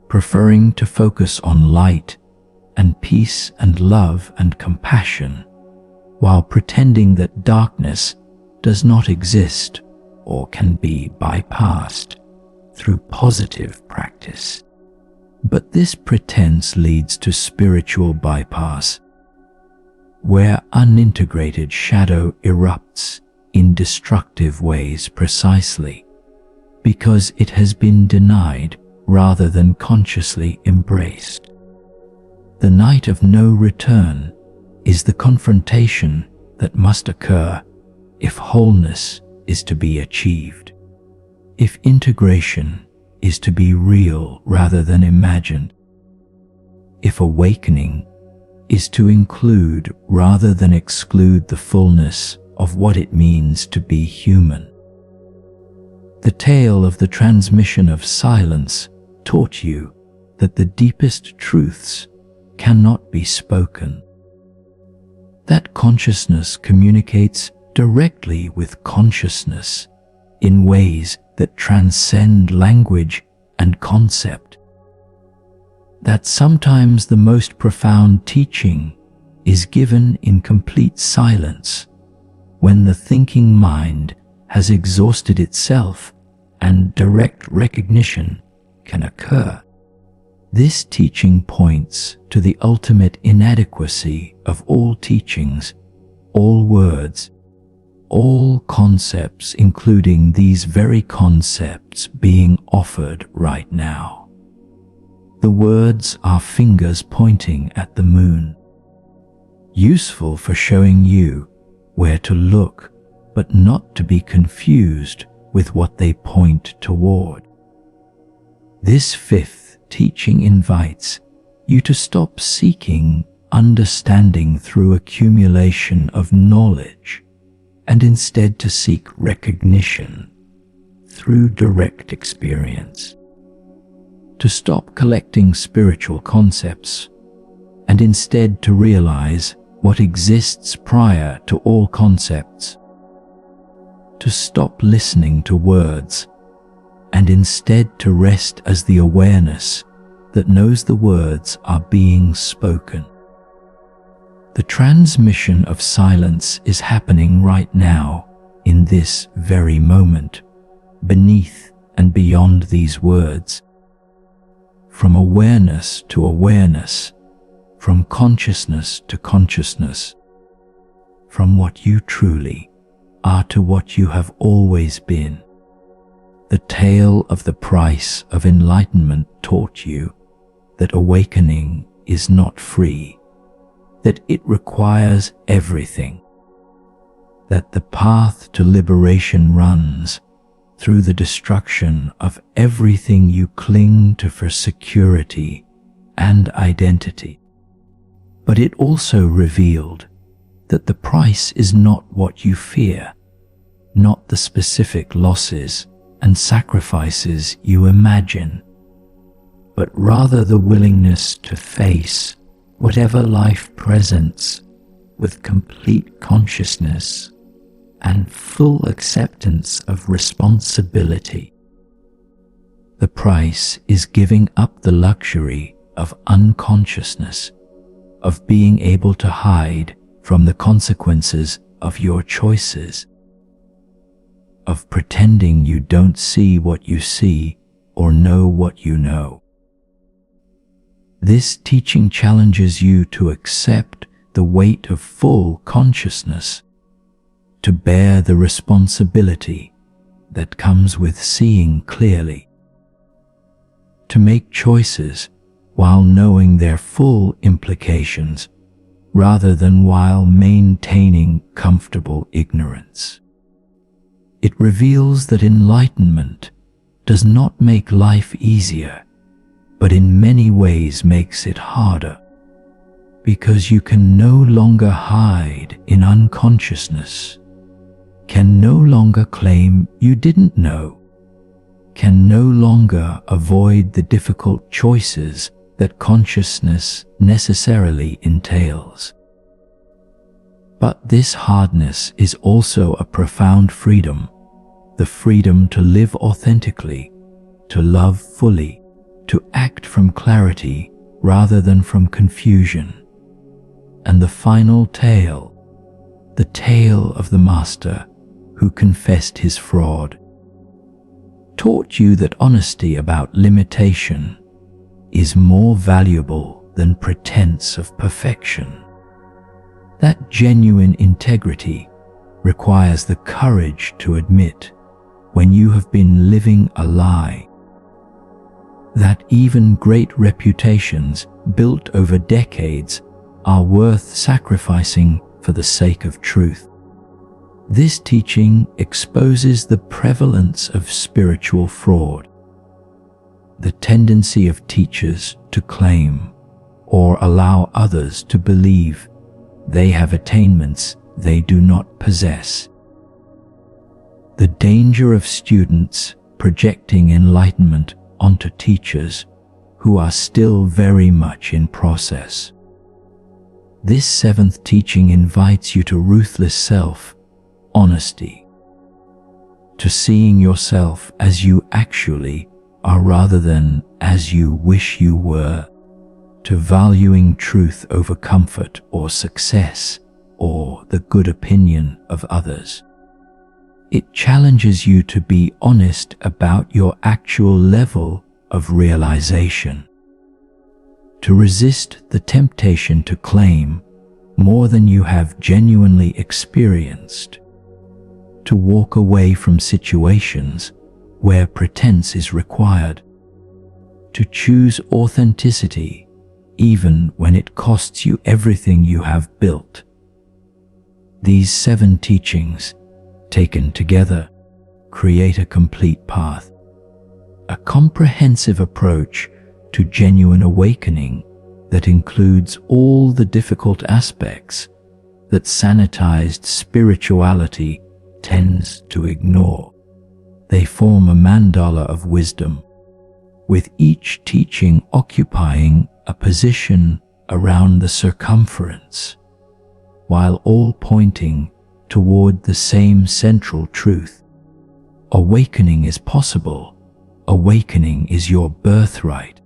preferring to focus on light and peace and love and compassion, while pretending that darkness does not exist or can be bypassed through positive practice. But this pretense leads to spiritual bypass, where unintegrated shadow erupts in destructive ways precisely because it has been denied rather than consciously embraced. The night of no return is the confrontation that must occur if wholeness is to be achieved, if integration is to be real rather than imagined, if awakening is to include rather than exclude the fullness of what it means to be human. The tale of the transmission of silence taught you that the deepest truths cannot be spoken, that consciousness communicates directly with consciousness in ways that transcend language and concept, that sometimes the most profound teaching is given in complete silence, when the thinking mind has exhausted itself and direct recognition can occur. This teaching points to the ultimate inadequacy of all teachings, all words, all concepts, including these very concepts being offered right now. The words are fingers pointing at the moon, useful for showing you where to look, but not to be confused with what they point toward. This fifth teaching invites you to stop seeking understanding through accumulation of knowledge and instead to seek recognition through direct experience. To stop collecting spiritual concepts and instead to realize what exists prior to all concepts. To stop listening to words and instead to rest as the awareness that knows the words are being spoken. The transmission of silence is happening right now, in this very moment, beneath and beyond these words. From awareness to awareness, from consciousness to consciousness, from what you truly are to what you have always been. The tale of the price of enlightenment taught you that awakening is not free, that it requires everything, that the path to liberation runs through the destruction of everything you cling to for security and identity. But it also revealed that the price is not what you fear, not the specific losses and sacrifices you imagine, but rather the willingness to face whatever life presents with complete consciousness and full acceptance of responsibility. The price is giving up the luxury of unconsciousness, of being able to hide from the consequences of your choices, of pretending you don't see what you see or know what you know. This teaching challenges you to accept the weight of full consciousness, to bear the responsibility that comes with seeing clearly, to make choices while knowing their full implications, rather than while maintaining comfortable ignorance. It reveals that enlightenment does not make life easier, but in many ways makes it harder, because you can no longer hide in unconsciousness, can no longer claim you didn't know, can no longer avoid the difficult choices that consciousness necessarily entails. But this hardness is also a profound freedom, the freedom to live authentically, to love fully, to act from clarity rather than from confusion. And the final tale, the tale of the master who confessed his fraud, taught you that honesty about limitation is more valuable than pretense of perfection. That genuine integrity requires the courage to admit when you have been living a lie, that even great reputations built over decades are worth sacrificing for the sake of truth. This teaching exposes the prevalence of spiritual fraud, the tendency of teachers to claim or allow others to believe they have attainments they do not possess, the danger of students projecting enlightenment onto teachers who are still very much in process. This seventh teaching invites you to ruthless self-honesty, to seeing yourself as you actually are rather than as you wish you were, to valuing truth over comfort or success or the good opinion of others. It challenges you to be honest about your actual level of realization, to resist the temptation to claim more than you have genuinely experienced, to walk away from situations where pretense is required, to choose authenticity even when it costs you everything you have built. These 7 teachings, taken together, create a complete path, a comprehensive approach to genuine awakening that includes all the difficult aspects that sanitized spirituality tends to ignore. They form a mandala of wisdom, with each teaching occupying a position around the circumference, while all pointing toward the same central truth. Awakening is possible. Awakening is your birthright.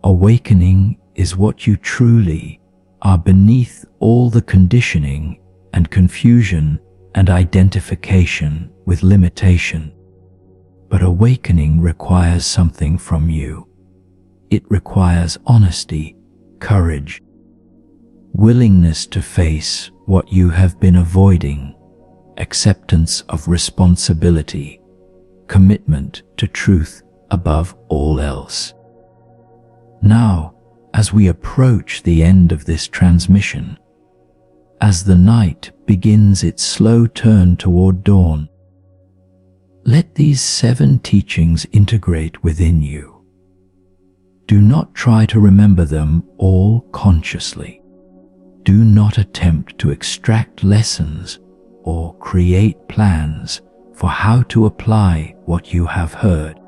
Awakening is what you truly are beneath all the conditioning and confusion and identification with limitation. But awakening requires something from you. It requires honesty, courage, willingness to face what you have been avoiding, acceptance of responsibility, commitment to truth above all else. Now, as we approach the end of this transmission, as the night begins its slow turn toward dawn, let these 7 teachings integrate within you. Do not try to remember them all consciously. Do not attempt to extract lessons or create plans for how to apply what you have heard.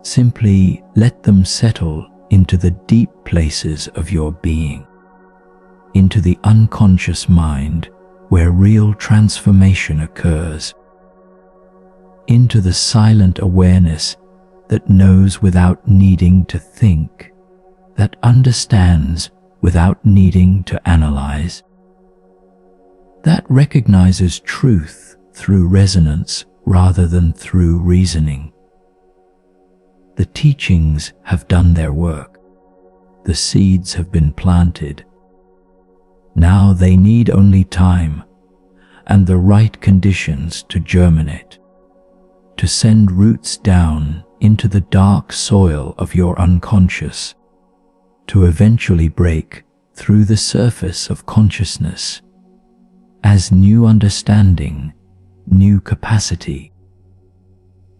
Simply let them settle into the deep places of your being, into the unconscious mind where real transformation occurs, into the silent awareness that knows without needing to think, that understands without needing to analyze, that recognizes truth through resonance rather than through reasoning. The teachings have done their work. The seeds have been planted. Now they need only time and the right conditions to germinate, to send roots down into the dark soil of your unconscious, to eventually break through the surface of consciousness as new understanding, new capacity,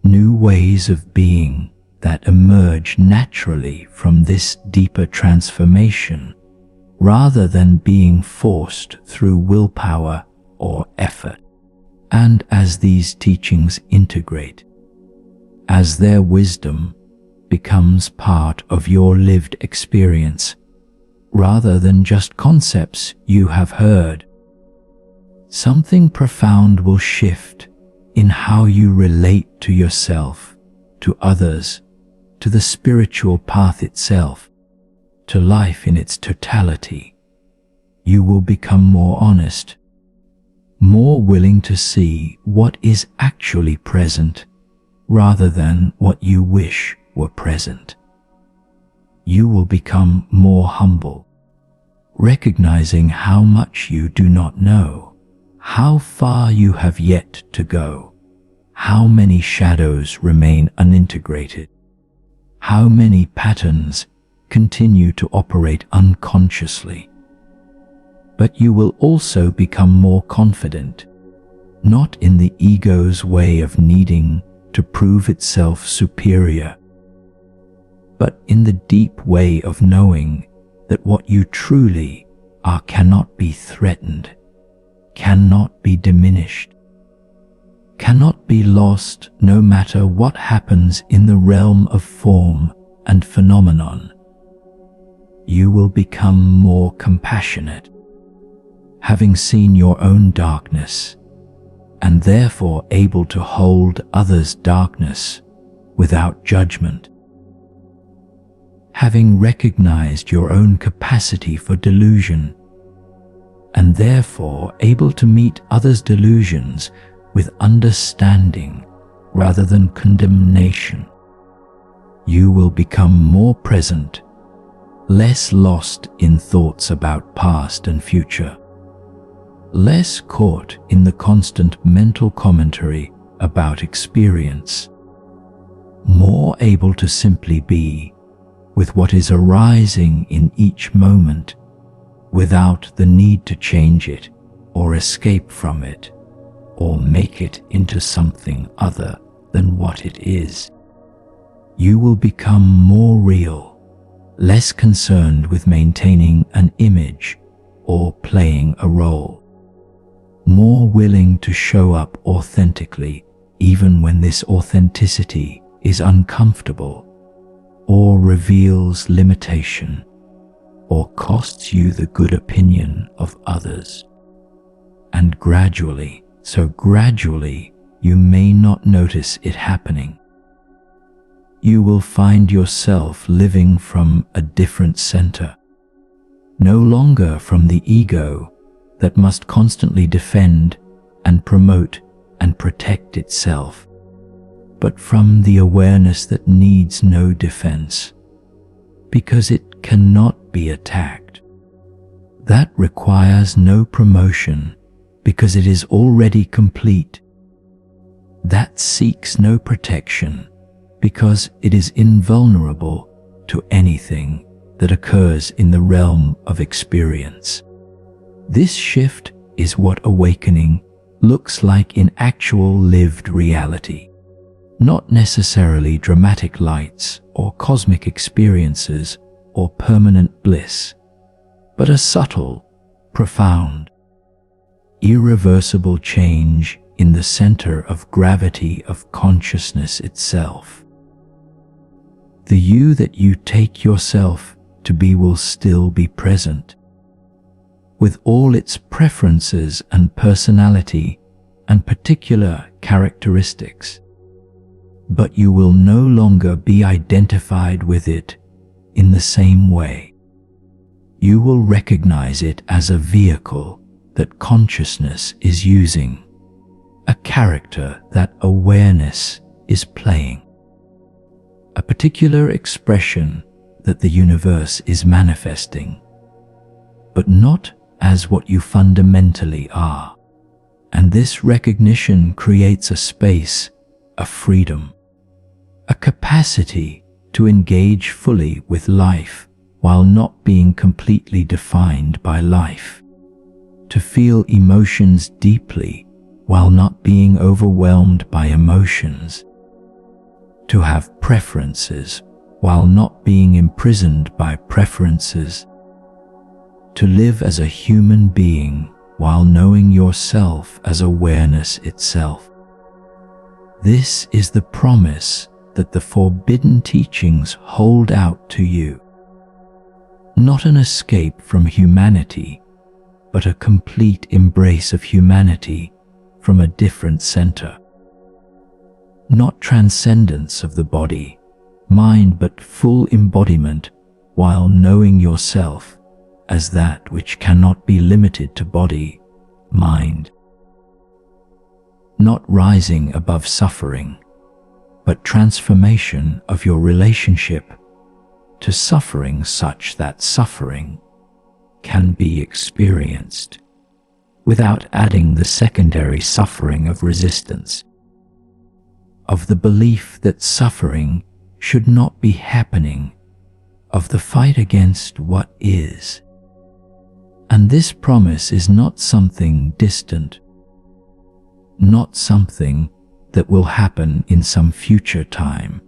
new ways of being that emerge naturally from this deeper transformation rather than being forced through willpower or effort. And as these teachings integrate, as their wisdom becomes part of your lived experience rather than just concepts you have heard, something profound will shift in how you relate to yourself, to others, to the spiritual path itself, to life in its totality. You will become more honest, more willing to see what is actually present rather than what you wish were present. You will become more humble, recognizing how much you do not know, how far you have yet to go, how many shadows remain unintegrated, how many patterns continue to operate unconsciously. But you will also become more confident, not in the ego's way of needing to prove itself superior, but in the deep way of knowing that what you truly are cannot be threatened, cannot be diminished, cannot be lost no matter what happens in the realm of form and phenomenon. You will become more compassionate, having seen your own darkness, and therefore able to hold others' darkness without judgment. having recognized your own capacity for delusion, and therefore able to meet others' delusions with understanding rather than condemnation. You will become more present, less lost in thoughts about past and future, less caught in the constant mental commentary about experience, more able to simply be with what is arising in each moment without the need to change it or escape from it or make it into something other than what it is. You will become more real, less concerned with maintaining an image or playing a role, more willing to show up authentically even when this authenticity is uncomfortable or reveals limitation or costs you the good opinion of others. And gradually, so gradually, you may not notice it happening. You will find yourself living from a different center, no longer from the ego that must constantly defend and promote and protect itself, but from the awareness that needs no defense, because it cannot be attacked. That requires no promotion because it is already complete. That seeks no protection because it is invulnerable to anything that occurs in the realm of experience. This shift is what awakening looks like in actual lived reality, not necessarily dramatic lights or cosmic experiences or permanent bliss, but a subtle, profound, irreversible change in the center of gravity of consciousness itself. The you that you take yourself to be will still be present, with all its preferences and personality and particular characteristics, but you will no longer be identified with it in the same way. You will recognize it as a vehicle that consciousness is using, a character that awareness is playing, a particular expression that the universe is manifesting, but not as what you fundamentally are. And this recognition creates a space, a freedom, a capacity to engage fully with life while not being completely defined by life, to feel emotions deeply while not being overwhelmed by emotions, to have preferences while not being imprisoned by preferences, to live as a human being while knowing yourself as awareness itself. This is the promise that the forbidden teachings hold out to you. Not an escape from humanity, but a complete embrace of humanity from a different center. Not transcendence of the body, mind, but full embodiment while knowing yourself as that which cannot be limited to body, mind. Not rising above suffering, but transformation of your relationship to suffering such that suffering can be experienced without adding the secondary suffering of resistance, of the belief that suffering should not be happening, of the fight against what is. And this promise is not something distant, not something that will happen in some future time,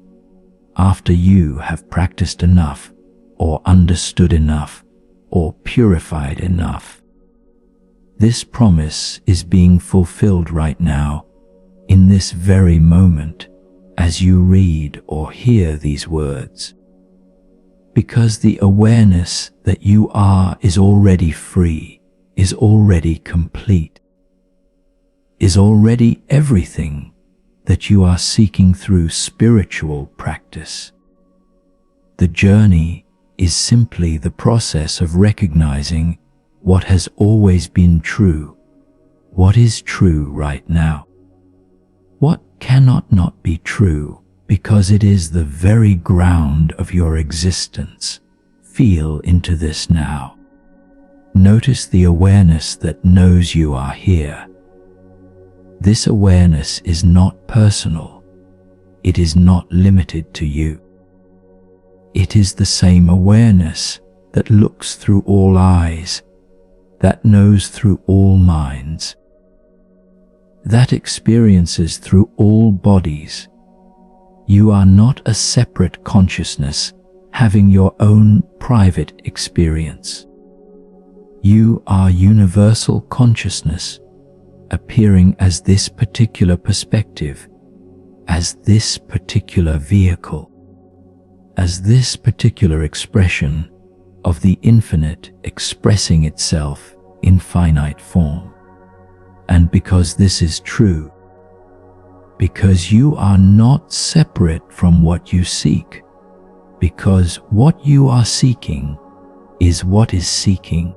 after you have practiced enough, or understood enough, or purified enough. This promise is being fulfilled right now, in this very moment, as you read or hear these words, because the awareness that you are is already free, is already complete, is already everything that you are seeking through spiritual practice. The journey is simply the process of recognizing what has always been true, what is true right now. What cannot not be true because it is the very ground of your existence. Feel into this now. Notice the awareness that knows you are here. This awareness is not personal. It is not limited to you. It is the same awareness that looks through all eyes, that knows through all minds, that experiences through all bodies. You are not a separate consciousness having your own private experience. You are universal consciousness, appearing as this particular perspective, as this particular vehicle, as this particular expression of the infinite expressing itself in finite form. And because this is true, because you are not separate from what you seek, because what you are seeking is what is seeking,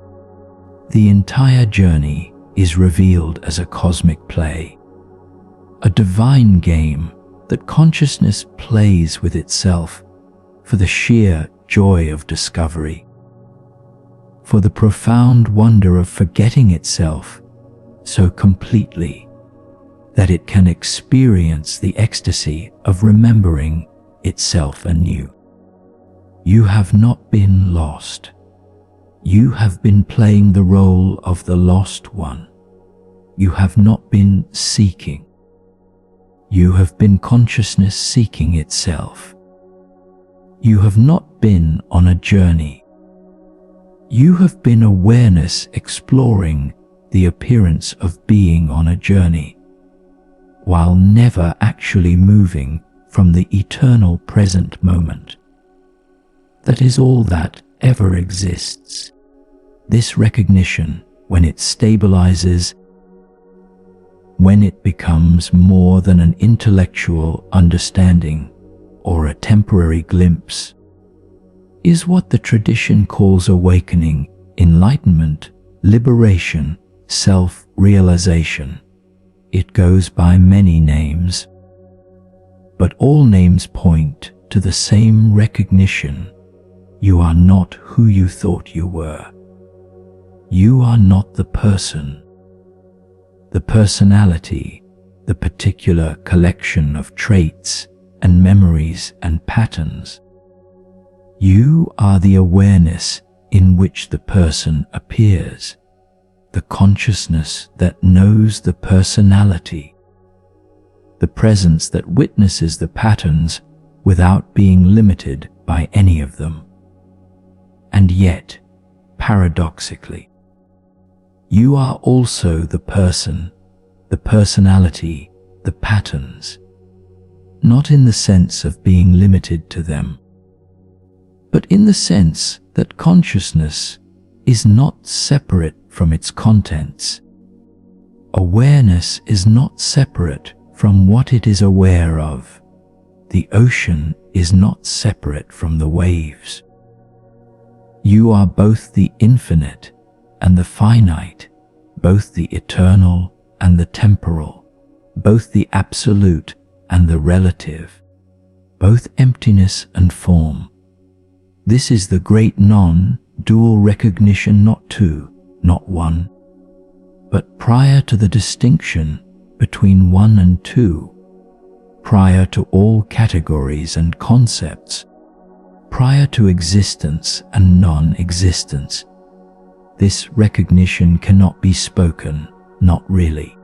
the entire journey is revealed as a cosmic play, a divine game that consciousness plays with itself for the sheer joy of discovery, for the profound wonder of forgetting itself so completely that it can experience the ecstasy of remembering itself anew. You have not been lost. You have been playing the role of the lost one. You have not been seeking. You have been consciousness seeking itself. You have not been on a journey. You have been awareness exploring the appearance of being on a journey, while never actually moving from the eternal present moment. That is all that ever exists. This recognition, when it stabilizes, when it becomes more than an intellectual understanding or a temporary glimpse, is what the tradition calls awakening, enlightenment, liberation, self-realization. It goes by many names, but all names point to the same recognition. You are not who you thought you were. You are not the person, the personality, the particular collection of traits and memories and patterns. You are the awareness in which the person appears, the consciousness that knows the personality, the presence that witnesses the patterns without being limited by any of them. And yet, paradoxically, you are also the person, the personality, the patterns, not in the sense of being limited to them, but in the sense that consciousness is not separate from its contents. Awareness is not separate from what it is aware of. The ocean is not separate from the waves. You are both the infinite and the finite, both the eternal and the temporal, both the absolute and the relative, both emptiness and form. This is the great non-dual recognition, not two, not one, but prior to the distinction between one and two, prior to all categories and concepts, prior to existence and non-existence. This recognition cannot be spoken, not really.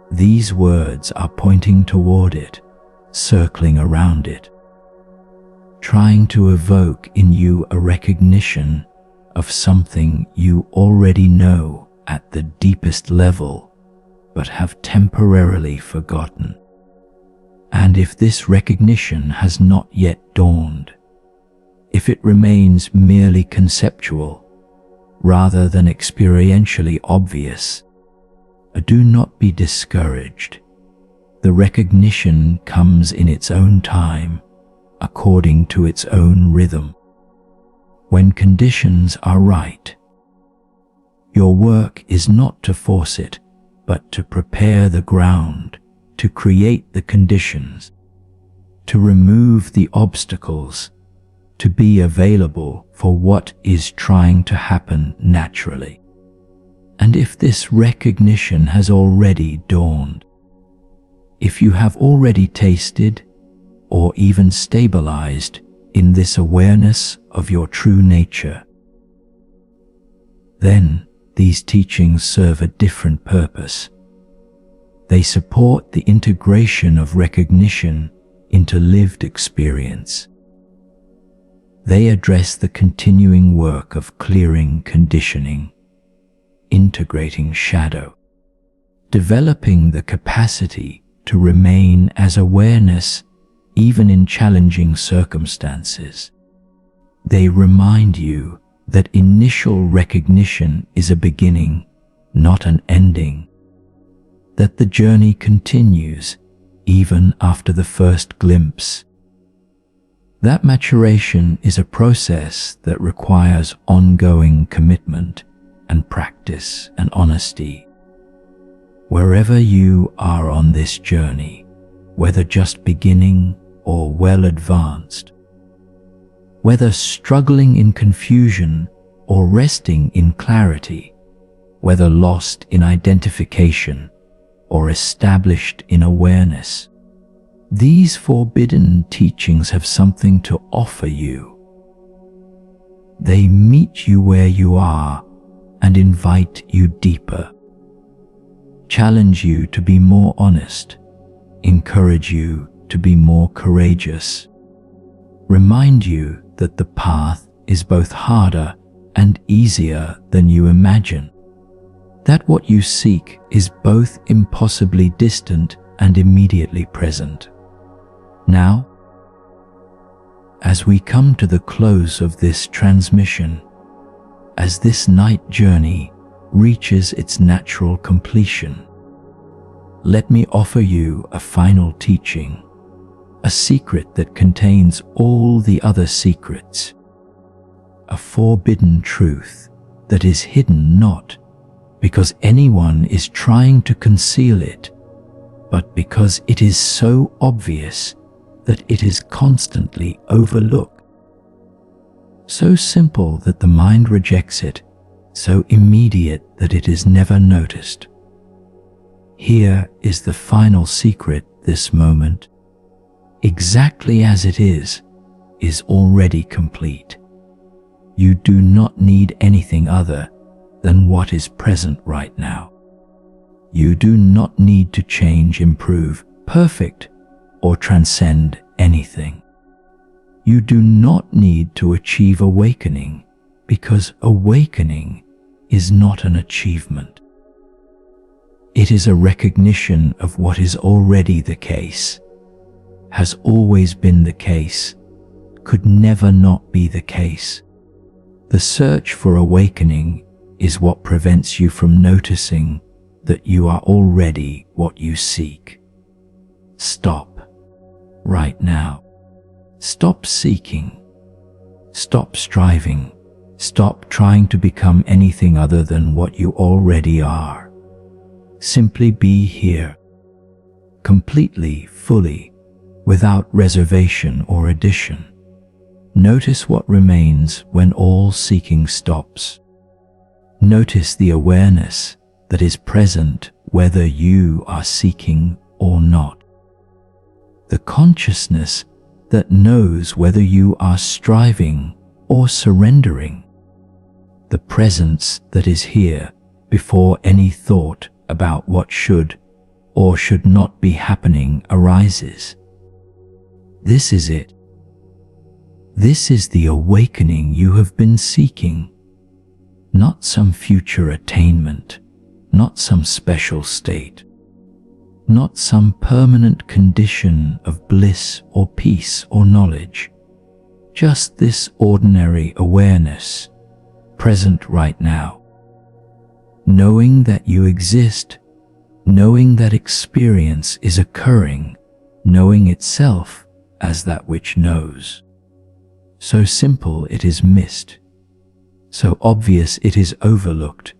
These words are pointing toward it, circling around it, trying to evoke in you a recognition of something you already know at the deepest level, but have temporarily forgotten. And if this recognition has not yet dawned, if it remains merely conceptual, rather than experientially obvious, do not be discouraged. The recognition comes in its own time, according to its own rhythm. when conditions are right. Your work is not to force it, but to prepare the ground, to create the conditions, to remove the obstacles, to be available for what is trying to happen naturally. And if this recognition has already dawned, if you have already tasted or even stabilized in this awareness of your true nature, then these teachings serve a different purpose. They support the integration of recognition into lived experience. They address the continuing work of clearing conditioning, integrating shadow, developing the capacity to remain as awareness even in challenging circumstances. They remind you that initial recognition is a beginning, not an ending, that the journey continues even after the first glimpse. That maturation is a process that requires ongoing commitment and practice and honesty. Wherever you are on this journey, whether just beginning or well advanced, whether struggling in confusion or resting in clarity, whether lost in identification or established in awareness, these forbidden teachings have something to offer you. They meet you where you are and invite you deeper, challenge you to be more honest, encourage you to be more courageous, remind you that the path is both harder and easier than you imagine, that what you seek is both impossibly distant and immediately present. Now, as we come to the close of this transmission, as this night journey reaches its natural completion, let me offer you a final teaching, a secret that contains all the other secrets, a forbidden truth that is hidden not because anyone is trying to conceal it, but because it is so obvious that it is constantly overlooked. So simple that the mind rejects it, so immediate that it is never noticed. Here is the final secret this moment. Exactly as it is already complete. You do not need anything other than what is present right now. You do not need to change, improve, perfect, or transcend anything. You do not need to achieve awakening, because awakening is not an achievement. It is a recognition of what is already the case, has always been the case, could never not be the case. The search for awakening is what prevents you from noticing that you are already what you seek. Stop right now. Stop seeking. Stop striving. Stop trying to become anything other than what you already are. Simply be here, completely, fully, without reservation or addition. Notice what remains when all seeking stops. Notice the awareness that is present whether you are seeking or not. The consciousness that knows whether you are striving or surrendering. The presence that is here before any thought about what should or should not be happening arises. This is it. This is the awakening you have been seeking. Not some future attainment, not some special state, not some permanent condition of bliss or peace or knowledge. Just this ordinary awareness, present right now. Knowing that you exist, knowing that experience is occurring, knowing itself as that which knows. So simple it is missed so obvious it is overlooked,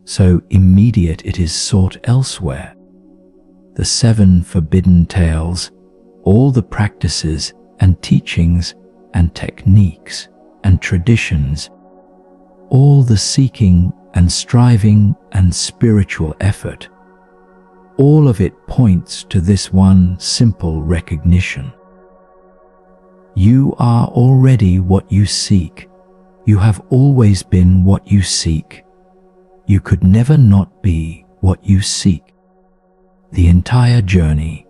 so immediate it is sought elsewhere. The 7 forbidden tales, all the practices and teachings and techniques and traditions, all the seeking and striving and spiritual effort, all of it points to this one simple recognition. You are already what you seek. You have always been what you seek. You could never not be what you seek. The entire journey,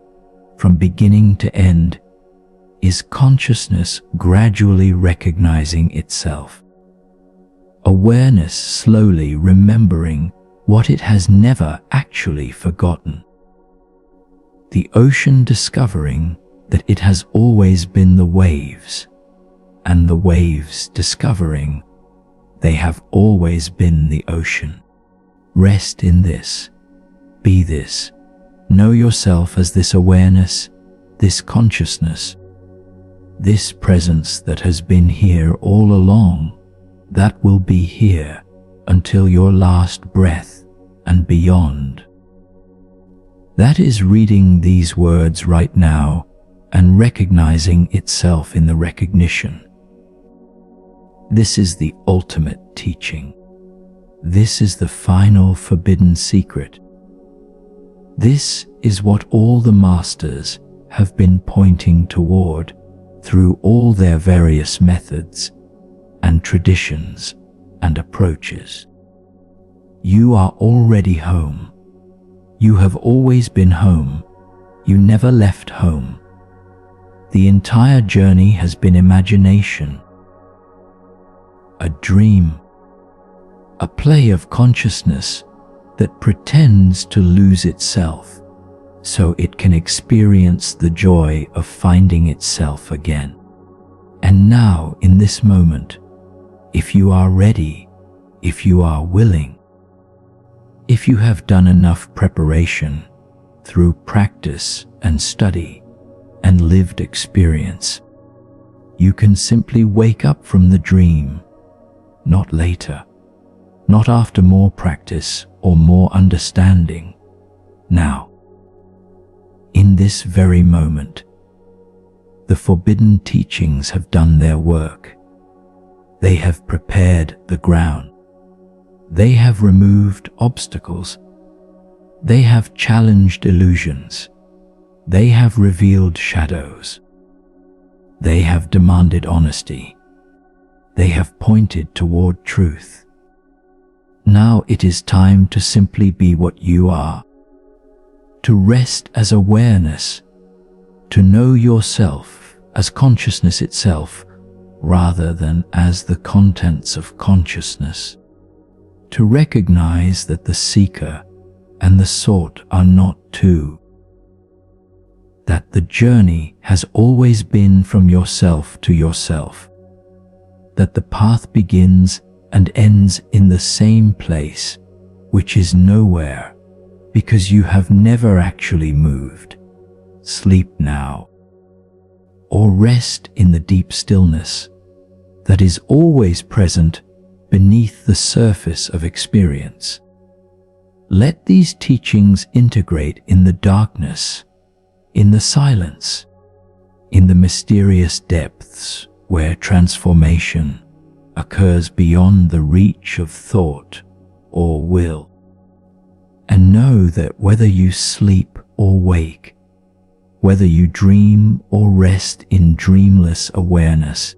from beginning to end, is consciousness gradually recognizing itself. Awareness slowly remembering what it has never actually forgotten. The ocean discovering that it has always been the waves, and the waves discovering they have always been the ocean. Rest in this, be this, know yourself as this awareness, this consciousness, this presence that has been here all along, that will be here until your last breath and beyond. That is reading these words right now and recognizing itself in the recognition. This is the ultimate teaching. This is the final forbidden secret. This is what all the masters have been pointing toward through all their various methods and traditions and approaches. You are already home. You have always been home. You never left home. The entire journey has been imagination, a dream, a play of consciousness that pretends to lose itself so it can experience the joy of finding itself again. And now, in this moment, if you are ready, if you are willing, if you have done enough preparation through practice and study and lived experience, you can simply wake up from the dream, not later, not after more practice or more understanding. Now, in this very moment, the forbidden teachings have done their work. They have prepared the ground. They have removed obstacles. They have challenged illusions. They have revealed shadows. They have demanded honesty. They have pointed toward truth. Now it is time to simply be what you are, to rest as awareness, to know yourself as consciousness itself rather than as the contents of consciousness, to recognize that the seeker and the sought are not two, that the journey has always been from yourself to yourself, that the path begins and ends in the same place, which is nowhere, because you have never actually moved. Sleep now, or rest in the deep stillness that is always present beneath the surface of experience. Let these teachings integrate in the darkness, in the silence, in the mysterious depths where transformation occurs beyond the reach of thought or will. And know that whether you sleep or wake, whether you dream or rest in dreamless awareness,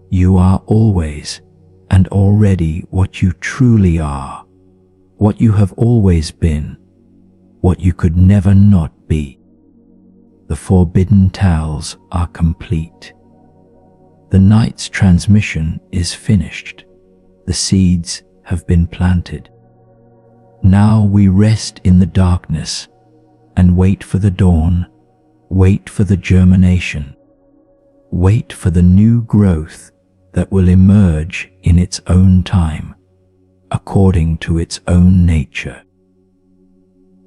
you are always and already what you truly are, what you have always been, what you could never not be. The forbidden tales are complete. The night's transmission is finished. The seeds have been planted. Now we rest in the darkness and wait for the dawn, wait for the germination, wait for the new growth that will emerge in its own time, according to its own nature.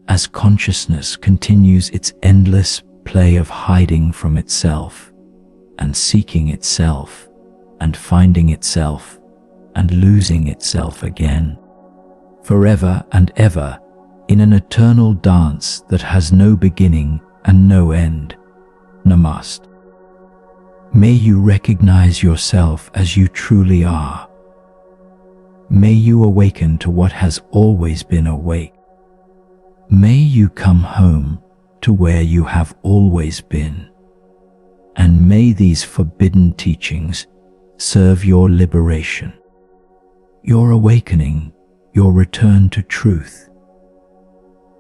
As consciousness continues its endless play of hiding from itself and seeking itself and finding itself and losing itself again, forever and ever, in an eternal dance that has no beginning and no end. Namaste. May you recognize yourself as you truly are. May you awaken to what has always been awake. May you come home to where you have always been. And may these forbidden teachings serve your liberation, your awakening, your return to truth.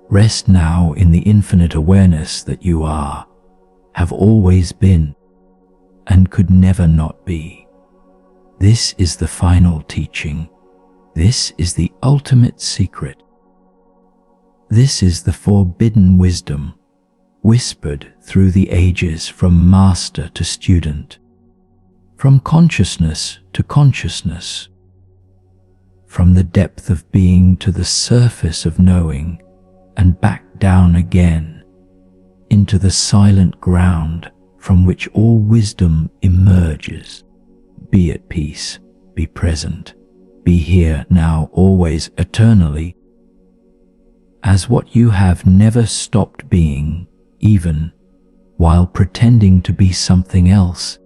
Rest now in the infinite awareness that you are, have always been, and could never not be. This is the final teaching. This is the ultimate secret. This is the forbidden wisdom, whispered through the ages from master to student, from consciousness to consciousness, from the depth of being to the surface of knowing, and back down again, into the silent ground from which all wisdom emerges. Be at peace, be present, be here now, always, eternally, as what you have never stopped being, even while pretending to be something else,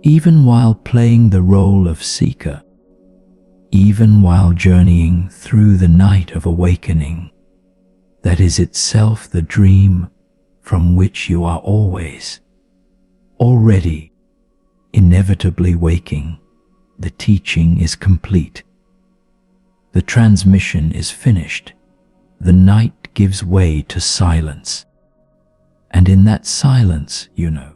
even while playing the role of seeker, even while journeying through the night of awakening, that is itself the dream from which you are always, already, inevitably waking. The teaching is complete. The transmission is finished. The night gives way to silence. And in that silence, you know,